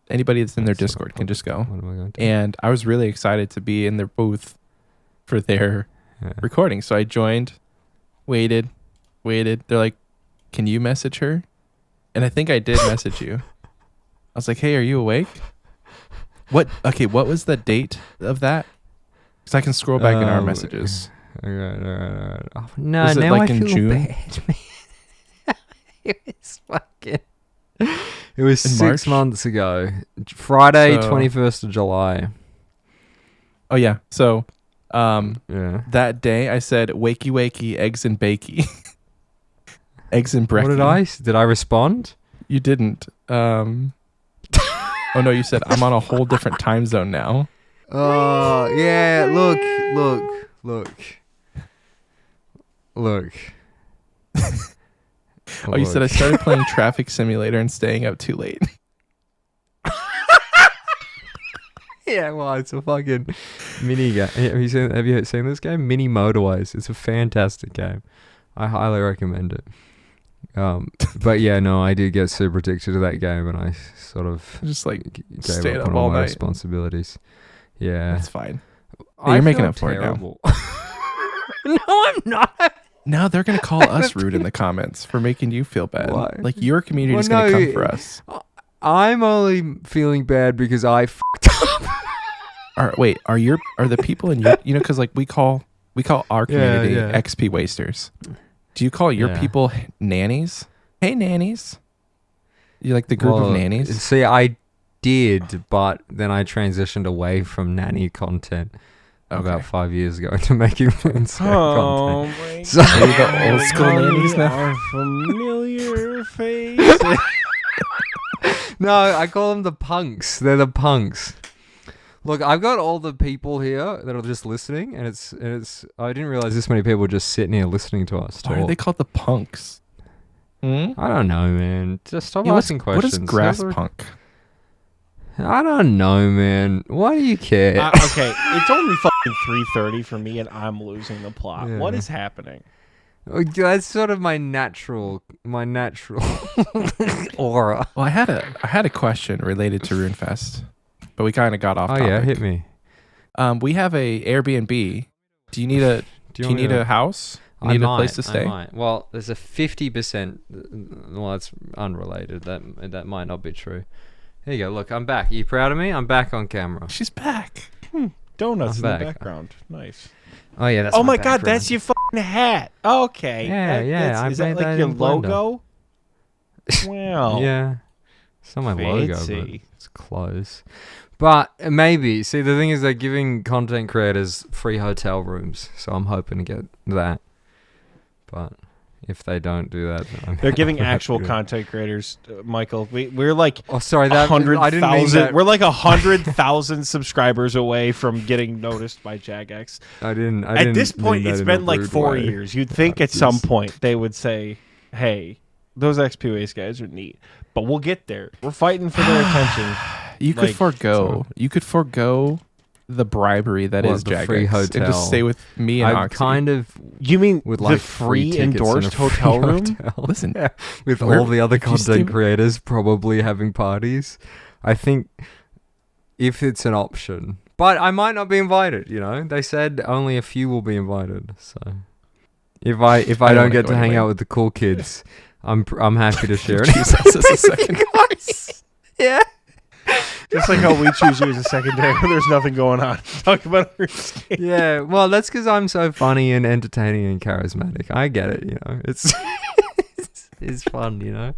anybody that's in their Discord can just go. What am I going to? And I was really excited to be in their booth for their recording. So I joined, waited. They're like, "Can you message her?" And I think I did message you. I was like, "Hey, are you awake?" What was the date of that? Because I can scroll back in our messages. All right. Oh, no, Was it now like I in feel June? bad, man. It was fucking. It was In 6 March? months ago. Friday, So- 21st of July. Oh yeah. So Yeah. that day I said, "Wakey wakey, eggs and bakey." Eggs and brekkie. What did I respond? You didn't. Oh no, you said I'm on a whole different time zone now. Oh, yeah. Look. Oh, you said I started playing Traffic Simulator and staying up too late. Yeah, well, it's a fucking mini game. Have you seen this game? Mini Motorways. It's a fantastic game. I highly recommend it. But yeah, no, I did get super addicted to that game, and I sort of Just like gave stayed up up on all all my night. responsibilities. Yeah, That's fine. I you're making feel up for it now. terrible. No, I'm not. Now they're gonna call us rude in the comments for making you feel bad. Why? Like your community is Well, gonna no, come for us. I'm only feeling bad because I fucked up. Are the people in your because like we call our community XP wasters. Do you call your people nannies? Hey nannies. You like the group of nannies? See, I did, but then I transitioned away from nanny content about 5 years ago to making Runescape content. my So- Are you the old school nannies now? Our familiar faces. No, I call them the punks. They're the punks. Look, I've got all the people here that are just listening, and it's. I didn't realize this many people were just sitting here listening to us talk. Why are they called the punks? Hmm? I don't know, man. Just stop Yeah, asking what questions. is grass punk? I don't know, man. Why do you care? Okay, it's only fucking 3:30 for me, and I'm losing the plot. Yeah. What is happening? That's sort of my natural aura. Well, I had a question related to RuneFest, but we kind of got off Oh topic. yeah, hit me. We have a Airbnb. Do you need a a house? You need a place to stay? I might. Well, there's a 50%. Well, it's unrelated. That might not be true. Here you go. Look, I'm back. Are you proud of me? I'm back on camera. She's back. Donuts in I'm the back. background. Nice. Oh yeah, that's. Oh my god, background. that's your fucking hat. Okay. Yeah, I Is that made like that your in Blender. logo? Wow. Yeah. It's not my logo, but Fancy. it's close. But maybe. See, the thing is, they're giving content creators free hotel rooms, so I'm hoping to get that. But if they don't do that. They're giving actual content creators, Michael. We're like sorry, that 100,000. We're like 100,000 subscribers away from getting noticed by Jagex. At this point, it's been like 4 years. You'd think at some point they would say, "Hey, those Xpwaste guys are neat," but we'll get there. We're fighting for their attention. You could forgo the bribery that is Jagex free hotel. and just stay with me and Oxie. You mean with the like free endorsed hotel room? Listen, with all the other content creators probably having parties. I think if it's an option, but I might not be invited. You know, they said only a few will be invited. So if I don't get to hang out with the cool kids, I'm happy to share it. Choose us as a second. Yeah. Just like how we choose you as a secondary when there's nothing going on. Talk about Runescape. Yeah, well, that's because I'm so funny and entertaining and charismatic. I get it, you know. It's it's fun, you know.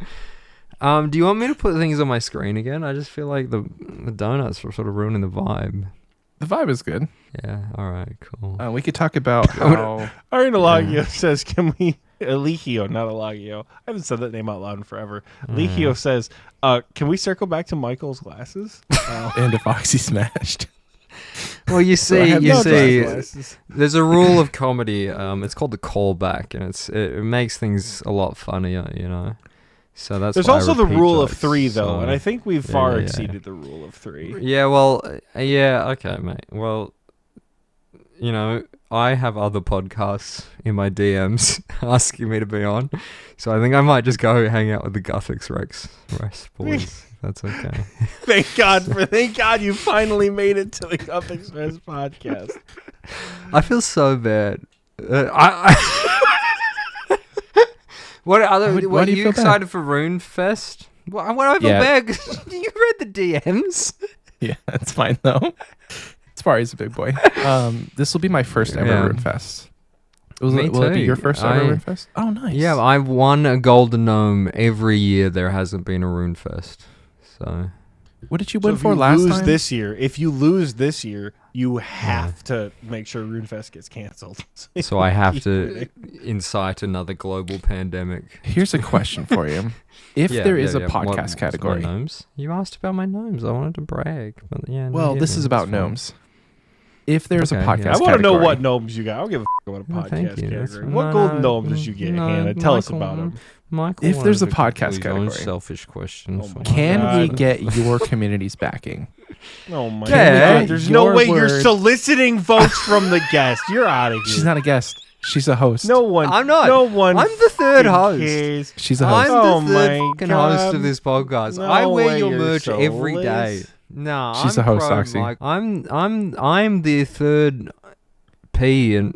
Do you want me to put things on my screen again? I just feel like the donuts were sort of ruining the vibe. The vibe is good. Yeah, all right, cool. We could talk about how... Arinalagio says, can we... Eligio, not Elagio. I haven't said that name out loud in forever. Eligio says, can we circle back to Michael's glasses? And if Oxie smashed. Well, you see, there's a rule of comedy. It's called the callback, and it makes things a lot funnier, you know. So there's also the rule of 3, though, and I think we've far exceeded the rule of 3. Yeah, well, okay, mate. Well, you know, I have other podcasts in my DMs asking me to be on, so I think I might just go hang out with the Guthix Rex boys. That's okay. Thank God you finally made it to the Guthix Rex podcast. I feel so bad. What are you excited for Rune Fest? What do I feel bad? You read the DMs. Yeah, that's fine though. Spari's a big boy. This will be my first ever Rune Fest. Will it be your first ever Rune Fest? Oh, nice. Yeah, I've won a golden gnome every year. There hasn't been a Rune Fest. So, what did you win for last time? If you lose this year, you have to make sure RuneFest gets canceled. So I have to incite another global pandemic. Here's a question for you. If there is a podcast category. Gnomes? You asked about my gnomes. I wanted to brag. But well, this is about gnomes. If there's a podcast category. I want to know what gnomes you got. I don't give a about a podcast category. What golden gnomes did you get, Hannah? Tell us about them. Michael, if there's a podcast category. Selfish question. Can we get your community's backing? Oh my God. There's no way you're soliciting votes from the guest. You're out of here. She's not a guest. She's a host. No one. I'm not. No one. I'm the third host. Cares. She's a host. I'm the third fucking host of this podcast. No I wear your you're merch so every Liz. day. No, she's a host, Oxie. I'm the third P, and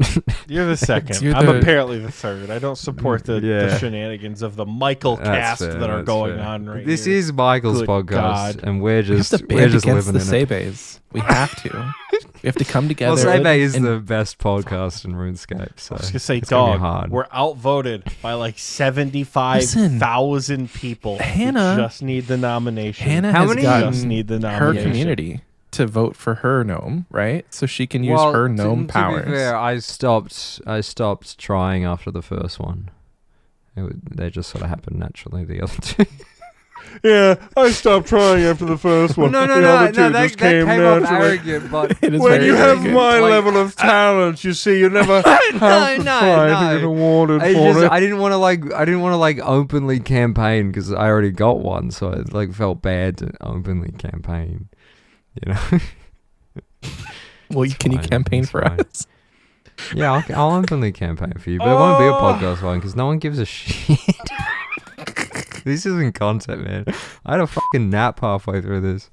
you're the second. I'm apparently the third. I don't support the shenanigans of the Michael cast that are going on right This here. is Michael's Good podcast, God. and we're just against living the in it. Sabes. We have to. We have to come together. Well, Sabe is the best podcast in RuneScape. So I was gonna say, it's dog. hard. We're outvoted by like 75,000 people. Hannah who just need the nomination. Hannah How has many? gotten Just need the her nomination. community to vote for her gnome, right? So she can use her gnome powers. To be fair, I stopped trying after the first one. They just sort of happened naturally. The other two. Yeah, I stopped trying after the first one. No, That came off arrogant, but when you have my level of talent, you see, you never have to try to get awarded for it. I didn't want to openly campaign because I already got one, so it felt bad to openly campaign. You know. Well, can you campaign for us? Yeah, I'll openly campaign for you, but it won't be a podcast one because no one gives a shit. This isn't content, man. I had a fucking nap halfway through this.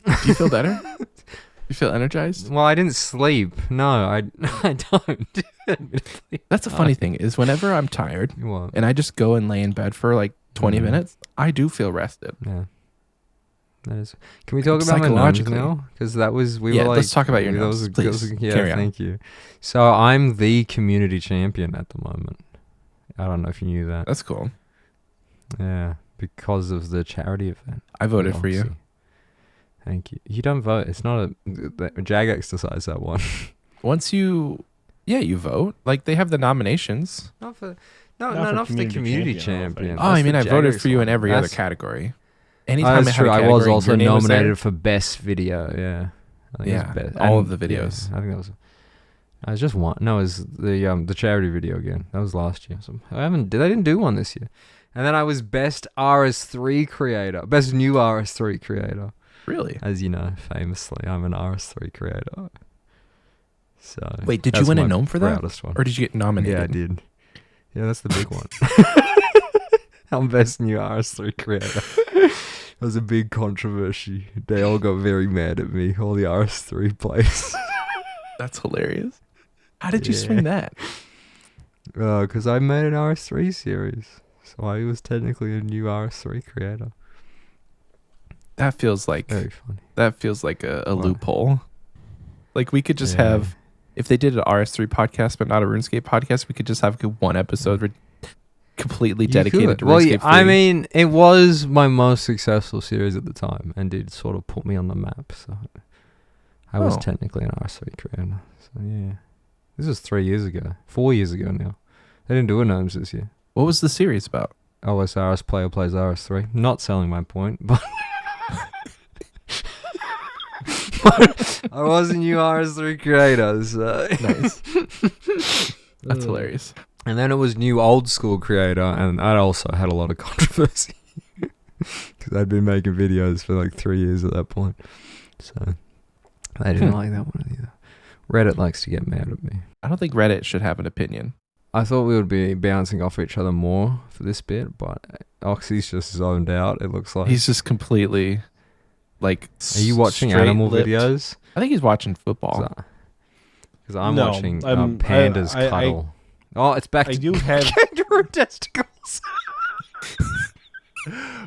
Do you feel better? You feel energized? Well, I didn't sleep. No, I don't. That's a funny thing is whenever I'm tired and I just go and lay in bed for like 20 minutes, I do feel rested. Yeah. That is. Can we talk about my gnomes now? Because that was let's talk about your gnomes, please. Thank you. So I'm the community champion at the moment. I don't know if you knew that. That's cool. Yeah, because of the charity event. I voted for you. Thank you. You don't vote. It's not Jagex decides that one. Once you vote. Like they have the nominations. No, No, Not for not for the community champion, champion. Oh, I mean, I voted for you in one. every other That's- category. Oh, Anytime that's I had true. a I category, was also your name was there. nominated for best video. Yeah. I think it Yeah, was best. all And, of the videos. Yeah, I think that was. I was just one. No, it was the charity video again. That was last year. So I didn't do one this year. And then I was best RS3 creator, best new RS3 creator. Really? As you know, famously, I'm an RS3 creator. So Wait, did you that's win a my gnome for that? proudest one. Or did you get nominated? Yeah, I did. Yeah, that's the big one. I'm best new RS3 creator. It was a big controversy. They all got very mad at me, all the RS3 players. That's hilarious. How did you Yeah. swing that? Because I made an RS3 series. So I was technically a new RS3 creator. That feels like Very funny. a loophole. Like we could just have, if they did an RS3 podcast but not a RuneScape podcast, we could just have one episode completely dedicated to RuneScape 3. I mean, it was my most successful series at the time, and did sort of put me on the map. So I was technically an RS3 creator. So yeah, this was 4 years ago now. They didn't do a Gnomes this year. What was the series about? OSRS player plays RS3. Not selling my point, but I was a new RS3 creator. So. Nice. That's hilarious. And then it was new old school creator, and that also had a lot of controversy because I'd been making videos for like 3 years at that point. So they didn't like that one either. Reddit likes to get mad at me. I don't think Reddit should have an opinion. I thought we would be bouncing off each other more for this bit, but Oxie's just zoned out, it looks like. He's just completely like. Are you watching animal videos? I think he's watching football. Because I'm No, watching I- pandas cuddle. Oh, it's back I to do have. kangaroo testicles.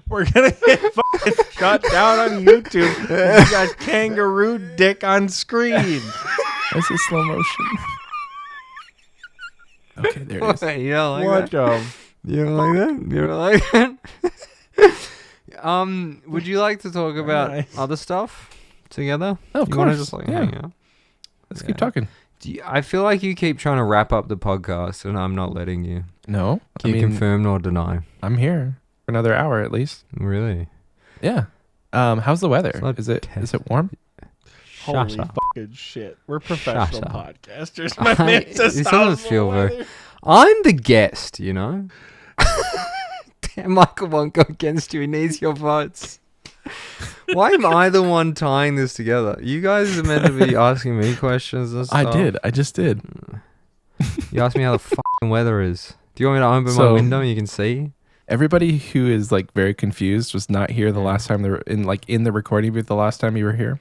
We're gonna get fucking shut down on YouTube. We got kangaroo dick on screen. That's a slow motion. Okay, there it is. You don't like What that? You don't like that? You don't like that? Would you like to talk about Nice. other stuff together? Oh, of You wanna course. just like Yeah. hang out? Let's keep talking. I feel like you keep trying to wrap up the podcast, and I'm not letting you. No, Can you confirm nor deny? I'm here for another hour at least. Really? Yeah. How's the weather? It's not Is it warm? Holy Shut up. fucking shit. We're professional Shut up. podcasters. My man says It how's doesn't the feel very- weather? I'm the guest, you know? Damn, Michael won't go against you. He needs your votes. Why am I the one tying this together? You guys are meant to be asking me questions and stuff. I did. I just did. You asked me how the fucking weather is. Do you want me to open my So- window and you can see? Everybody who is like very confused was not here the last time they were in the recording booth the last time you were here.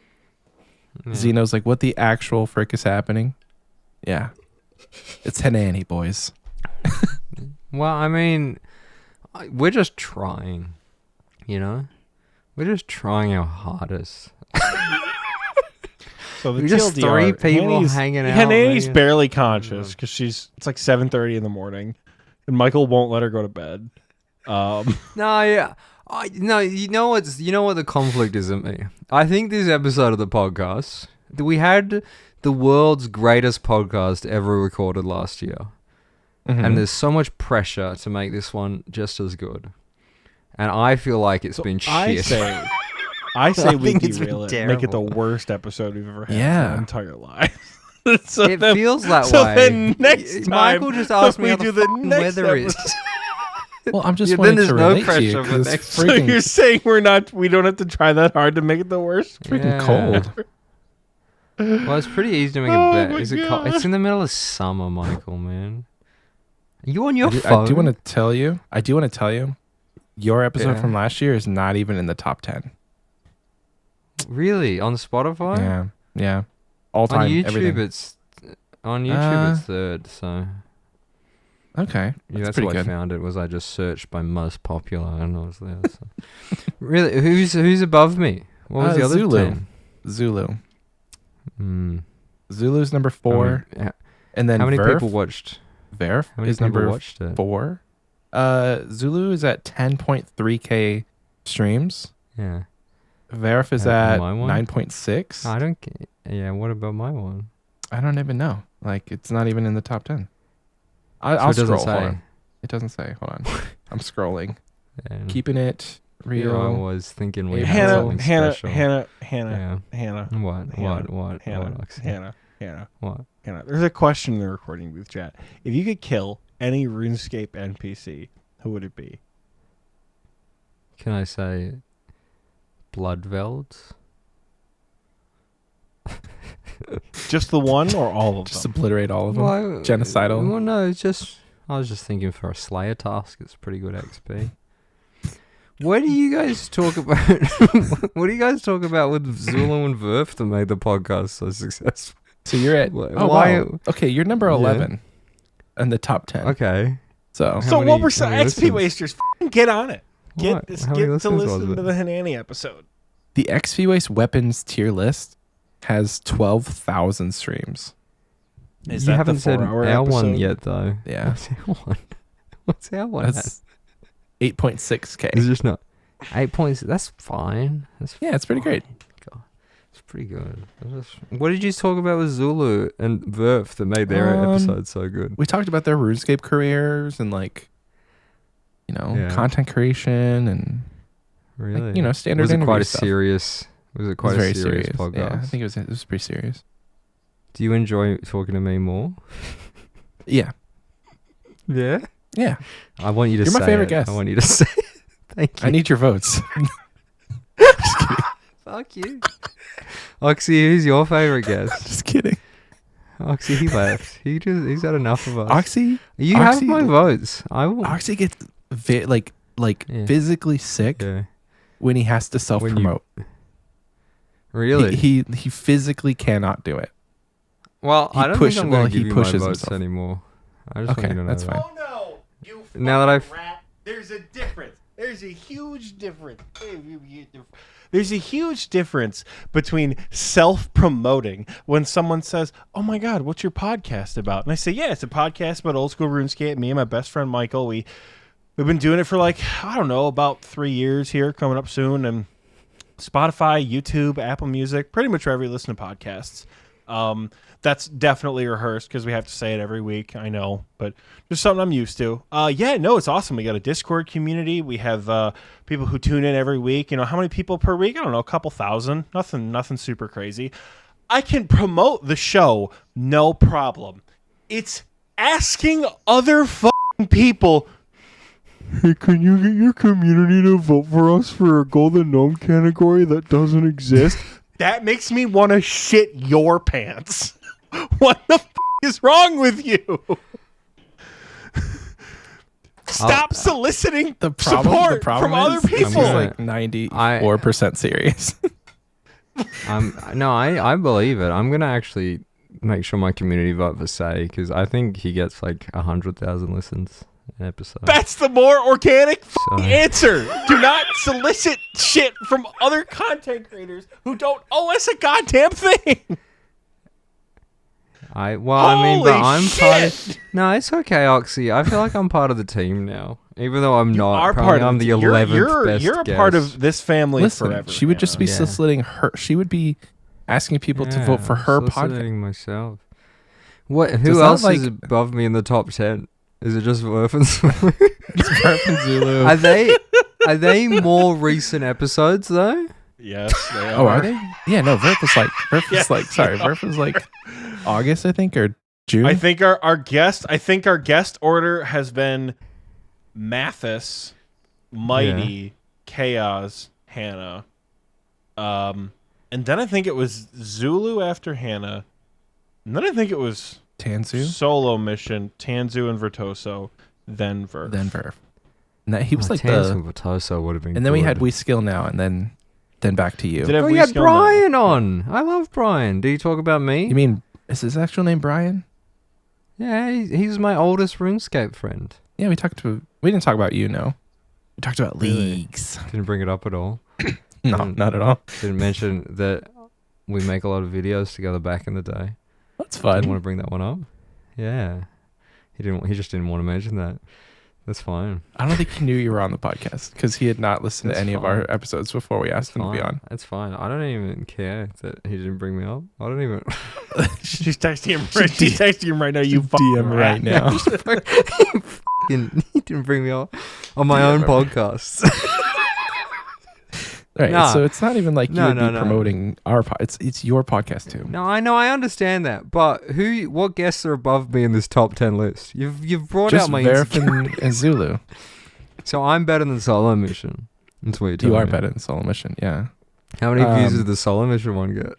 Yeah. Zeno's like, what the actual frick is happening? Yeah. It's Hanannie, boys. Well, I mean, we're just trying, you know? We're just trying our hardest. So the We're just TLDR, three people Hanannie's- hanging out. Hanannie's making- barely conscious because it's like 7:30 in the morning, and Michael won't let her go to bed. No, yeah. No, you know what the conflict is at me? I think this episode of the podcast, we had the world's greatest podcast ever recorded last year. Mm-hmm. And there's so much pressure to make this one just as good. And I feel like it's been shit. I say we think it's been derail it, make it the terrible. worst episode we've ever had in Yeah. our entire life. So It then- feels that so way. then next time Michael just asked me we how do the the fucking next weather is. Well, I'm just Yeah, wanting then there's to no relate to you pressure for 'cause it's next- So freaking, you're saying we don't have to try that hard to make it the worst? freaking Yeah. cold. Well, it's pretty easy to make Oh a bet. my Is it God. It's in the middle of summer, Michael, man. Are you on your I phone? do want to tell you, your episode Yeah. from last year is not even in the top 10. Really? On Spotify? Yeah. Yeah. All time. On YouTube, everything. it's it's Uh, third. So Okay. yeah, that's pretty how I good. found it. Was I just searched by most popular and I was there. So. Really? Who's above me? What was the other Zulu. 10? Zulu. Hmm. Zulu's number 4. And then How many Verf, people watched? Verf How many is people number watched it? 4. Zulu is at 10.3k streams. Yeah. Verf is And at my one? 9.6. I don't. Yeah. What about my one? I don't even know. Like, it's not even in the top 10. I'll So it doesn't scroll. Hold say. on. It doesn't say. Hold on. I'm scrolling. And Keeping it here I real. was thinking we had Hannah, something special. Hannah. Yeah. What? What? Hannah. What? Hannah. There's a question in the recording booth chat. If you could kill any RuneScape NPC, who would it be? Can I say Bloodvelds? Just the one or all of Just them? obliterate all of them. Genocidal. Well, no, it's just I was just thinking for a Slayer task. It's pretty good XP. What do you guys talk about? What do you guys talk about with Zulu and Verf that made the podcast so successful? So you're at Why? wow. Okay, you're number 11 in the top 10. Okay. So So many- what were how many XP listens? wasters? Get on it. What? Get How many to listens was listen it? to the Hanannie episode. the Xpwaste weapons tier list has 12,000 streams. Is You that haven't the said 4-hour our one episode? yet, though. Yeah. What's our one? What's our one? That's 8.6k. It's just not 8 points. That's fine. That's Yeah, it's pretty great. God, it's pretty good. What did you talk about with Zulu and Verf that made their Um, episode so good? We talked about their RuneScape careers and Yeah. content creation and Really? standard Was it quite interview a stuff. serious? Was it It quite was a very serious serious. podcast? Yeah, I think it was pretty serious. Do you enjoy talking to me more? Yeah. Yeah. Yeah. I want you to You're say my favorite it. guest. I want you to say it. Thank you. I need your votes. Fuck you. Oxie, who's your favorite guest? Just kidding. Oxie, he left. He's had enough of us. Oxie You have Oxie- my votes. I will. Oxie gets Yeah. physically sick Yeah. when he has to self-promote. Really? He physically cannot do it. Well, he I don't push- think I'm well, going to he give you my pushes votes himself. anymore. I just Okay, want you to know that's that. fine. Oh no, you Now that I've- rat. There's a difference. There's a huge difference. There's a huge difference between self-promoting when someone says, "Oh my God, what's your podcast about?" And I say, "Yeah, it's a podcast about old school RuneScape. Me and my best friend Michael, we've been doing it for about 3 years here, coming up soon, and Spotify, YouTube, Apple Music, pretty much wherever you listen to podcasts." That's definitely rehearsed because we have to say it every week. I know, but just something I'm used to. It's awesome. We got a Discord community. We have people who tune in every week. How many people per week? I don't know, a couple thousand. Nothing super crazy. I can promote the show, no problem. It's asking other fucking people, "Hey, can you get your community to vote for us for a golden gnome category that doesn't exist?" That makes me want to shit your pants. What the is wrong with you? Stop soliciting support from other people. He's like 94% serious. I believe it. I'm gonna actually make sure my community vote for Say because I think he gets like 100,000 listens an episode. That's the more organic So- answer. Do not solicit shit from other content creators who don't owe us a goddamn thing. I'm Holy part of, shit! no, it's okay, Oxie. I feel like I'm part of the team now, even though I'm not. Are Probably part of I'm the you're- 11th you're, best You're a guest. part of this family Listen, forever. she would just be Yeah. soliciting her. She would be asking people to vote for her podcast. soliciting myself. What? Does Who that, else like- is above me in the top 10? Is it just Verf and Zulu? It's Verf and Zulu. Are they more recent episodes though? Yes. They Oh, are they? Yeah, no. Verf was Yes, Verf was like August, I think, or June. I think our guest order has been Mathis, Mighty, Chaos, Hannah, and then I think it was Zulu after Hannah, and then I think it was Tanzu, Solo Mission, Tanzu and Virtuoso, then Verf. then Verf. And that he was like Tans the. and Vitoso would have been. And then we good. had We Skill Now, and then back to you. Did I have Oh, We you had Skill Now? Brian on. I love Brian. Do you talk about me? You mean is his actual name Brian? Yeah, he's my oldest RuneScape friend. Yeah, we didn't talk about you. No, we talked about Really? leagues. Didn't bring it up at all. No, not at all. Didn't mention that we make a lot of videos together back in the day. That's Didn't want fun. to bring that one up. Yeah, he just didn't want to mention that. That's fine. I don't think he knew you were on the podcast because he had not listened That's to any of fine. our episodes before we asked him to be on. That's fine. I don't even care that he didn't bring me up. I don't even. She's texting him. She's texting him right now. You DM fucking right rat. now. He didn't bring me on my own podcast. Right. Nah. So it's not even like No, you'd no, be no. promoting our it's your podcast too. No, I know, I understand that, but what guests are above me in this top 10 list? You've brought Just out my Verfin and Zulu. So I'm better than Solo Mission. That's what you're telling You are me. better than Solo Mission, yeah. How many views did the Solo Mission one get?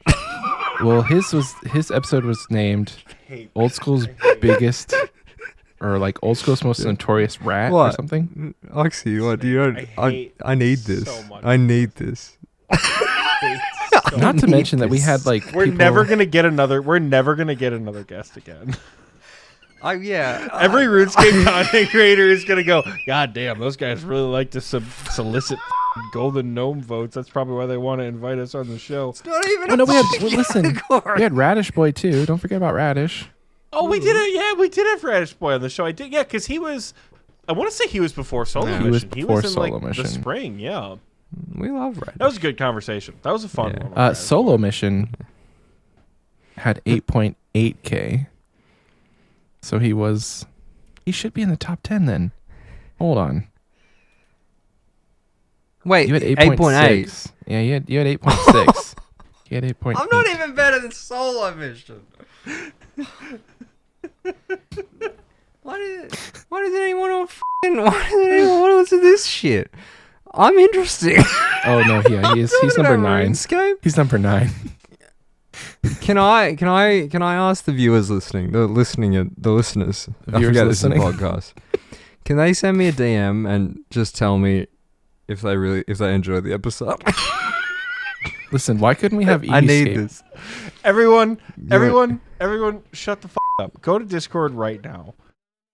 Well, his episode was named Old School's biggest, or like Old School's most notorious rat or What? something. Oxie, what do you know? I need this. so much. I need this. Not to mention that we had like We're people- never gonna get another guest again. Yeah. Every RuneScape content creator is gonna go, God damn, those guys really like to solicit golden gnome votes. That's probably why they want to invite us on the show. It's not even Oh, a no, we had fucking listen. category. We had Radish Boy too. Don't forget about Radish. Oh, we did it. Yeah, we did have Radish Boy on the show. I did. Yeah, because he was. I want to say he was before Solo Yeah. Mission. He was in before Solo like Mission. the spring. Yeah, We love Red. that was a good conversation. That was a fun Yeah. one. with Radish Solo Boy. Mission had 8.8K. So he should be in the top 10 then. Hold on. Wait, You had 8.8. 8.8. Yeah, you had 8.6. You had 8.8. I'm not even better than Solo Mission. Why does anyone want to listen to this shit? I'm interesting. Oh no, yeah, he's number 9. RuneScape. He's number 9. Can I ask the viewers listening, the listeners? I Viewers forget this is a listening. podcast. Can they send me a DM and just tell me if they enjoy the episode? Listen, why couldn't we have I need Escape? this. Everyone, shut the up. Go to Discord right now.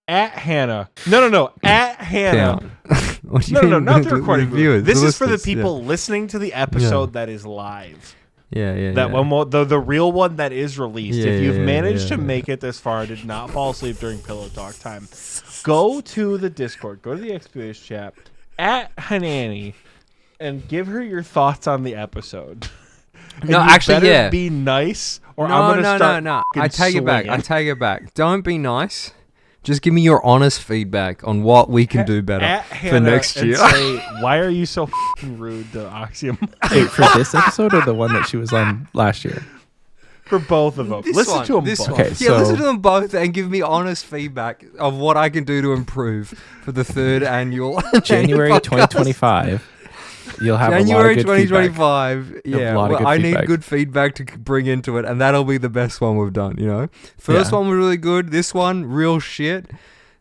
At Hannah. No. At Hannah. What do you No, mean not the the recording viewers. This the is for the listeners, yeah. people listening to the episode that is live. Yeah. That one, the real one that is released. Yeah, If you've yeah, managed yeah, to yeah. make it this far, did not fall asleep during pillow talk time, go to the Discord, go to the Xpwaste chat at Hanannie, and give her your thoughts on the episode. And No, you actually, better yeah. be nice, or I'm gonna start. No. fucking I take it back. swinging. I take it back. Don't be nice. Just give me your honest feedback on what we can do better At for Hannah next and year. say, why are you so fucking rude to Oxie? Wait, for this episode or the one that she was on last year? For both of them. Listen to them both. Okay, Yeah, listen so- to them both and give me honest feedback of what I can do to improve for the 3rd annual January podcast. 2025. You'll have January a lot of good feedback. 2025. You'll have Yeah, a lot of good I need feedback. good feedback to bring into it, and that'll be the best one we've done. You know, first Yeah. one was really good. This one, real shit.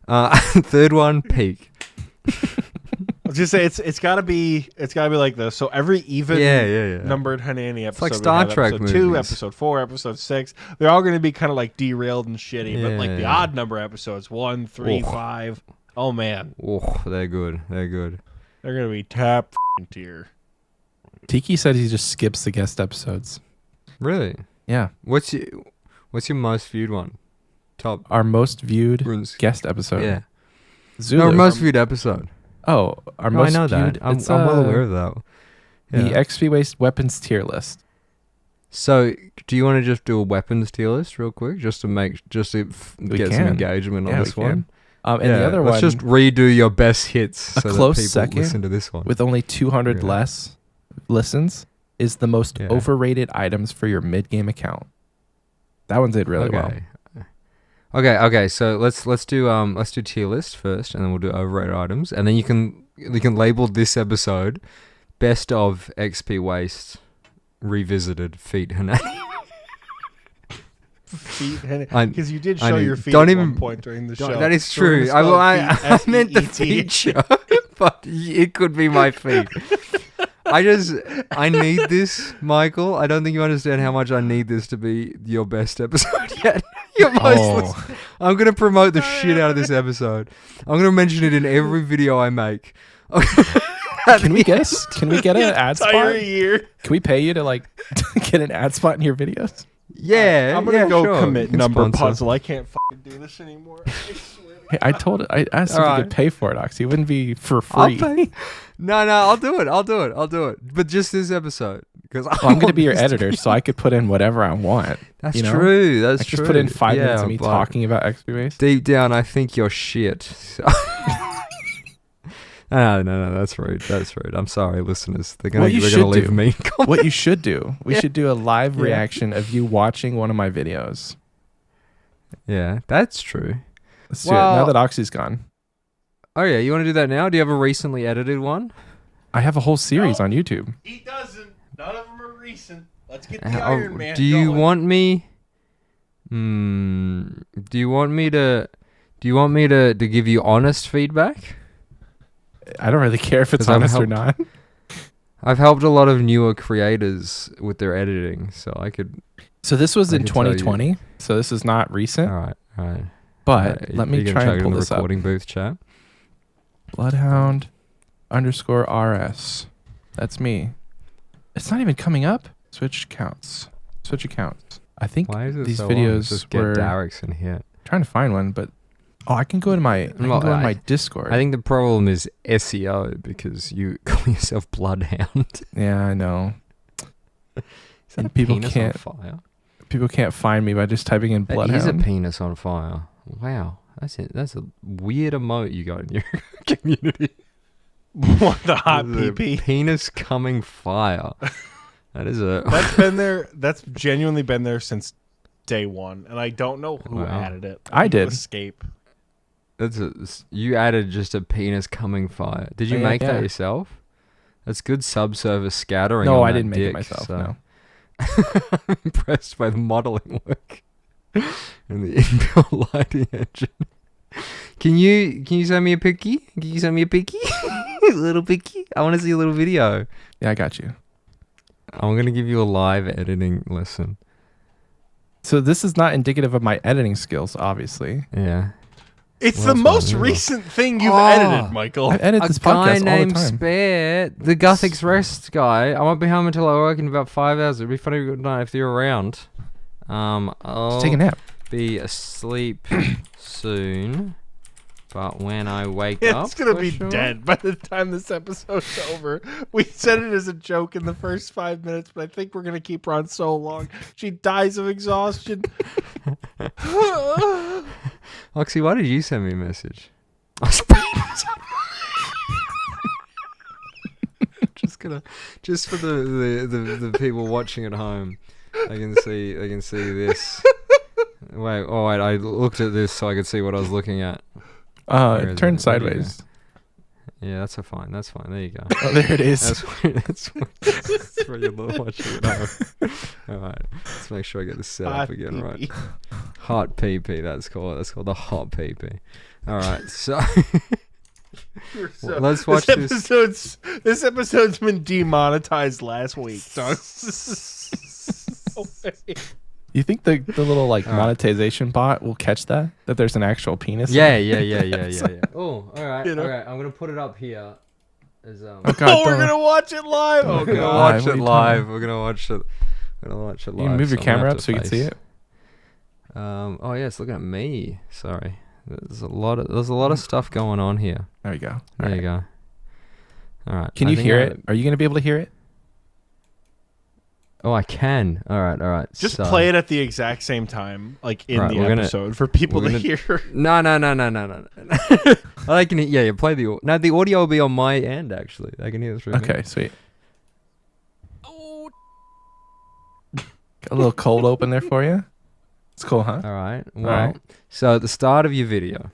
3rd one, peak. I'll just say it's gotta be like this. So every even Yeah. numbered Hanannie episode, like we Star have Trek episode 2, movies. episode 4, episode 6. They're all gonna be kind of like derailed and shitty. But like the Yeah. odd number episodes, 1, 3, Oh. 5. Oh man, Oh, they're good. They're good. they're gonna be top tier. Tiki said he just skips the guest episodes. Really? Yeah. What's your most viewed one? Top Our most viewed runes. guest episode. Yeah. Zulu. No, most viewed episode. Oh, our No, most I know viewed. that. I'm it's, well aware of that. The Yeah. Xpwaste weapons tier list. So, do you want to just do a weapons tier list real quick, just to get some can. engagement on Yeah, this we one? can. And the other let's one, just redo your best hits A so close that people second listen to this one. with only 200 Yeah. less listens, is the most Yeah. overrated items for your mid-game account. That one did really well. Okay. So let's do tier list first, and then we'll do overrated items, and then you can label this episode best of Xpwaste revisited feet Hanannie. Feet, I- because you did I show need- your feet don't at even- one point during the show. That is So we're true. gonna spell I feet, meant the S-E-E-T. feature, but it could be my feet. I need this, Michael. I don't think you understand how much I need this to be your best episode yet. Your most listened. I'm going to promote the shit out of this episode. I'm going to mention it in every video I make. Can we get an ad Entire spot? year. Can we pay you to like get an ad spot in your videos? Yeah, I'm gonna yeah, go sure. You commit can number sponsor. puzzle. I can't fucking do this anymore. I swear to Hey, I asked if you Alright. could pay for it, Oxie. It wouldn't be for I'll free. pay. No, I'll do it. But just this episode, because Well, I'm going to be your editor, so I could put in whatever I want. That's you know? true. That's I true. just put in 5 minutes Yeah, of me but talking about Xpwaste. Deep down, I think you're shit. So No, that's rude. That's rude. I'm sorry, listeners. They're gonna What you leave should me. What you should do, we should do a live Yeah. reaction of you watching one of my videos. Yeah, that's true. Let's do it now Well- that Oxie's gone. Oh yeah, you want to do that now? Do you have a recently edited one? I have a whole series No. on YouTube. He doesn't. None of them are recent. Let's get Oh, the Iron Man. do you going. want me? Do you want me to? Do you want me to give you honest feedback? I don't really care if it's 'Cause I've honest or helped- not. I've helped a lot of newer creators with their editing, so I could. So this was I in can tell you. 2020. So this is not recent. All right. But let me you gonna try chuck and it pull in the this up. recording booth chat. Bloodhound_RS. That's me. It's not even coming up. Switch accounts. I think Why is it these so long? videos Just were get Darrick's in here. trying to find one, but I can go to my Discord. I think the problem is SEO because you call yourself Bloodhound. Yeah, I know. Is that And a people penis can't- on fire? People can't find me by just typing in That is a Bloodhound. penis on fire. Wow, that's it. That's a weird emote you got in your community. What the hot There's a PP? Penis coming fire. That is a. That's been there. That's genuinely been there since day one, and I don't know who Wow. added it. I think it did. was Escape. You added just a penis coming fire. Did you Yeah, make yeah. that yourself? That's good subservice scattering. No, on I that didn't make it dick, myself. so- No. I'm impressed by the modeling work and the inbuilt lighting engine. Can you send me a picky? Can you send me a picky? A little picky? I want to see a little video. Yeah, I got you. I'm gonna give you a live editing lesson. So this is not indicative of my editing skills, obviously. Yeah. It's Well, the that's most fine, yeah. recent thing you've Oh. edited, Michael. I edit A this guy podcast all the named time. Spare, the Guthix Rest guy. I won't be home until I work in about 5 hours. It'd be funny if you're around. I'll Just take a nap. be asleep soon. But when I wake up, It's gonna for be sure. dead by the time this episode's over. We said it as a joke in the first 5 minutes, but I think we're gonna keep her on so long. She dies of exhaustion. Oxie, why did you send me a message? just for the people watching at home, they can see this. Wait, I looked at this so I could see what I was looking at. Where is Turn it? Where do you sideways. Yeah, that's fine. That's fine. There you go. Oh, there it is. That's where you're watching it home. All right, let's make sure I get this set up Hot again right. PP. Hot PP. That's called the hot PP. All right, so You're so- let's watch this. This episode's been demonetized last week, dog. No way. You think the little like All right. monetization bot will catch that there's an actual penis? Yeah. Oh, all right, You know? all right. I'm gonna put it up here. As Oh, Oh, God, we're don't- gonna watch it live. Oh, we're gonna God. watch What are it you live. talking We're gonna watch it. You live. can move your so I'm gonna camera have up to so you can see face- it. Oh yeah, it's looking at me. Sorry. There's a lot of stuff going on here. There we go. All There right. you go. All right. Can I you think hear I- it? Are you gonna be able to hear it? Oh, I can. All right. Just So- play it at the exact same time, like in Alright, the we're gonna- episode, for people we're to gonna- hear. No. I can. Yeah. Play the. No, the audio will be on my end. Actually, I can hear it through. me. Okay, sweet. Got a little cold open there for you. It's cool, huh? All right. Well, right. so at the start of your video,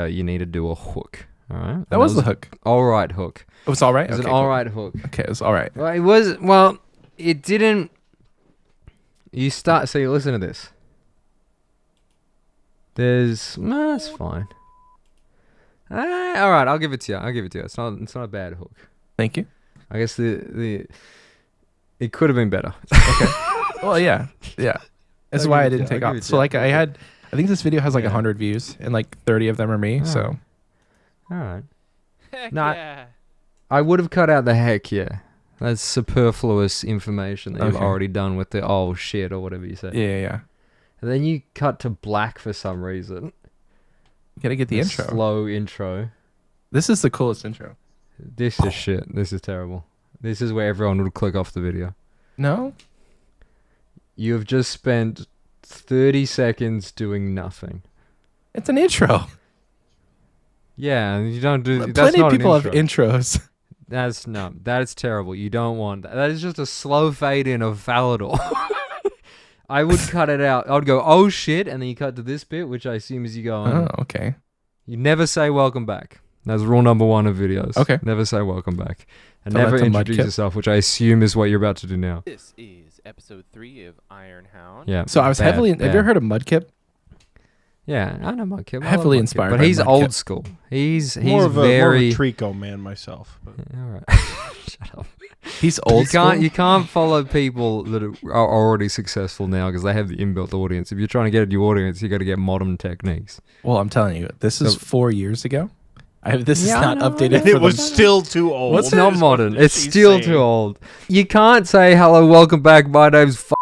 you need to do a hook. All right. That was the hook. All right hook. It was all right. It was Okay, an cool. all right hook. Okay, it was all right. Well, it was. Well, it didn't. You start. So you listen to this. There's. It's fine. All right. I'll give it to you. It's not a bad hook. Thank you. I guess it could have been better. Well, yeah. That's I'll why I give it didn't to you, take I'll off. give it So to you. like I think this video has like Yeah. 100 views and like 30 of them are me. Oh. So All right. Heck No, yeah. I would have cut out the heck yeah. That's superfluous information that you've Okay. already done with the oh shit or whatever you said. yeah. And then you cut to black for some reason. You gotta get the intro. Slow intro. This is the coolest intro. This is shit. This is terrible. This is where everyone would click off the video. No, You have just spent 30 seconds doing nothing. it's an intro. Yeah, and you don't do. That's Plenty of not an people have intro. intros. That is terrible. You don't want that. That is just a slow fade in of Falador. I would cut it out. I would go, oh shit, and then you cut to this bit, which I assume is you go on. Oh, okay. You never say welcome back. That's rule number 1 of videos. Okay. Never say welcome back. And So never that's a introduce mudkip. yourself, which I assume is what you're about to do now. This is episode 3 of Ironhound. Yeah. So I was bad, have you bad. ever heard of Mudkip? Yeah, I know Mudkip. I love Heavily Mudkip, inspired but by he's Mudkip. old school. He's more of a very Trico man myself. But. all right. Shut up. He's old You can't follow people that are already successful now because they have the inbuilt audience. If you're trying to get a new audience, you got to get modern techniques. Well, I'm telling you, this is So- 4 years ago. This Yeah, is I not know, updated. And it for was them. still too old. It's not is modern. what It's she's still saying. too old. You can't say hello, welcome back. My name's fuck.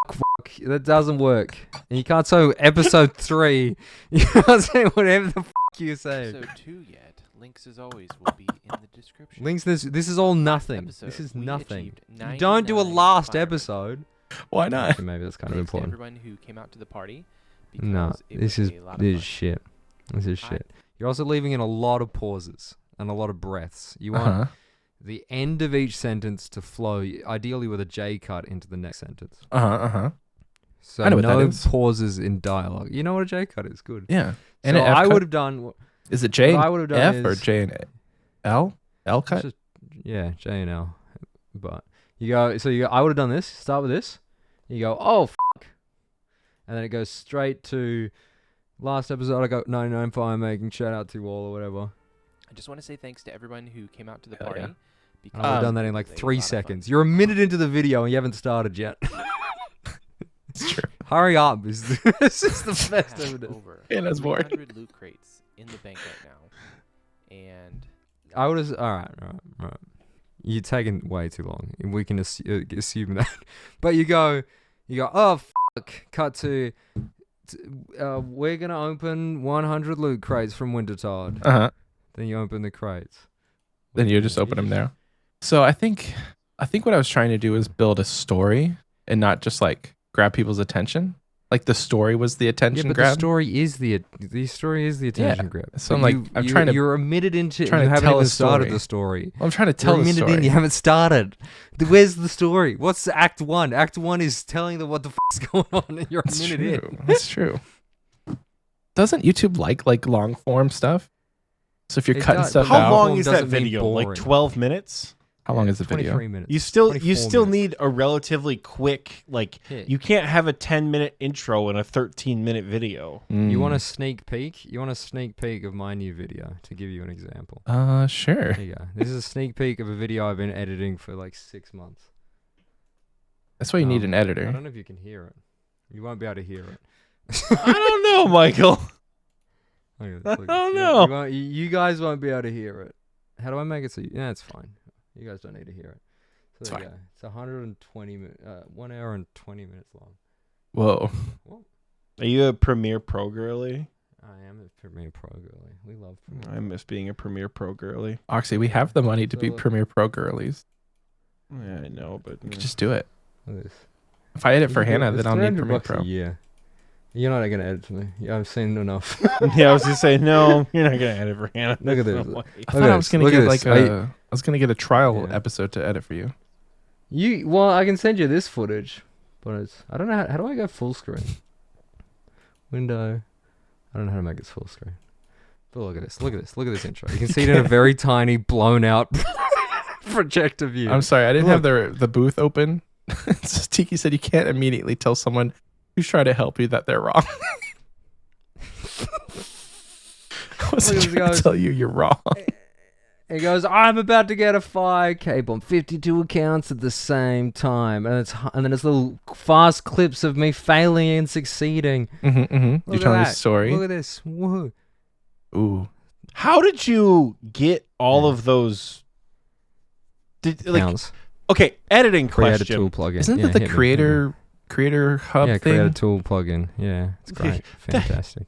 That doesn't work. And you can't say episode 3. You can't say whatever the fuck you say. Episode 2 yet. Links as always will be in the description. Links. This is all nothing. Episode, This is we nothing. achieved You don't do a 99 last firemen. episode. Why not? Actually, maybe that's kind of Thanks to important. everyone who came out to the party. No, because it this was is a lot of this fun. is shit. This is I- shit. You're also leaving in a lot of pauses and a lot of breaths. You want Uh-huh. the end of each sentence to flow, ideally with a J cut into the next sentence. Uh-huh. So I know what no that is. pauses in dialogue. You know what a J cut is? Good. Yeah. So And an F I cut? would have done. Is it J what I and would have done F or is- J and L? L It's cut? just- yeah, J and L. But you go. So you go. I would have done this. Start with this. You go. Oh fuck. And then it goes straight to last episode. I got 99 fire making. Shout out to all or whatever. I just want to say thanks to everyone who came out to the Hell party. yeah. Because I would have done that in it like was a 3 lot of fun. seconds. You're a minute into the video and you haven't started yet. It's true. Hurry up. This is the best Have evidence. over Yeah, that's bored. 300 loot crates in the bank right now. And I would have. All right. You're taking way too long. We can assume that. But you go. Oh fuck. Cut to. We're gonna open 100 loot crates from Wintertide. Uh-huh. Then you open the crates. Then you just open them there. So I think what I was trying to do is build a story and not just like grab people's attention. Like the story was the Yeah, attention but grab. the story is the attention grab. So But I'm trying to- You're a minute into. trying You to haven't tell even a started story. the story. I'm trying to tell You're a the minute story. in. You haven't started. Where's the story? What's Act 1? Act 1 is telling them what the fuck's going on, and you're a That's minute true. in. That's true. Doesn't YouTube like long form stuff? So if you're It cutting does, stuff but How out, long form is that doesn't mean video? Like boring. 12 minutes? how long is the video? 23 minutes. You still 24 minutes. need a relatively quick Yeah. you can't have a 10-minute intro in a 13-minute video. You want a Mm. sneak peek? You want a sneak peek of my new video to give you an example. Sure. Here you go. This is a sneak peek of a video I've been editing for like 6 months. That's why you need an I editor. don't know if you can hear it. You won't be able to hear it. I don't know, Michael. Look at this, I look at don't this. know. You guys won't be able to hear it. How do I make it so yeah, it's fine. You guys don't need to hear it. So It's there fine. you go. It's 120 minutes, 1 hour and 20 minutes long. Whoa. Are you a Premiere Pro girly? I am a Premiere Pro girly. We love Premiere. I miss being a Premiere Pro girly. Oxie, we have the money to be So- Premiere Pro girlies. Yeah, I know, but We could just do it. Look at this. If I edit You for can do it. Hannah, It's then I'll need 300 Premiere bucks Pro. a year. You're not gonna edit for me. Yeah, I've seen enough. yeah, I was just saying, no, you're not gonna edit for Hannah. Look at There's this. no way. I Look thought at I was this, gonna look at get this. like I was gonna get a trial Yeah. episode to edit for you. Well, I can send you this footage, but it's I don't know how do I go full screen? Window. I don't know how to make it full screen. But look at this. Look at this. Look at this intro. You can see it in a very tiny, blown out projector view. I'm sorry, I didn't have the booth open. So Tiki said you can't immediately tell someone who's trying to help you that they're wrong. I wasn't Look at this trying to guy. tell you you're wrong. It goes, I'm about to get a fire cape on 52 accounts at the same time. And then it's little fast clips of me failing and succeeding. You're Look at telling a that. story. Look at this. Woohoo. Ooh. How did you get all of those? Counts. Okay, editing Creator tool question. plugin. Isn't Yeah, that the hit me. creator hub Yeah, thing? Creator tool plugin. Yeah, it's Okay. great. Fantastic.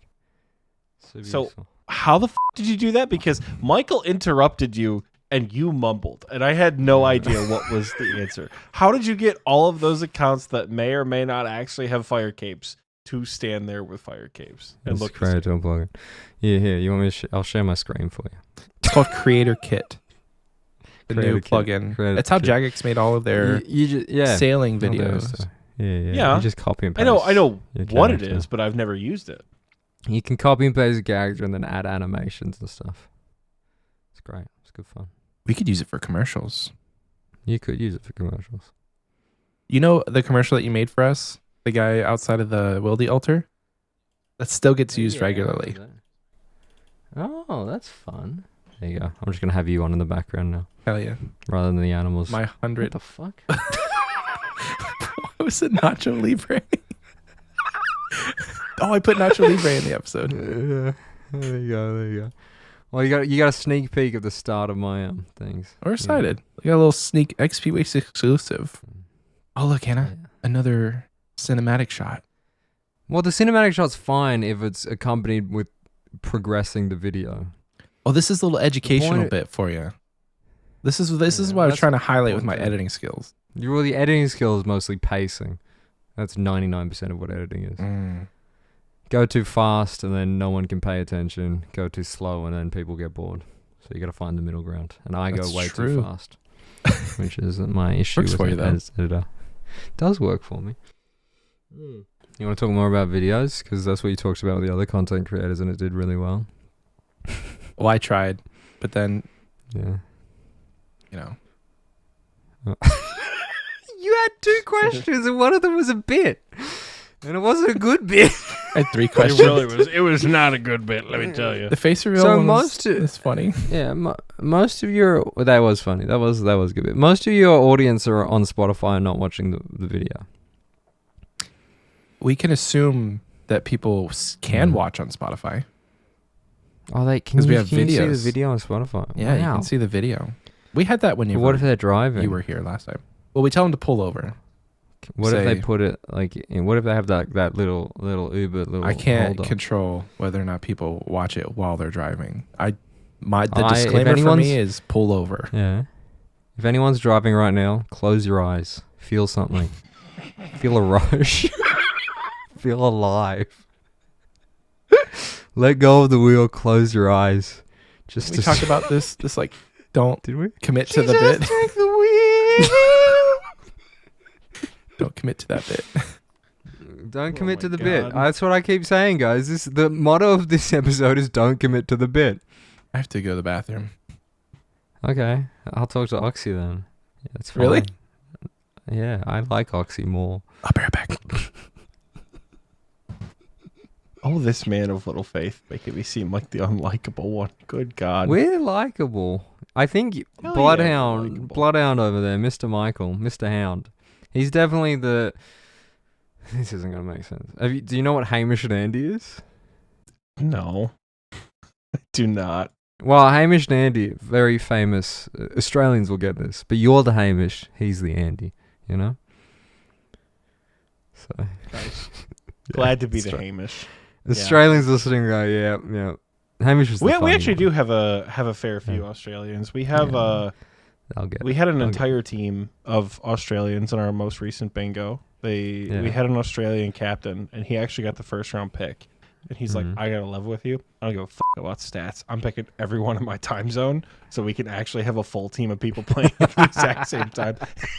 So So- useful. How the did you do that? Because Michael interrupted you and you mumbled, and I had no idea what was the answer. How did you get all of those accounts that may or may not actually have fire capes to stand there with fire capes and It's look. creator tool plugin. Yeah, here. You want me to? I'll share my screen for you. It's called Creator Kit. The new Creator Kit. plugin. Creator It's how Kit. Jagex made all of their You just, yeah. sailing all those videos. stuff. Yeah. Yeah. You just copy and paste. I know your what it character. is, but I've never used it. You can copy and paste a character and then add animations and stuff. It's great. It's good fun. We could use it for commercials. You could use it for commercials. You know the commercial that you made for us? The guy outside of the Wildy altar? That still gets used regularly. Oh, that's fun. There you go. I'm just gonna have you on in the background now, Hell yeah. rather than the animals. My What 100. the fuck? What was it? Nacho Libre? Oh, I put Nacho Libre in the episode. Yeah. There you go. There you go. Well, you got a sneak peek of the start of my things. We're excited. We got a little sneak Xpwaste exclusive. Oh, look, Hannah. Yeah. Another cinematic shot. Well, the cinematic shot's fine if it's accompanied with progressing the video. Oh, this is a little educational point- bit for you. This is what I was that's trying to highlight the with my point, yeah. editing skills. Well, the editing skill is mostly pacing. That's 99% of what editing is. Go too fast and then no one can pay attention. Go too slow and then people get bored. So you got to find the middle ground. And I That's go way true. too fast, which is my issue Works with for you, it though. as editor. Does work for me. You want to talk more about videos? Because that's what you talked about with the other content creators and it did really well. Well, I tried, but then, Yeah. you know. You had 2 questions and one of them was a bit. And it wasn't a good bit. I had 3 It questions. really was. It was not a good bit, let me tell you. The face reveal So one most- is funny. Yeah, most of your... Well, that was funny. That was a good bit. Most of your audience are on Spotify and not watching the video. We can assume that people can Mm. watch on Spotify. Oh, they can 'Cause you, we have can you see the videos. video on Spotify? Yeah, you Wow. can see the video. We had that when But what if they're driving? you were here last time. Well, we tell them to pull over. What if they say- put it like? What if they have that little Uber little? I can't holder? control whether or not people watch it while they're driving. The if disclaimer for anyone's- me is pull over. Yeah. If anyone's driving right now, close your eyes. Feel something. Feel a rush. Feel alive. Let go of the wheel. Close your eyes. Just We to talked about this like don't Did we? commit to the bit. Take the wheel. Don't commit to that bit. Don't commit my to the bit. God. That's what I keep saying, guys. The motto of this episode is don't commit to the bit. I have to go to the bathroom. Okay, I'll talk to Oxie then. Yeah, that's fine. Really? Yeah, I like Oxie more. I'll be right back. Oh, this man of little faith making me seem like the unlikable one. Good God. We're likable. I think Hell yeah, Bloodhound, we're likable. Bloodhound over there, Mr. Michael, Mr. Hound. He's definitely the. This isn't gonna make sense. Do you know what Hamish and Andy is? No. I do not. Well, Hamish and Andy, very famous. Australians will get this, but you're the Hamish, he's the Andy. You know. So. Glad to be the Austra- Hamish. Australians listening go, yeah. Hamish was the We funny actually one. do have a fair few Yeah. Australians. We have Yeah. I'll get we it. had an I'll get entire team of Australians in our most recent bingo. We Yeah. had an Australian captain, and he actually got the first round pick. And he's Mhm. like, "I gotta level with you. I don't give a fuck about stats. I'm picking everyone in my time zone, so we can actually have a full team of people playing at the exact same time."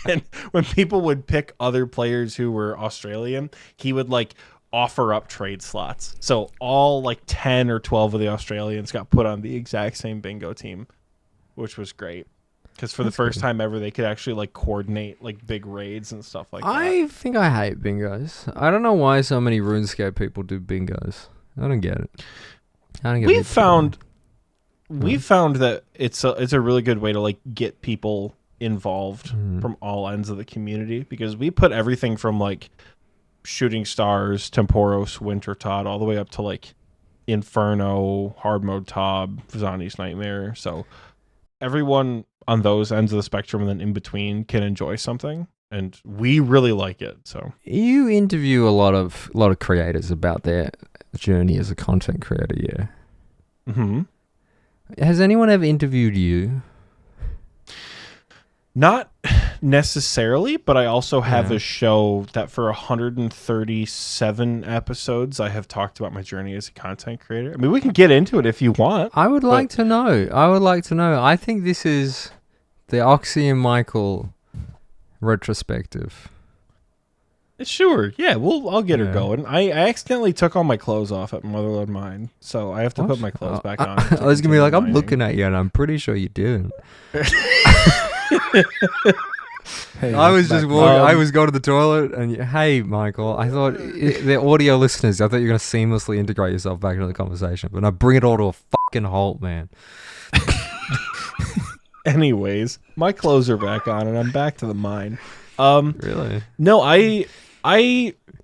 And when people would pick other players who were Australian, he would like offer up trade slots. So all like 10 or 12 of the Australians got put on the exact same bingo team, which was great. Because for the That's first good. time ever, they could actually like coordinate like big raids and stuff like that. I think I hate bingos. I don't know why so many RuneScape people do bingos. I don't get it. I don't get We've it. found Mm. that it's a really good way to like get people involved Mm. from all ends of the community, because we put everything from like Shooting Stars, Temporos, Wintertodt, all the way up to like Inferno, Hard Mode Tob, Vazani's Nightmare. So everyone on those ends of the spectrum and then in between can enjoy something, and we really like it. So You interview a lot of creators about their journey as a content creator. Yeah. mm-hmm. Has anyone ever interviewed you? not necessarily, but I also have Yeah. a show that for 137 episodes, I have talked about my journey as a content creator. I mean, we can get into it if you want. I would like to know. I think this is the Oxie and Michael retrospective. Sure, yeah, I'll get her Yeah. going. I accidentally took all my clothes off at Motherlode Mine, so I have to put my clothes back on. I was gonna be like, I'm looking at you, and I'm pretty sure you didn't. Hey, I was back just then. walking. I was going to the toilet, and hey, Michael, I thought the audio listeners, I thought you were gonna seamlessly integrate yourself back into the conversation, but no, bring it all to a fucking halt, man. Anyways, my clothes are back on, and I'm back to the mine. Really? No, I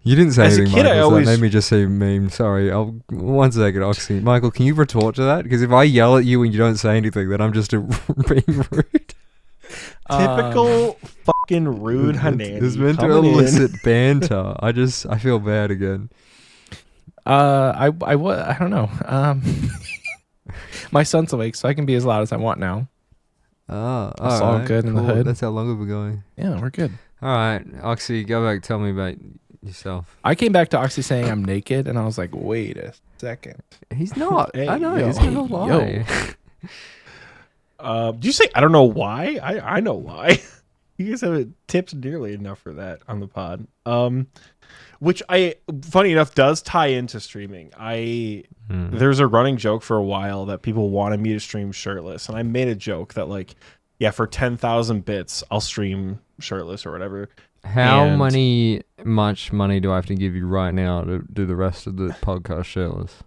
You didn't say As a anything, kid, I Michael. always- So that made me just say meme. Sorry. One second, Oxie. Michael, can you retort to that? Because if I yell at you and you don't say anything, then I'm just being rude. typical fucking rude Hanannie. It's meant to coming in. elicit banter. I feel bad again. I don't know. My son's awake, so I can be as loud as I want now. Oh, It's all alright, good in the hood. That's how long we're going. Yeah, we're good. All right, Oxie, go back. Tell me about yourself. I came back to Oxie saying I'm naked, and I was like, wait a second. He's not. Hey, I know. yo, He's gonna yo. lie. Did you say I don't know why? I know why. You guys haven't tipped nearly enough for that on the pod. Which funny enough, does tie into streaming. There's a running joke for a while that people wanted me to stream shirtless, and I made a joke that like, yeah, for 10,000 bits, I'll stream shirtless or whatever. How And- much money do I have to give you right now to do the rest of the podcast shirtless?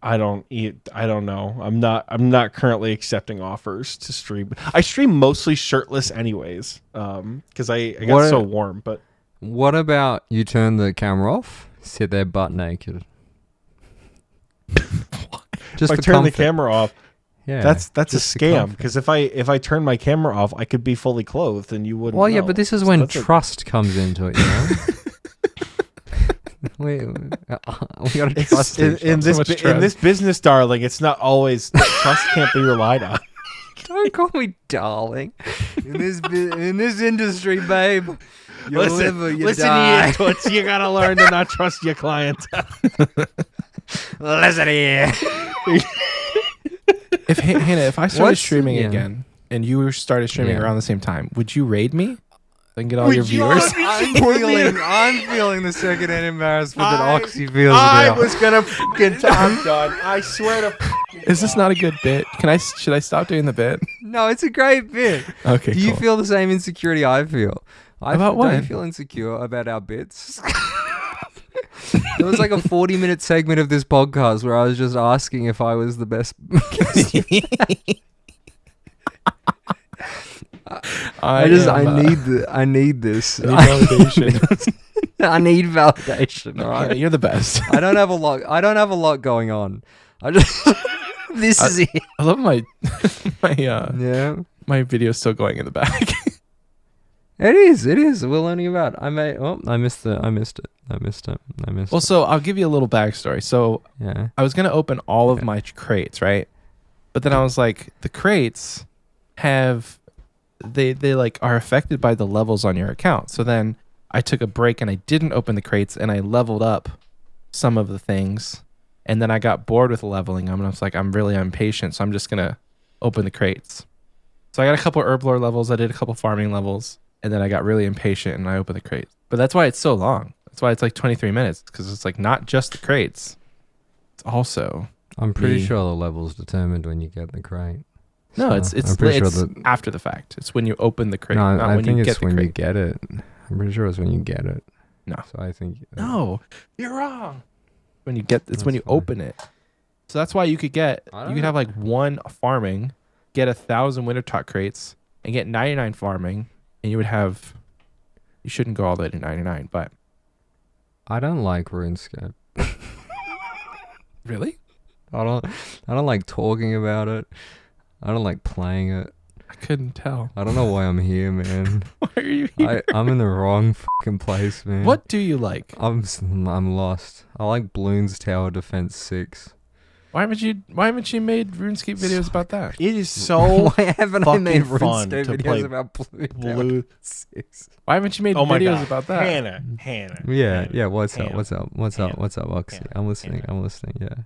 I don't know. I'm not currently accepting offers to stream. I stream mostly shirtless anyways. Because I got What- so warm, but What about you turn the camera off, sit there butt naked? Just if I for turn the comfort. camera off, Yeah, that's a just for scam. comfort. Because if I turn my camera off, I could be fully clothed and you wouldn't. Well, yeah, know. but this is So when that's a- trust comes into it, you know. we gotta It's- trust each in other. much in trust. this business, darling, it's not always trust can't be relied on. Don't call me darling. In this industry, babe, you live or you die. to you, Toots. You gotta learn to not trust your clients. Listen here. If Hannah, if I started What's- streaming yeah. again and you started streaming Yeah. around the same time, would you raid me? I can get all Would your you viewers. I'm feeling the secondhand embarrassment that I- Oxy feels I about. was gonna fucking. I'm done. I swear to. Is this not a good bit? Should I stop doing the bit? No, it's a great bit. Okay. Do you cool. feel the same insecurity I feel? About Don't what? you feel insecure about our bits? There was like a 40-minute segment of this podcast where I was just asking if I was the best. I need this. I need validation. I need validation. All Yeah, right. you're the best. I don't have a lot going on. I just this is it. I love my Yeah. my video's still going in the back. It is. We're learning about. I missed it. Well, so I'll give you a little backstory. So Yeah. I was gonna open all of Okay. my crates, right? But then I was like, the crates have they like are affected by the levels on your account. So then I took a break and I didn't open the crates and I leveled up some of the things. And then I got bored with leveling them and I was like, I'm really impatient, so I'm just gonna open the crates. So I got a couple herb lore levels, I did a couple farming levels, and then I got really impatient and I opened the crates. But that's why it's so long. That's why it's like 23 minutes, because it's like not just the crates. It's also I'm pretty Me. sure the level's determined when you get the crate. no, So, it's I'm pretty sure it's that. after the fact. It's when you open the crate, No, not I when think you it's get the when you crate. get it. I'm pretty sure it's when you get it. No. So I think. No, you're wrong. When you get it's when you That's fine. open it. So that's why you could have like one farming, get 1,000 winter talk crates, and get 99 farming, and you shouldn't go all the way to 99, but I don't like RuneScape. really? I don't like talking about it. I don't like playing it. I couldn't tell. I don't know why I'm here, man. Why are you here? I'm in the wrong fucking place, man. What do you like? I'm lost. I like Bloons Tower Defense 6. Why haven't you made RuneScape videos about that? It is so Why haven't I made fucking fun RuneScape to play videos about blue? blue. Why haven't you made Oh my videos god, about that? Hannah. Yeah. What's up? Hannah, What's up, Oxie? Hannah, I'm listening. Hannah. Yeah.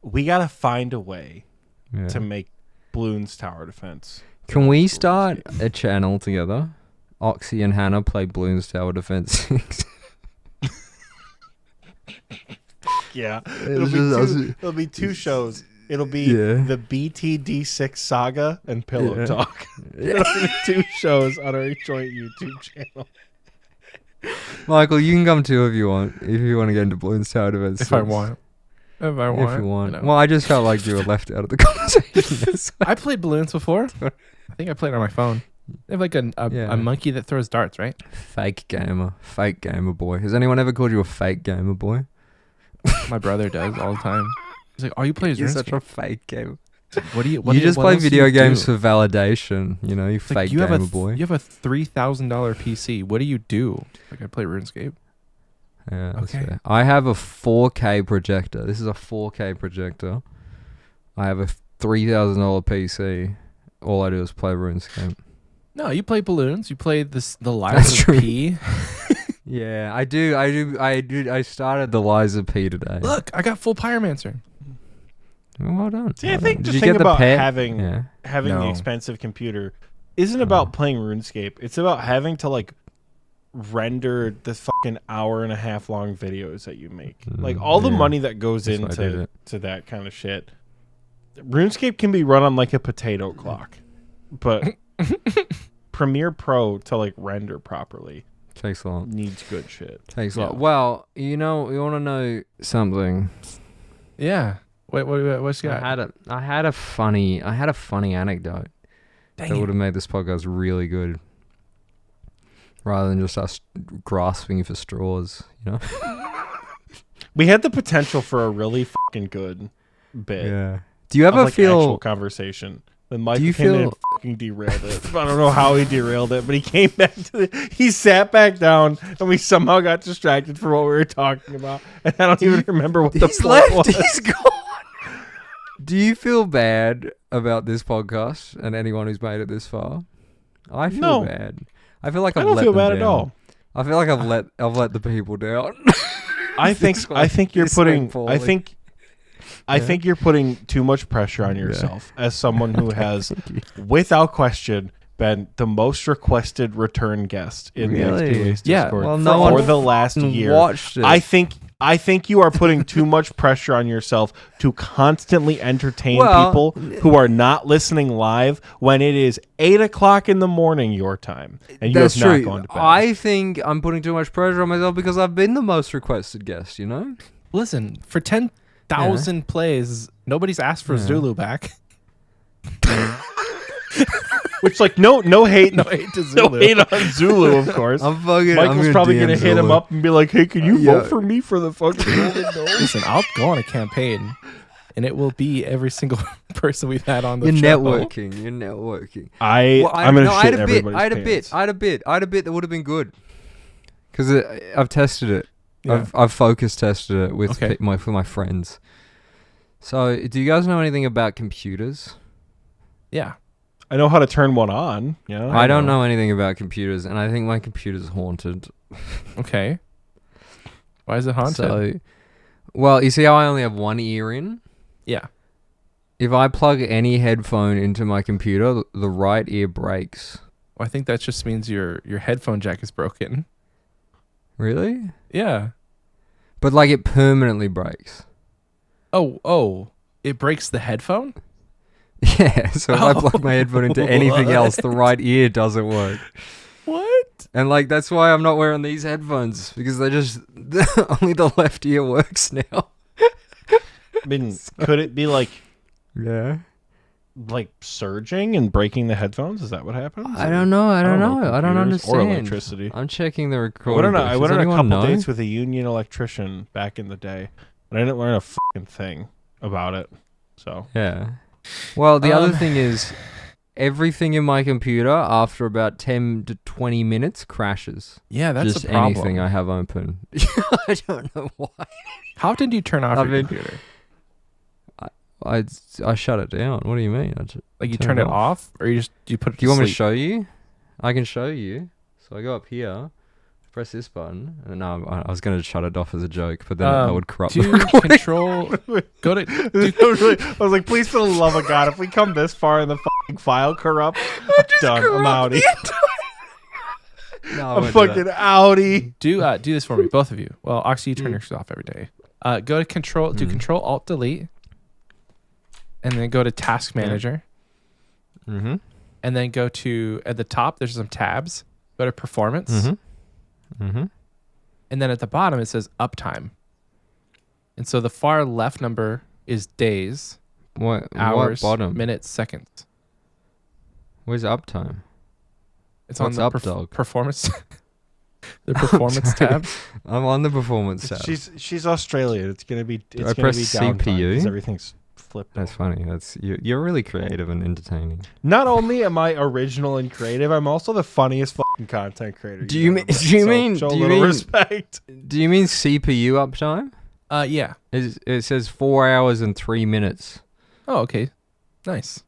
We gotta find a way Yeah. to make Bloons Tower Defense. Can we start a channel together? Oxie and Hannah play Bloons Tower Defense 6. Yeah, It'll it'll be two shows. It'll be Yeah. the BTD6 Saga and Pillow Yeah. Talk. It'll be 2 shows on our joint YouTube channel. Michael, you can come too if you want. If you want to get into Bloons Tower Defense 6. If I want. If If you want. know. Well, I just felt like you were left out of the conversation. That's why. I played balloons before. I think I played it on my phone. They have like Yeah. a monkey that throws darts, right? Fake gamer boy. Has anyone ever called you a fake gamer boy? My brother does all the time. He's like, "All you play is You're such RuneScape. a fake gamer. What do you? You just play else do video you games do?" for validation. You know, you It's like, fake gamer boy. You have a $3,000 PC. What do you do? Like, I play RuneScape. Yeah, that's Okay. fair. I have a 4K projector. This is a 4K projector. I have a $3,000 PC. All I do is play RuneScape. No, you play balloons. You play the That's Lies of true. P. Yeah, I do. I started the Lies of P today. Look, I got full Pyromancer. Well done. See, I well think done. the Did you thing get the about pet? having Yeah. the No. expensive computer isn't about playing RuneScape. It's about having to like render the fucking hour and a half long videos that you make. Like all the yeah. money that goes That's why I did into it. to that kind of shit. RuneScape can be run on like a potato clock, but Premiere Pro to like render properly Takes a lot. needs good shit. Takes a Yeah. lot. Well, you know, you want to know something? Yeah. What's you got? I had a funny anecdote Dang that it. would have made this podcast really good, rather than just us grasping for straws. You know? We had the potential for a really fucking good bit. Yeah. Do you Of, ever like, actual feel? conversation? Then Michael Do you came in feel- and fucking derailed it. I don't know how he derailed it, but he came back to he sat back down and we somehow got distracted from what we were talking about. And I don't even remember what the He's point left. was. He's gone. Do you feel bad about this podcast and anyone who's made it this far? I feel No. bad. I feel like I I've don't let feel them bad at down. all. I feel like I've let the people down. I think This you're this putting went poorly. I think you're putting too much pressure on yourself as someone who has, without question, been the most requested return guest in Really? the Xpwaste Yeah, Discord well, no for one the last year. watched it. I think you are putting too much pressure on yourself to constantly entertain Well, people who are not listening live when it is 8:00 in the morning your time and you That's have not true. gone to bed. I think I'm putting too much pressure on myself because I've been the most requested guest. You know? Listen, for 10,000 plays, nobody's asked for Yeah. Zulu back. Which like no hate No hate to no Zulu. hate on Zulu, of course. Michael's probably gonna hit him up and be like, "Hey, can you Yeah. vote for me for the fucking Golden Gnome?" Listen, I'll go on a campaign, and it will be every single person we've had on the You're show. networking. You're networking. I'm gonna I shit had a bit. everybody's I had a pants. bit. I had a bit that would have been good. Because I've tested it. Yeah. I've focus tested it with Okay. for my friends. So, do you guys know anything about computers? Yeah. I know how to turn one on. You know? I don't know anything about computers, and I think my computer's haunted. Okay. Why is it haunted? So, well, you see how I only have one ear in? Yeah. If I plug any headphone into my computer, the right ear breaks. Well, I think that just means your headphone jack is broken. Really? Yeah. But like it permanently breaks. Oh, it breaks the headphone? Yeah, so if I plug my headphone into anything else, the right ear doesn't work. What? And like that's why I'm not wearing these headphones because they just only the left ear works now. I mean, could it be like Yeah. surging and breaking the headphones? Is that what happens? I don't know. I don't know. I don't computers or understand. electricity. I'm checking the I recording. went on a, I Does went on a anyone couple know? dates with a union electrician back in the day, but I didn't learn a fucking thing about it. So Yeah. Well, the other Um, thing is everything in my computer after about 10 to 20 minutes crashes. Yeah, that's Just a problem. anything I have open. I don't know why. How did you turn off I your mean- computer? I shut it down. What do you mean? Like you turn it off, or you put it? Do you want me to sleep? show you? I can show you. So I go up here, press this button, and no, I was going to shut it off as a joke, but then that would corrupt the Do recording. control. Go to. I was like, please, for the love of God, if we come this far in the fucking file corrupt, I'm done. I'm outie. No, I I'm won't do that. fucking outie. Do this for me, both of you. Well, Oxie, you turn yours off every day. Go to control. Do Control Alt Delete, and then go to Task Manager. Mm-hmm. And then go to at the top. There's some tabs. Go to Performance. Mm-hmm. And then at the bottom it says Uptime. And so the far left number is days, hours, What bottom? minutes, seconds. Where's uptime? It's What's on the up, dog? performance. The performance tab. I'm on the performance tab. She's Australian. It's gonna be. It's I gonna be press downtime CPU? 'cause everything's flipped. That's funny. You're really creative and entertaining. Not only am I original and creative, I'm also the funniest fucking content creator. Do you you've mean- ever met. do you So mean- show do a you little mean- respect? Do you mean CPU uptime? Yeah. It says 4 hours and 3 minutes. Oh, okay. Nice.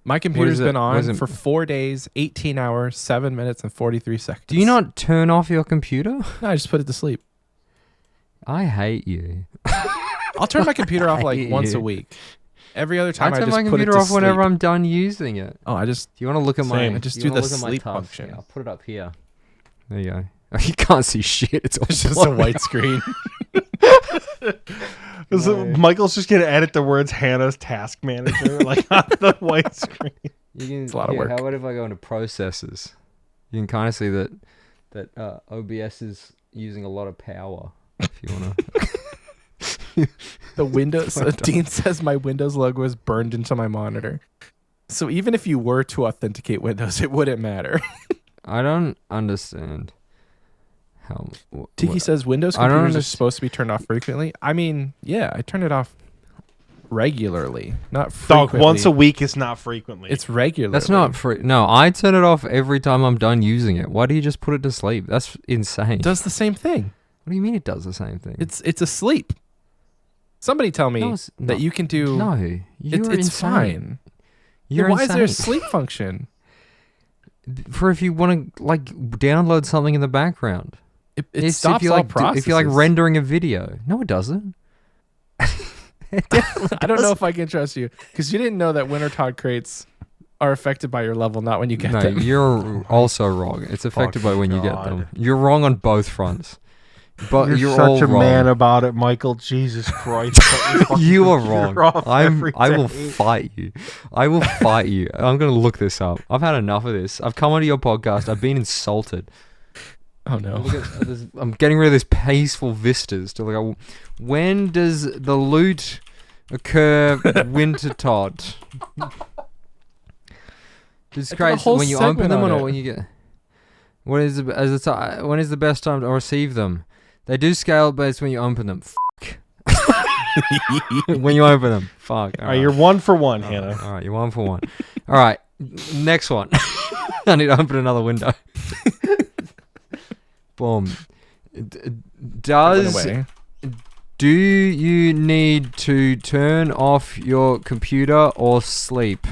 My computer's it- been what is on it- for 4 days, 18 hours, 7 minutes, and 43 seconds. Do you not turn off your computer? No, I just put it to sleep. I hate you. I'll turn my computer off I like hate once you. a week. Every other I time I, turn just my put it computer to off whenever sleep. I'm done using it. Oh, I just Do you want to look at my? Same. I just you do wanna the look at my sleep tabs? function. Yeah, I'll put it up here. There you go. You can't see shit. It's all it's just a blurry. white screen. Michael's just gonna edit the words Hannah's task manager like on the white screen. You can, It's a lot of work. How about if I go into processes? You can kind of see that OBS is using a lot of power. If you want to. The Windows. Dean says my Windows logo is burned into my monitor. So even if you were to authenticate Windows, it wouldn't matter. I don't understand how. Tiki says Windows I don't computers are underst- supposed to be turned off frequently. I mean, yeah, I turn it off regularly, not Dog, frequently. once a week is not frequently. It's regular. That's not free. No, I turn it off every time I'm done using it. Why do you just put it to sleep? That's insane. It does the same thing. What do you mean it does the same thing? It's asleep. Somebody tell me No, that you can do. No, you're it's insane. fine. You're Why is there a insane. sleep function? For if you want to like download something in the background. It It's stops if you all like processes. if you're like rendering a video. No, it doesn't. I don't know if I can trust you because you didn't know that winter Todd crates are affected by your level, not when you get No, them. you're also wrong. It's affected by when you get God. them. You're wrong on both fronts. But You're all such a wrong. man about it, Michael. Jesus Christ. You are You're wrong. off every I will day. fight you. I will fight you. I'm gonna look this up. I've had enough of this. I've come onto your podcast. I've been insulted. Oh no. Look at this, I'm getting rid of this peaceful vistas to like. When does the loot occur? Winter Todd. It's got a crazy whole when you open segment them on or it. when you get. When is the best time to receive them? They do scale based when you open them. When you open them. Fuck. All right, you're 1 for 1, Hannah. All right, you're 1 for 1. All right, next one. I need to open another window. Boom. Does Away. do you need to turn off your computer or sleep?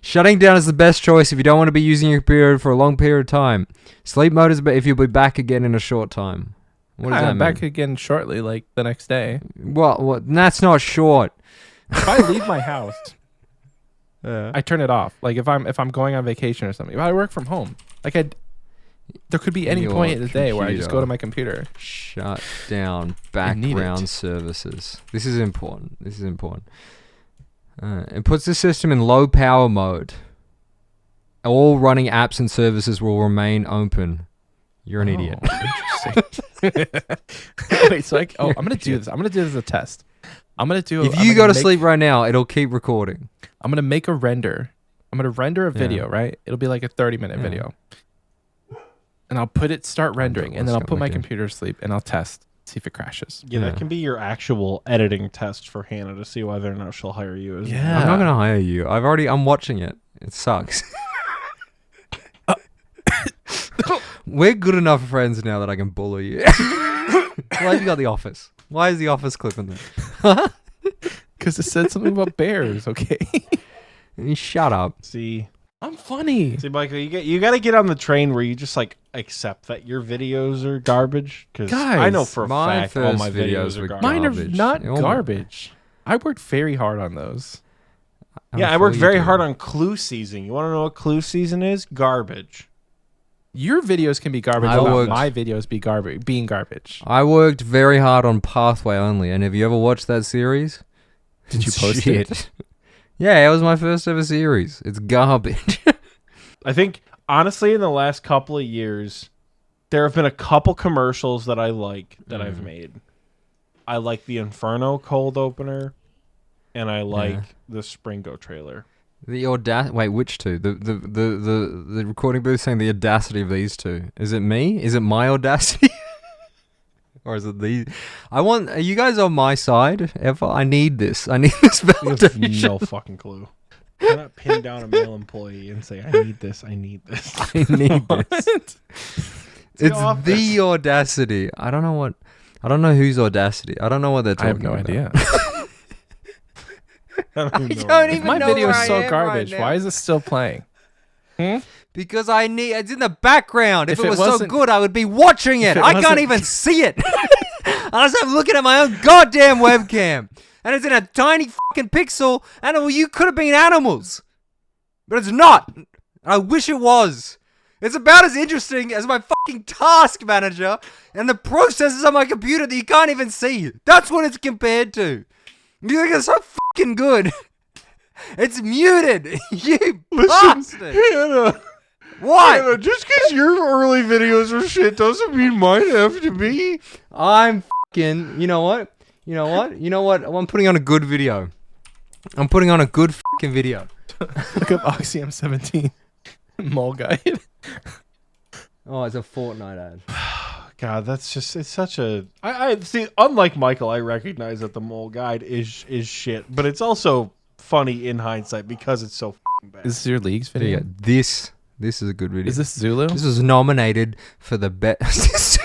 Shutting down is the best choice if you don't want to be using your computer for a long period of time. Sleep mode is if you'll be back again in a short time. What does that I'm mean? back again shortly, like the next day. Well, that's not short. If I leave my house, I turn it off. Like if I'm going on vacation or something. If I work from home, like there could be any Your point in the day where I just go computer. to my computer. Shut down need background it. services. This is important. It puts the system in low power mode. All running apps and services will remain open. You're an idiot. Interesting. Wait, so I'm gonna do this. I'm gonna do this as a test. I'm gonna do. If I'm you gonna go to make- sleep right now, it'll keep recording. I'm gonna make a render. I'm gonna render a video, right? It'll be like a 30-minute Yeah. video, and I'll start rendering, and then I'll put my computer to sleep, and I'll test, see if it crashes. Yeah, Yeah. that can be your actual editing test for Hannah to see whether or not she'll hire you. As Yeah. I'm not gonna hire you. I'm watching it. It sucks. We're good enough friends now that I can bully you. Why have you got The Office? Why is The Office clipping them? Because it said something about bears. Okay. Shut up. See, I'm funny. Michael, you got to get on the train where you just like accept that your videos are garbage. Because I know for a my fact all my first videos videos are were garbage. Mine are Garbage. not Oh my- garbage. I worked very hard on those. Yeah, I sure worked you very did. hard on clue season. You want to know what clue season is? Garbage. Your videos can be garbage. I About worked- my videos be garbage, being garbage. I worked very hard on Pathway Only, and have you ever watched that series? Did you post Shit. it? Yeah, it was my first ever series. It's garbage. I think, honestly, in the last couple of years, there have been a couple commercials that I like that I've made. I like the Inferno cold opener, and I like the Springo trailer. The audacity. Wait, which two? The recording booth saying the audacity of these two. Is it me? Is it my audacity? Or is it these? Are you guys on my side ever? I need this. I need this You have validation. no fucking clue. You cannot pin down a male employee and say, I need this, I need this. I need this. What? It's office. the audacity. I don't know whose audacity. I don't know what they're I talking have no about. idea. I don't even know. don't If even my know video where is I so am garbage, right now. why is it still playing? Because it's in the background. If If it it was so wasn't- good, I would be watching it. if it I can't wasn't- even see it. Unless I'm looking at my own goddamn webcam. And it's in a tiny fucking pixel, and you could have been animals. But it's not. I wish it was. It's about as interesting as my fucking task manager and the processes on my computer that you can't even see. That's what it's compared to. You think it's so fucking good. It's muted. You bastard. Hannah, What? just because your early videos are shit doesn't mean mine have to be. I'm fucking. You know what? I'm putting on a good video. I'm putting on a good fucking video. Look up Oxie M17 mole guide. Oh, it's a Fortnite ad. God, that's just, it's such a, I see, unlike Michael, I recognize that the mole guide is shit, but it's also funny in hindsight because it's so fucking bad. Is this your league's There you video? go. This is a good video. Is this Zulu? This was nominated for the best.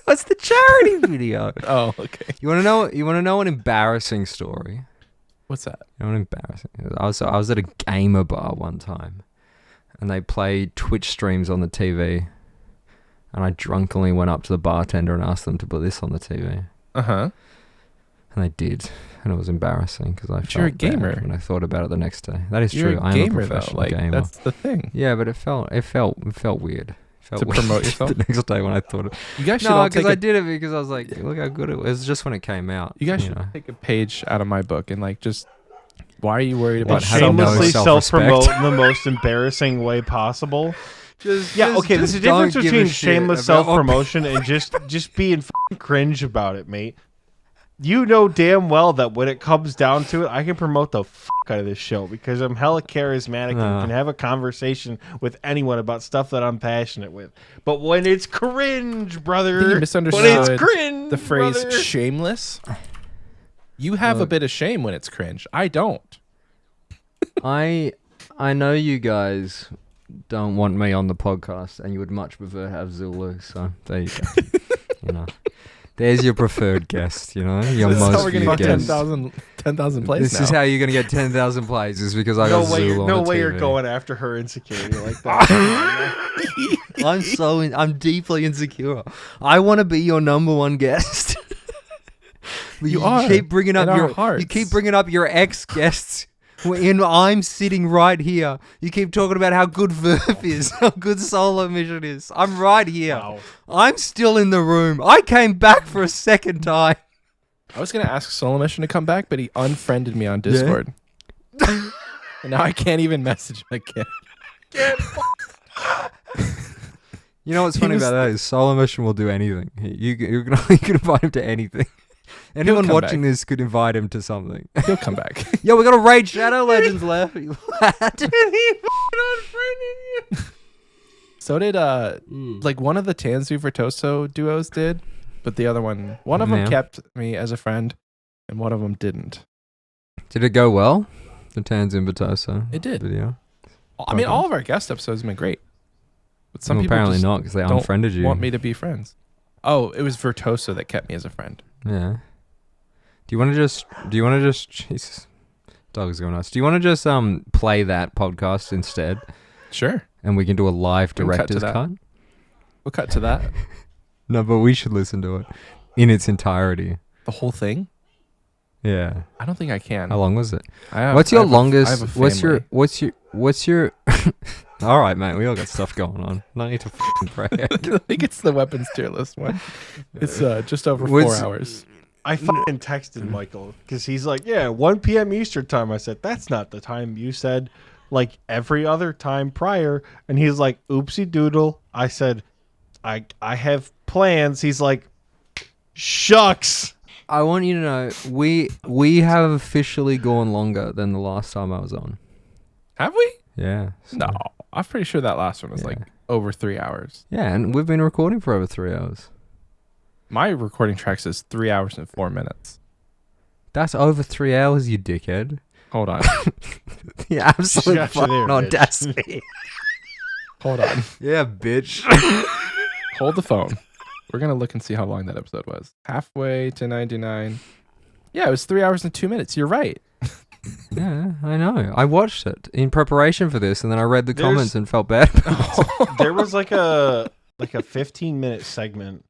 What's the charity video? Oh, okay. You want to know an embarrassing story? What's that? You know what embarrassing? I was at a gamer bar one time, and they played Twitch streams on the TV, and I drunkenly went up to the bartender and asked them to put this on the TV, Uh-huh. and they did, and it was embarrassing because I But you're a felt bad gamer. when I thought about it the next day. That is You're true. a I am gamer, a professional though. Like, gamer. that's the thing. Yeah, but it felt weird. To promote yourself? the next day when I thought it. You guys should No, all because take I a, did it because I was like, look how good it was. It was just when it came out. you guys should know. take a page out of my book and like just why are you worried What, about having no shamelessly self-respect? self-promote in the most embarrassing way possible. Just, Yeah, okay, there's a difference don't give between shit shameless about- self-promotion and just being fucking cringe about it, mate. You know damn well that when it comes down to it, I can promote the fuck out of this show because I'm hella charismatic No. and can have a conversation with anyone about stuff that I'm passionate with. But when it's cringe, brother, I think you when misunderstood it's cringe, the phrase brother. shameless. You have a Look. bit of shame when it's cringe. I don't. I know you guys don't want me on the podcast, and you would much prefer to have Zulu. So there you go. You know, there's your preferred guest. You know, your This is how most we're gonna viewed get guest. 10,000 plays This now. is how you're gonna get 10,000 plays. Is because I No got way, Zulu on no the way you're TV. going after her insecurity like that. I'm deeply insecure. I want to be your number one guest. But You are, keep bringing up in our your hearts. you keep bringing up your ex guests. When I'm sitting right here, you keep talking about how good Verve is, how good Solo Mission is. I'm right here. Wow. I'm still in the room. I came back for a second time. I was gonna ask Solo Mission to come back, but he unfriended me on Discord. And now I can't even message him again. You know what's He funny was- about that is Solo Mission will do anything. You can invite him to anything. Anyone come watching back. this could invite him to something. He'll come back. Yo, we got a Raid Shadow Legends left. you lad. So did like one of the Tanzu Vertoso duos did, but the other one of them Yeah. kept me as a friend, and one of them didn't. Did it go well? The Tanzan Batoso It did. video. I mean, Okay. all of our guest episodes have been great, but some Well, people apparently just not because they don't unfriended you. want me to be friends. Oh, it was Vertoso that kept me as a friend. Yeah. Do you want to just Jesus, dog is going nuts. Do you want to just play that podcast instead, Sure. and we can do a live We can cut to director's that. cut? We'll cut to that. No, but we should listen to it in its entirety. The whole thing? Yeah. I don't think I can. How long was it? I What's your have a longest? family. What's your? All right, mate. We all got stuff going on. No need to fucking pray. I think it's the weapons tier list one. It's just over What's- 4 hours. I fucking texted Michael because he's like, yeah, 1 p.m. Eastern time. I said, that's not the time you said, like every other time prior. And he's like, oopsie doodle. I said, I have plans. He's like, shucks. I want you to know we have officially gone longer than the last time I was on. Have we? Yeah. so- No. I'm pretty sure that last one was Yeah. like over 3 hours. Yeah, and we've been recording for over 3 hours. My recording track says 3 hours and 4 minutes. That's over 3 hours, you dickhead. Hold on. The absolute Got you fucking there, bitch. audacity. Hold on. Yeah, bitch. Hold the phone. We're going to look and see how long that episode was. Halfway to 99. Yeah, it was 3 hours and 2 minutes. You're right. Yeah, I know. I watched it in preparation for this, and then I read the There's- comments and felt bad. There was like a 15-minute segment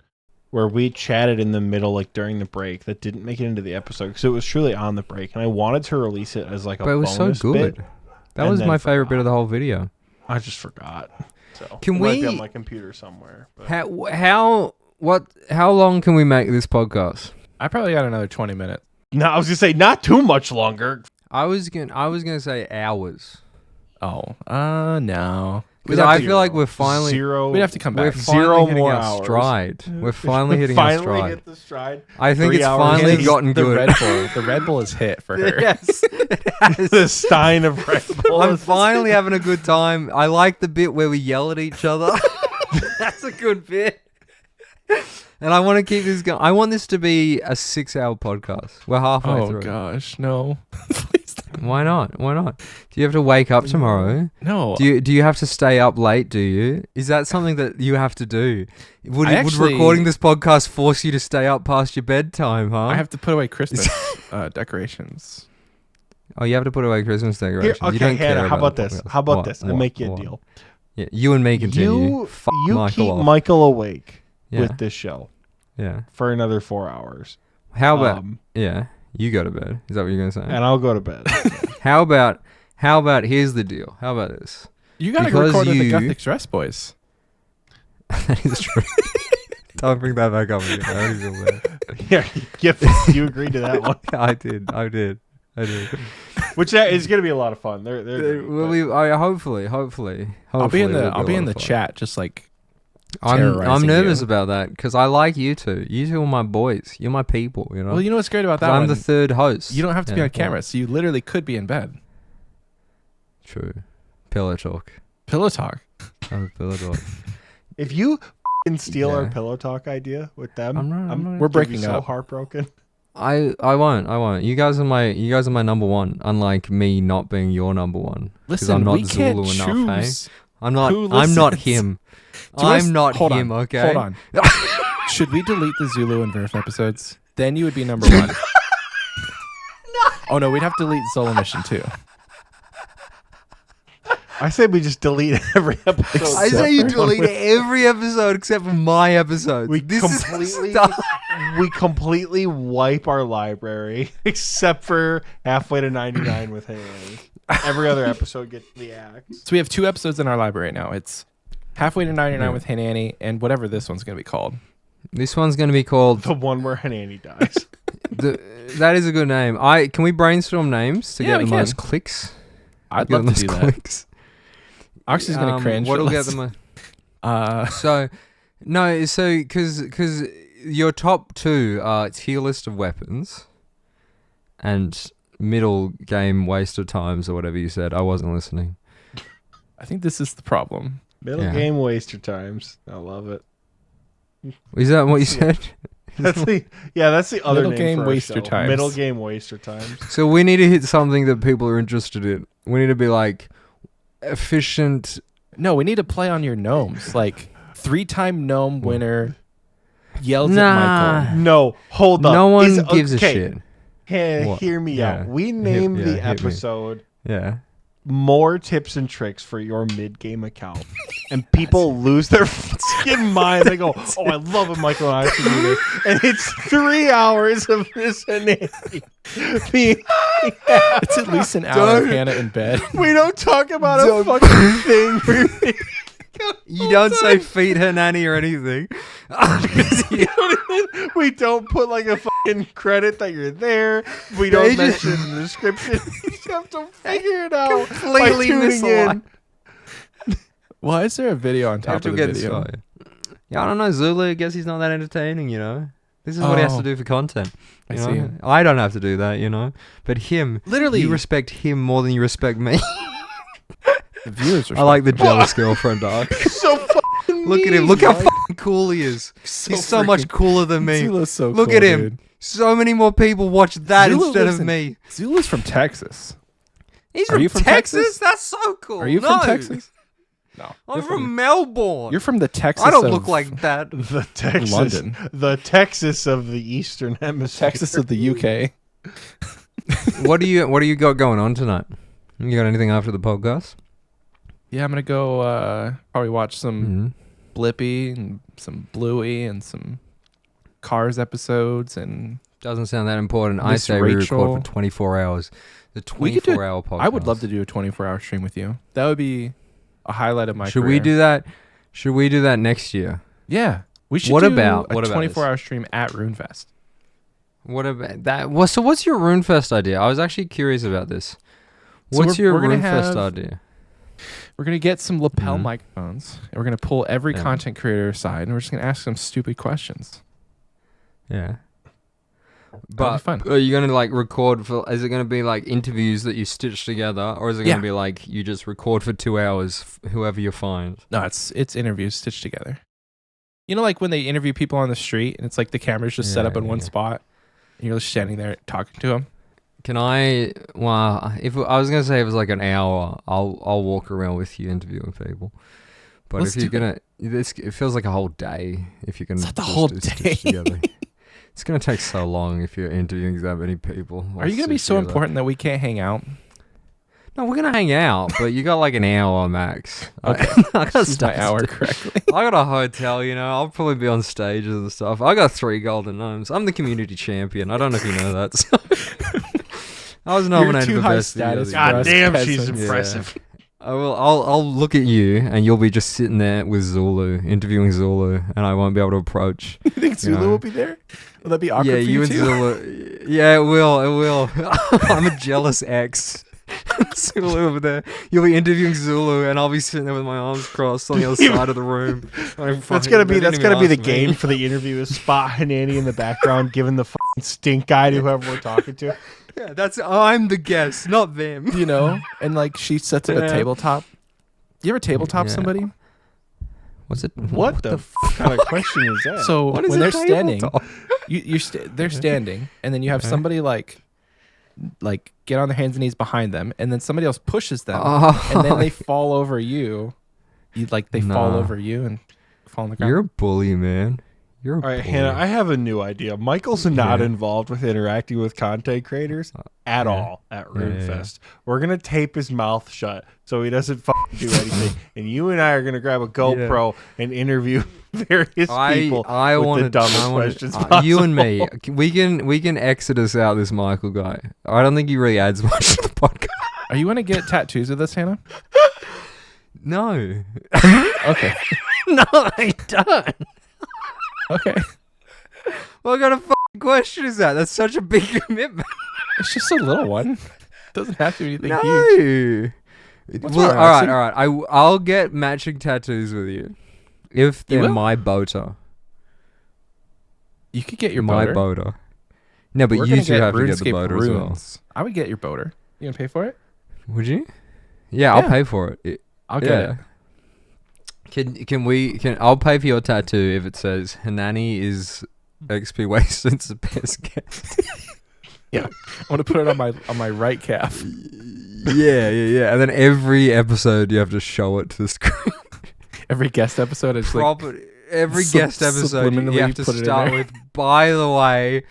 where we chatted in the middle, like during the break, that didn't make it into the episode because it was truly on the break, and I wanted to release it as like a But it was so bonus good. bit. That and was then my favorite bit forgot. of the whole video. I just forgot. So Can it might be we- on my computer somewhere? But How long can we make this podcast? I probably got another 20 minutes. no, I was gonna say not too much longer. I was gonna say hours. Oh, no. Because I feel like we're finally zero. We'd have to come we're back. finally Zero hitting more our hours. stride. We're finally hitting our finally stride. hit the stride. I think 3 it's hours finally in. gotten The good. Red Bull. The Red Bull is hit for her. Yes, it has. The Stein of Red Bull. I'm finally having a good time. I like the bit where we yell at each other. That's a good bit. And I want to keep this going. I want this to be a 6-hour podcast. We're halfway Oh, through. gosh. No. Please don't. Why not? Why not? Do you have to wake up tomorrow? No. Do you have to stay up late? Do you? Is that something that you have to do? Would I would actually- recording this podcast force you to stay up past your bedtime? Huh? I have to put away Christmas decorations. Oh, you have to put away Christmas Here, decorations. okay, you don't Hannah, care how about the this? podcast. How about What? this? I'll What? make you a What? deal. Yeah, you and me continue. Fuck You Michael keep off. Michael awake Yeah, with this show yeah. for another 4 hours. How about Um, yeah? You go to bed. Is that what you're gonna say? and I'll go to bed. How about here's the deal. How about this? You got to Because record with the you- Gothic Stress Boys. That is true. Don't bring that back up again. I already feel bad. Yeah, you agreed to that one, I did. which is going to be a lot of fun. They're great, but- Hopefully. I'll be in the it'll be a lot the of fun. chat just like I'm terrorizing nervous you. about that because I like you two. You two are my boys. You're my people. You know. Well, you know what's great about 'Cause that I'm one? the third host. You don't have to be Yeah, on camera, so you literally could be in bed. True. Pillow talk. Pillow talk. I'm a pillow talk. if you can steal our Yeah. pillow talk idea with them, I'm not- We're gonna be breaking so up. heartbroken. I won't. You guys are my number one. Unlike me not being your number one. 'Cause Listen, I'm not we can't Zulu enough, hey? choose. I'm not. who I'm not listens. him. Do us- I'm not hold him. on, Okay. Hold on. Should we delete the Zulu and Verf episodes? Then you would be number one. Oh no, we'd have to delete Solo Mission too. I say we just delete every episode. I say you Except for- delete every episode except for my episodes. We This is completely, stuff. we completely wipe our library except for halfway to 99 with Hanannie. Every other episode gets the axe. So we have 2 episodes in our library now. It's halfway to 99 Yeah. with Hanannie and whatever this one's gonna be called. This one's going to be called. The one where Hanannie dies. That is a good name. Can we brainstorm names to Yeah, get we the can. most clicks? I'd Get love the to do most that. clicks. Oxie's gonna cringe. What'll but get let's- the most? Uh, Because your top 2 are tier list of weapons and middle game waste of times or whatever you said. I wasn't listening. I think this is the problem. Middle Yeah. game waster times. I love it. Is that what you said? That's the other Middle name game for our waster show. times. Middle game waster times. So we need to hit something that people are interested in. We need to be like efficient. No, we need to play on your gnomes. Like 3-time gnome winner yells Nah. at Michael. No, hold up. No one Is- gives a okay, shit. What? Hear me Yeah. out. We named yeah, the hit me. episode Yeah. "More Tips and Tricks for Your Mid-Game Account," and people lose their fucking mind. They go, "Oh, I love when Michael and I can do this," and it's 3 hours of this Hanannie. It's at least an hour of Hannah in bed. We don't talk about a fucking thing. You don't say feed Hanannie or anything. We don't put like a fucking credit that you're there. We don't mention the description. You just have to figure it out. Completely tuning in. Why is there a video on top of the video? Yeah, I don't know. Zulu, I guess he's not that entertaining, you know? This is what he has to do for content. I You see. know? I don't have to do that, you know? But him, Literally, you respect him more than you respect me. the viewers. I like the jealous girlfriend arc. So fucking Look at him. mean. Look how fucking cool he is. He's so much cooler than me. Zulu's so Look cool, at him. dude. So many more people watch that Zulu instead lives of in- me. Zulu's from Texas. He's Are from you from Texas? Texas? That's so cool. Are you No. from Texas? No. I'm You're from Melbourne. You're from the Texas. I don't of look like that. The Texas, London. the Texas of the Eastern Hemisphere. Texas of the UK. What do you got going on tonight? You got anything after the podcast? Yeah, I'm gonna go probably watch some Mm-hmm. Blippy and some Bluey and some Cars episodes and Doesn't sound that important. I Miss say we Rachel. record for 24 hours. The We could do 24-hour podcast. I would love to do a 24-hour stream with you. That would be a highlight of my Should career. we do that? Should we do that next year? Yeah. We should What do about- a what about 24-hour stream at Runefest. What about that? Well, so what's your Runefest idea? I was actually curious about this. So What's your we're gonna Runefest have- idea? We're going to get some lapel Mhm. microphones and we're going to pull every Yeah. content creator aside and we're just going to ask them stupid questions. Yeah. That'll be But fun. are you gonna like record for? Is it gonna be like interviews that you stitch together, or is it gonna Yeah. be like you just record for 2 hours, whoever you find? No, it's interviews stitched together. You know, like when they interview people on the street and it's like the camera's just set Yeah, up in one yeah. spot and you're just standing there talking to them. Can I? Well, if I was gonna say it was like an hour, I'll walk around with you interviewing people. But Let's if you're do gonna, it feels like a whole day. If you're gonna, It's not the just whole do stitch day. together. It's gonna take so long if you're interviewing that many people. Are you going to be so important that we can't hang out? No, we're gonna hang out, but you got like an hour max. Okay. I gotta Use my stay hour still. correctly. I got a hotel, you know. I'll probably be on stages and stuff. I got 3 golden gnomes. I'm the community champion. I don't know if you know that. So. I was nominated too for high best video status the for other God us day. damn, she's peasants. impressive. I will. I'll look at you, and you'll be just sitting there with Zulu, interviewing Zulu, and I won't be able to approach. You think Zulu know. will be there? Will that be awkward Yeah, for you and too? Zulu. Yeah, it will. It will. I'm a jealous ex. Zulu over there. You'll be interviewing Zulu, and I'll be sitting there with my arms crossed on the other side of the room. That's gonna be the game for the interview. Is spot Hanannie in the background, giving the fucking stink eye to whoever we're talking to. Yeah, I'm the guest, not them. You know? And like she sets up a Yeah. tabletop. You ever tabletop Yeah. somebody? What's it? What the kind of question is that? So What is when a they're standing, tabletop? they're standing, and then you have Okay. somebody like get on their hands and knees behind them, and then somebody else pushes them, Oh, and then they fall over you. They fall Nah. over you and fall on the ground. You're a bully, man. You're a All right, bully. Hannah, I have a new idea. Michael's not Yeah. involved with interacting with content creators at yeah. all at Yeah, yeah, RuneFest. We're going to tape his mouth shut so he doesn't fucking do anything. And you and I are going to grab a GoPro and interview various people I with wanted the dumbest questions you and me. possible. We can exodus out this Michael guy. I don't think he really adds much to the podcast. Are you want to get tattoos with us, Hannah? No, Okay. no, I don't. Okay. What kind of fucking question is that? That's such a big commitment. It's just a little one. Doesn't have to be anything huge. No. What's Well, wrong, all right, Oxie? all right. I'll get matching tattoos with you if You they're will? my boater. You could get your My boater. boater. No, but We're you gonna two get have to get the RuneScape boater as well. runes. I would get your boater. You gonna pay for it? Would you? Yeah, I'll Yeah. pay for it. I'll get it. Can I'll pay for your tattoo if it says Hanannie is Xpwaste it's the best guest. I want to put it on my right calf. yeah. And then every episode you have to show it to the screen. Every guest episode, it's like Proper. every guest episode you have to put it in start there. with, by the way,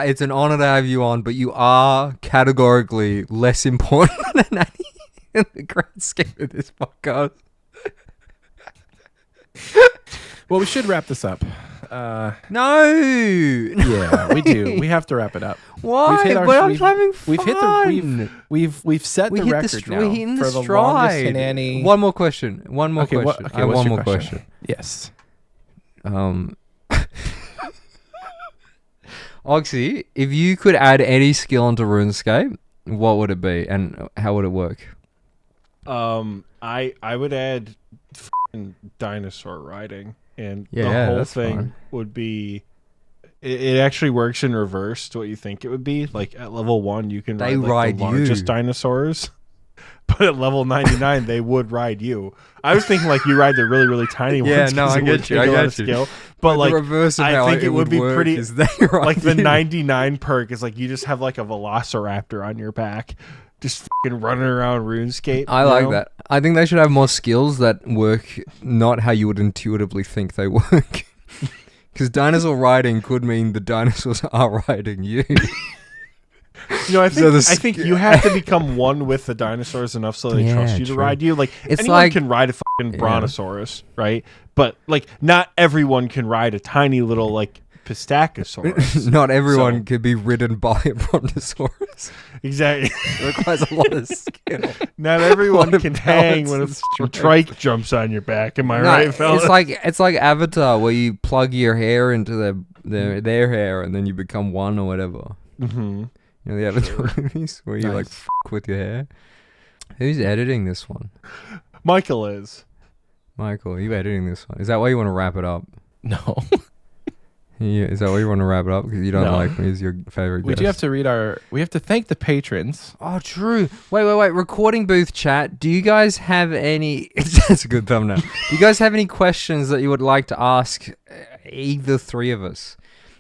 it's an honor to have you on, but you are categorically less important than Annie in the grand scheme of this podcast. Well, we should wrap this up. No. Yeah, we do. We have to wrap it up. Why? We've hit our- But I'm we've- having fun. We've set the record now We're hitting for the the longest stride. Hanannie. One more question. Okay, what- okay, I have what's one your more question? question. Yes. Oxie, if you could add any skill into RuneScape, what would it be, and how would it work? I would add f***ing dinosaur riding, and Yeah, the whole that's thing fine. would be. It actually works in reverse to what you think it would be. Like at level 1, you can They ride, ride the largest you. dinosaurs, but at level 99, they would ride you. I was thinking like you ride the really really tiny Yeah, ones. no, 'cause I it would get you, take I a lot get of you. skill. But like the reverse of I how think it would be work pretty- is they ride like the you. 99 perk is like you just have like a velociraptor on your back, just fucking running around RuneScape. I you like know? that. I think they should have more skills that work not how you would intuitively think they work. Because dinosaur riding could mean the dinosaurs are riding you. You know, I So think the I think you have to become one with the dinosaurs enough so they Yeah, trust you to true. ride you. Like It's anyone like- can ride a fucking Yeah. brontosaurus, right? But like not everyone can ride a tiny little like pistachosaurus. Not everyone So- could be ridden by a brontosaurus. Exactly. It requires a lot of skill. Not everyone Lot of can hang balance when a and fucking strength. trike jumps on your back. Am I No, right, fella? it's like Avatar, where you plug your hair into their hair, and then you become one or whatever. Mm-hmm. You know the Avatar movies where you like Nice. fuck with your hair. Who's editing this one? Michael is. Michael, are you editing this one? Is that why you want to wrap it up? No. Yeah, is that why you want to wrap it up? Because you don't No. like me as your favorite We guest? do have to read our. We have to thank the patrons. Oh, true. Wait. Recording booth chat. Do you guys have any? That's a good thumbnail. Do you guys have any questions that you would like to ask either three of us?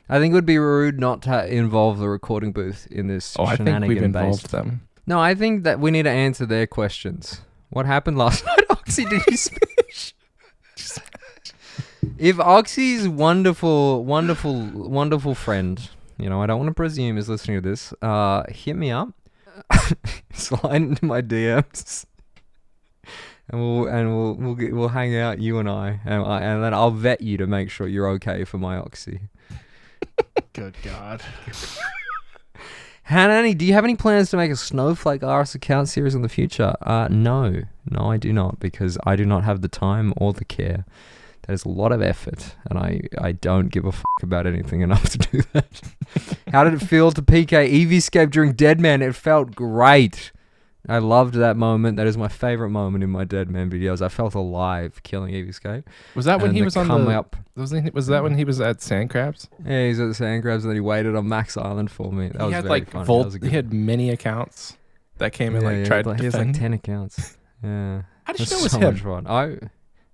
I think it would be rude not to involve the recording booth in this. Oh, I think we've shenanigan-based- involved them. No, I think that we need to answer their questions. What happened last night, Oxie? Did you smash? If Oxie's wonderful friend, you know, I don't want to presume is listening to this, hit me up, slide into my DMs, and we'll hang out, you and I, and then I'll vet you to make sure you're okay for my Oxie. Good God. Hanannie, do you have any plans to make a Snowflake RS account series in the future? No, I do not, because I do not have the time or the care. That is a lot of effort, and I don't give a fuck about anything enough to do that. How did it feel to PK Eevescape during Deadman? It felt great. I loved that moment. That is my favorite moment in my Deadman videos. I felt alive killing Eevescape. Was that when And he the was on come the? up. Was that when he was at Sandcrabs? Yeah, he's at the sand crabs, and then he waited on Max Island for me. That He was had very like funny. Volt. That was a He good had one. many accounts that came and Yeah, tried to he has like defend. 10 accounts. Yeah. How did you That's know it was so him? much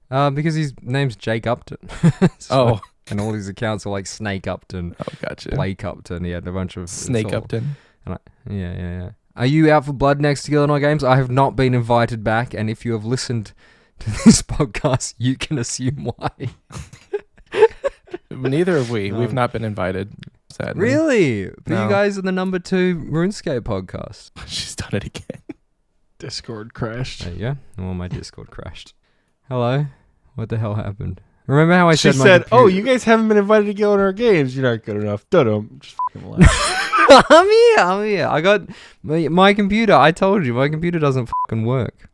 fun. Because his name's Jake Upton. Oh, And all his accounts are like Snake Upton, gotcha. Blake Upton. He had a bunch of Snake it's all- Upton. Yeah. Are you out for blood next to Gillinois Games? I have not been invited back, and if you have listened to this podcast, you can assume why. Neither have we. No. We've not been invited. Sadly. Really? But No. you guys are the number 2 RuneScape podcast. She's done it again. Discord crashed. There you go. Well, my Discord crashed. Hello? What the hell happened? Remember how I She said my said, "Oh, computer- you guys haven't been invited to go on our games. You're not good enough." Dum. Just fucking laugh. I'm here. I got my computer. I told you, my computer doesn't fucking work.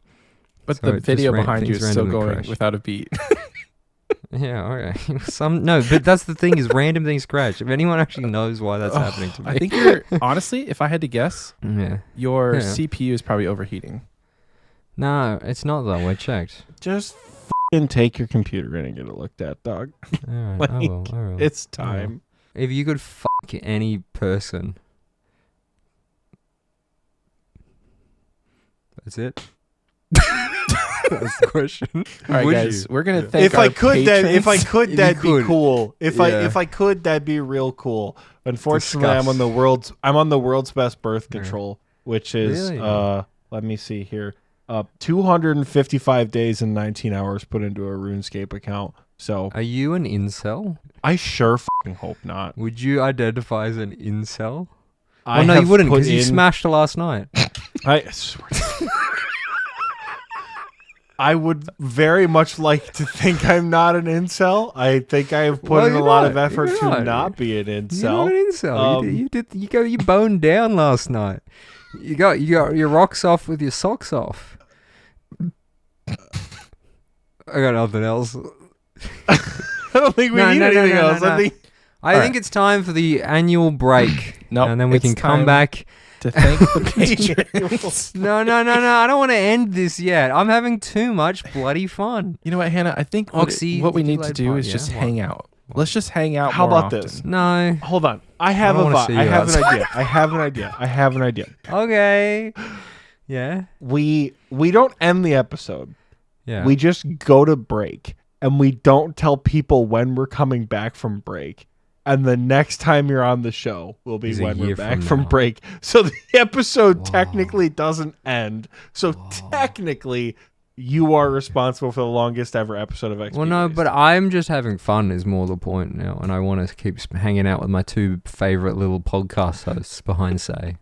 But So the it just video behind you things is still randomly going crash. without a beat. Yeah, okay. No, but that's the thing is random things crash. If anyone actually knows why that's Oh, happening to me. I think you're honestly, if I had to guess, Yeah. your Yeah. CPU is probably overheating. No, it's not though. I checked. Just fucking take your computer in and get it looked at, dog. Alright, I will. It's time. If you could fuck any person. That's it? That's the question. All right, Would guys, you? we're gonna Yeah. thank If our I could, patrons. If you that'd be could. cool. If Yeah. I could, that'd be real cool. Unfortunately, Discuss. I'm on the world's best birth control, which is Really? let me see here. 255 days and 19 hours put into a RuneScape account So Are you an incel? I sure fucking hope not. Would you identify as an incel? I Well, no, you have wouldn't put because you in- smashed last night. I swear. I would very much like to think I'm not an incel. I think I have put Well, in a you're lot not. of effort You're to not. not be an You're not incel. an incel. You boned down last night. You got your rocks off with your socks off. I got nothing else. I don't think we need anything else. I think I think it's time for the annual break. Nope, and then we it's can come time back. to thank the patrons. No. I don't want to end this yet. I'm having too much bloody fun. You know what, Hannah? I think Oxie, what we need to delayed do part, is yeah? just What? hang out. Let's just hang out. How more about often. this? No. Hold on. I have I don't a wanna vi- see I you have an outside. idea. I have an idea. Okay. Yeah. We don't end the episode. Yeah. We just go to break and we don't tell people when we're coming back from break. And the next time you're on the show will be Is a when we're year back from from now. break. So the episode Whoa. technically doesn't end. So technically you are responsible for the longest ever episode of Xpwaste. Well, no, but I'm just having fun is more the point now, and I want to keep hanging out with my two favorite little podcast hosts behind Say.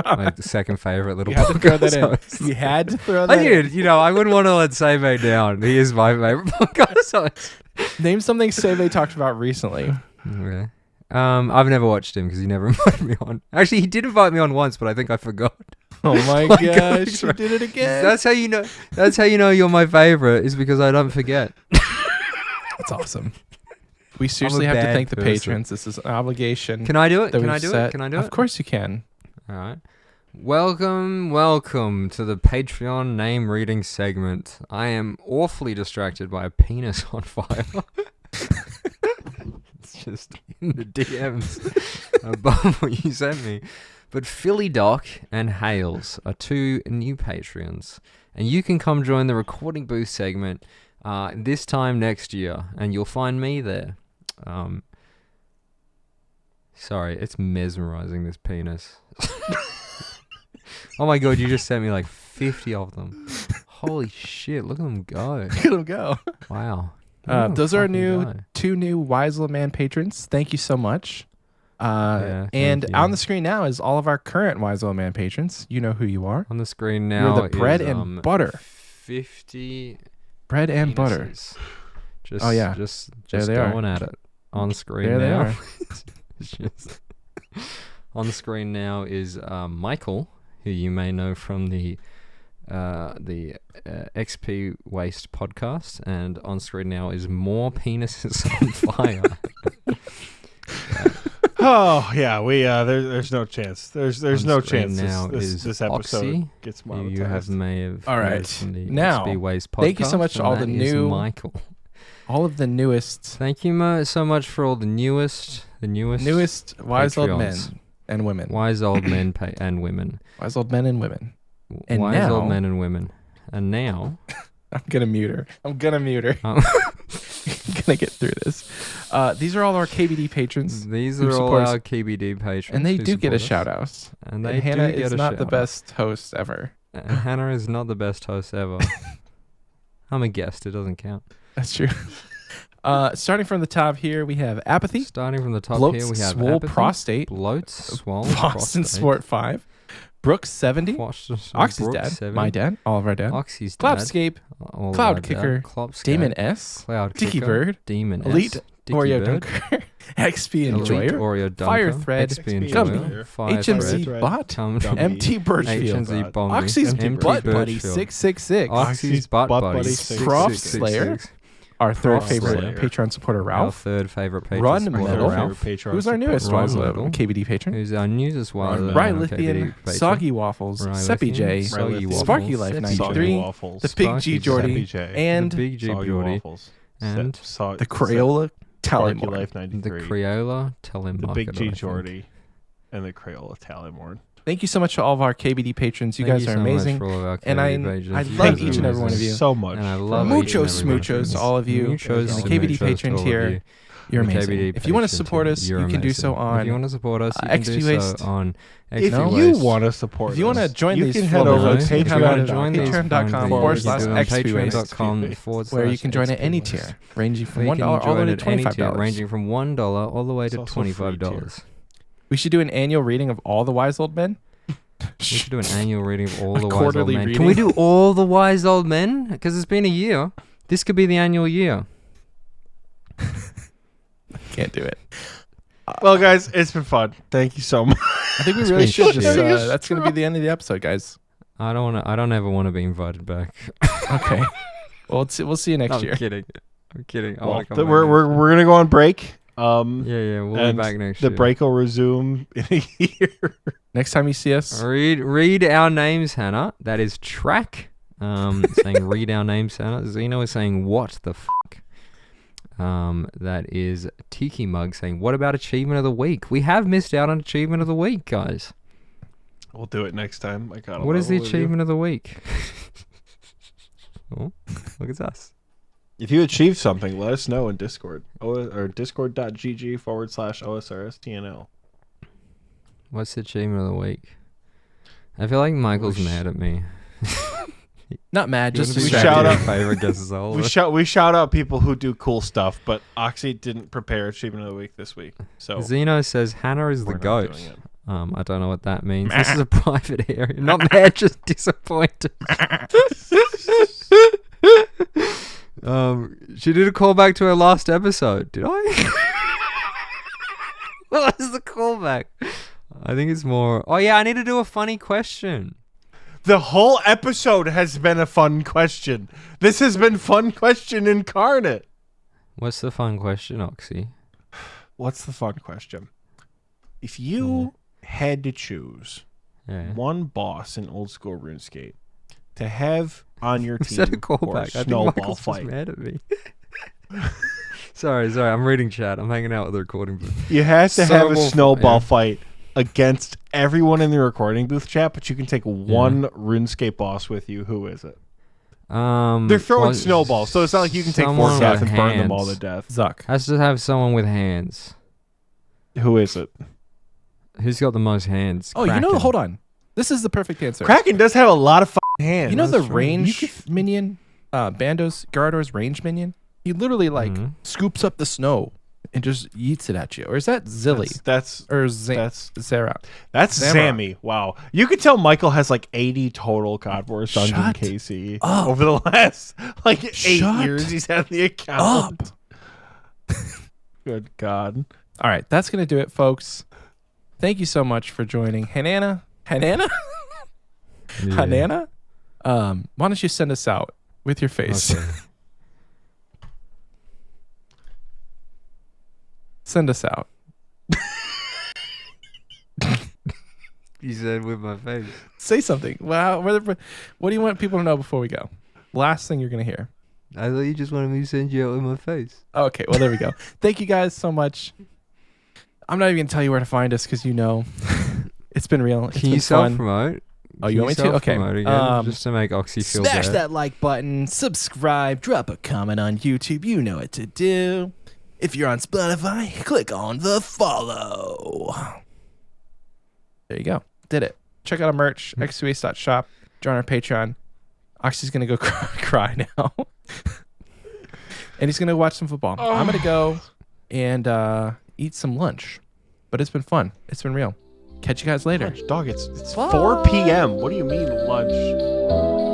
My second favorite little You had to throw that podcast in. host. You had to throw that I did. You know, I wouldn't want to let Save down. He is my favorite podcast host. in. Name something Seve talked about recently. Okay. I've never watched him because he never invited me on. Actually, he did invite me on once, but I think I forgot. Oh my My gosh, gosh. you did it again. That's how you know. That's how you know you're my favorite is because I don't forget. That's awesome. We seriously have to bad thank the person. patrons. This is an obligation. Can I do it? that Can I we've do set. it? Can I do Of it? course you can. All right. Welcome to the Patreon name reading segment. I am awfully distracted by a penis on fire. It's just in the DMs above what you sent me. But Philly Doc and Hales are two new Patreons. And you can come join the recording booth segment this time next year. And you'll find me there. Sorry, it's mesmerizing, this penis. Oh my god, you just sent me like 50 of them. Holy shit, look at them go. Look at them go. Wow. Look at 'em Those are our fucking go. two new Wise Little Man patrons. Thank you so much. Yeah, and thank you. on the screen now is all of our current Wise Little Man patrons. You know who you are. On the screen now You're the bread is, and butter. 50 Bread and butter. penises. Just, Oh, yeah. Just There they are. going at it. On the screen There they now. are. It's just- on the screen now is Michael, who you may know from the XP Waste podcast, and on screen now is more penises on fire. Oh yeah, we there's no chance. There's On no screen chance now this is episode Oxie, gets who monetized. you have may have All heard right. from the Now, XP Waste podcast. thank you so much to and all the that is new- Michael. All of the newest Thank you so much for all the newest Wise Old Men Patreons. and women. Wise old men and women. Wise Old Men and women. And Wise now- old men and women. And now, I'm gonna mute her. I'm gonna um, gonna get through this. These are all our KBD patrons, these who are all support us. our KBD patrons. and they who do get a support shout us. out. And And they Hannah do get is a not the shout-out. best host ever. And Hannah is not the best host ever. I'm a guest. It doesn't count. That's true. Starting from the top here, we have Apathy, Starting from the top Bloats, here, we have Swole apathy, Prostate, bloats, swole, Boston prostate, Sport 5, Brooks 70, Boston- Oxy's Brooks dad, 70, my dad, all of our dad, Oxy's dad, Cloupscape, all of Cloud our dad, Kicker, Cloupscape, Damon S, Cloud Dicky Kicker, Bird, Demon Elite S, Dicky Oreo Bird, Dunker, XP Elite Enjoyer, Oreo Dunker, Fire Thread, XP Gummy, Enjoyer, Fire HMC Thread, Bot, Gummy, MT Birchfield, HMC Bombi, Oxy's Empty Butt Birchfield, Buddy 666, Oxy's Butt Butt Buddy, Buddy, 666, Croft Slayer, our third Croft favorite Slayer. Patreon supporter, our Ralph, third favorite patron, Run supporter, Metal, Ralph, who's our newest Run Wise Metal. KBD patron, who's our newest one, Ryan Rye KBD Lithium, patron. Soggy Waffles, Rye Seppi Lithium, J, Soggy Waffles, Sparky Life Seppi 93, J, waffles, the Big G Sparky Jordy, J, and the Big G Soggy Jordy, waffles, and the Crayola Sparky Tallymore. Life the 93, Crayola Telemarketer. the Big I G think. Jordy, and the Crayola Tallymore. Thank you so much to all of our KBD patrons. You Thank guys are so much amazing. for all of our And I- KBD patrons. I You love guys are each and every one of amazing. you. So much. And I love Muchos each and every one of smoochos you. to all of you. Muchos And and KBD muchos to patrons all of here. you. You're the amazing. KBD If you want to patron support tier, us, you're you can do so amazing. on. If you want to support us, you can do Xpwaste. so on If Xpwaste. you want to support If you want to us, join you these can head flow over to notes, you can head over to patreon.com/Xpwaste, where you can join at any tier, ranging from $1 all the way to $25. Ranging from $1 all the way It's to also free $25. We should do an annual reading of all the wise old men. We should do an annual reading of all A the wise old quarterly men. reading. Can we do all the wise old men? Because it's been a year. This could be the annual year. Can't do it. Well, guys, it's been fun. Thank you so much. I think we It's really been should just. shit. That's going to be the end of the episode, guys. I don't ever want to be invited back. Okay. Well, we'll see you next year. I'm kidding. I Well, wanna come back we're next we're gonna go on break. year. We'll be and back next the year. break will resume in a year. Next time you see us, Read our names, Hannah. That is Track. Saying read our names, Hannah. Zeno is saying what the fuck. That is Tiki Mug saying what about achievement of the week? We have missed out on achievement of the week, guys. We'll do it next time. I got. What is the achievement of the week? Oh, look, it's us. If you achieve something, let us know in Discord or discord.gg/OSRSTNL. What's the achievement of the week? I feel like Michael's mad at me. not mad, just We distracted. shout out- favorite guesses all. We shout out people who do cool stuff, but Oxie didn't prepare achievement of the week this week, so Zeno says Hannah is the we're not goat. doing it. I don't know what that means. This is a private area. Not mad, just disappointed. She did a callback to her last episode. Did I? What was the callback? I think it's more. Oh yeah, I need to do a funny question. The whole episode has been a fun question. This has been fun question incarnate. What's the fun question, Oxie? What's the fun question? If you had to choose Yeah. one boss in old school RuneScape to have on your Is team that a for a callback? I think snowball Michael's just fight, mad at me. Sorry. I'm reading chat. I'm hanging out with the recording booth. you have to have a Snowball- snowball yeah. fight against everyone in the recording booth chat, but you can take one RuneScape boss with you. Who is it? They're throwing well, snowballs, so it's not like you can take someone four cats with and burn them all to hands. death. Zuck. Has to have someone with hands. Who is it? Who's got the most hands? Oh, you know, Kraken. hold on. This is the perfect answer. Kraken does have a lot of fucking hands. You know the That's true. range minion, Garador's range minion? He literally scoops up the snow and just yeets it at you. Or is that Zilly? That's Or that's Zara? that's Zamrock. Zammy. Wow, you could tell Michael has like 80 total God Wars Dungeon Shut KC up. over the last like 8 Shut years. He's had the account. Up. Good God. All right, that's going to do it, folks. Thank you so much for joining. Hananna? Yeah. Hananna? Why don't you send us out with your face? Okay. Send us out. You said with my face. Say something. Wow. What do you want people to know before we go? Last thing you're going to hear. I thought you just wanted me to send you out with my face. Okay, well, there we go. Thank you guys so much. I'm not even going to tell you where to find us because you know it's been real. It's Can you been fun. self-promote? Oh, you want me to? Okay. Again, just to make Oxie feel Smash bad. that like button, subscribe, drop a comment on YouTube. You know what to do. If you're on Spotify, click on the follow. There you go. Did it. Check out our merch, xwaste.shop. Join our Patreon. Oxie's going to go cry now. And he's going to watch some football. I'm going to go and eat some lunch. But it's been fun. It's been real. Catch you guys later. Dog, it's 4 p.m. What do you mean lunch?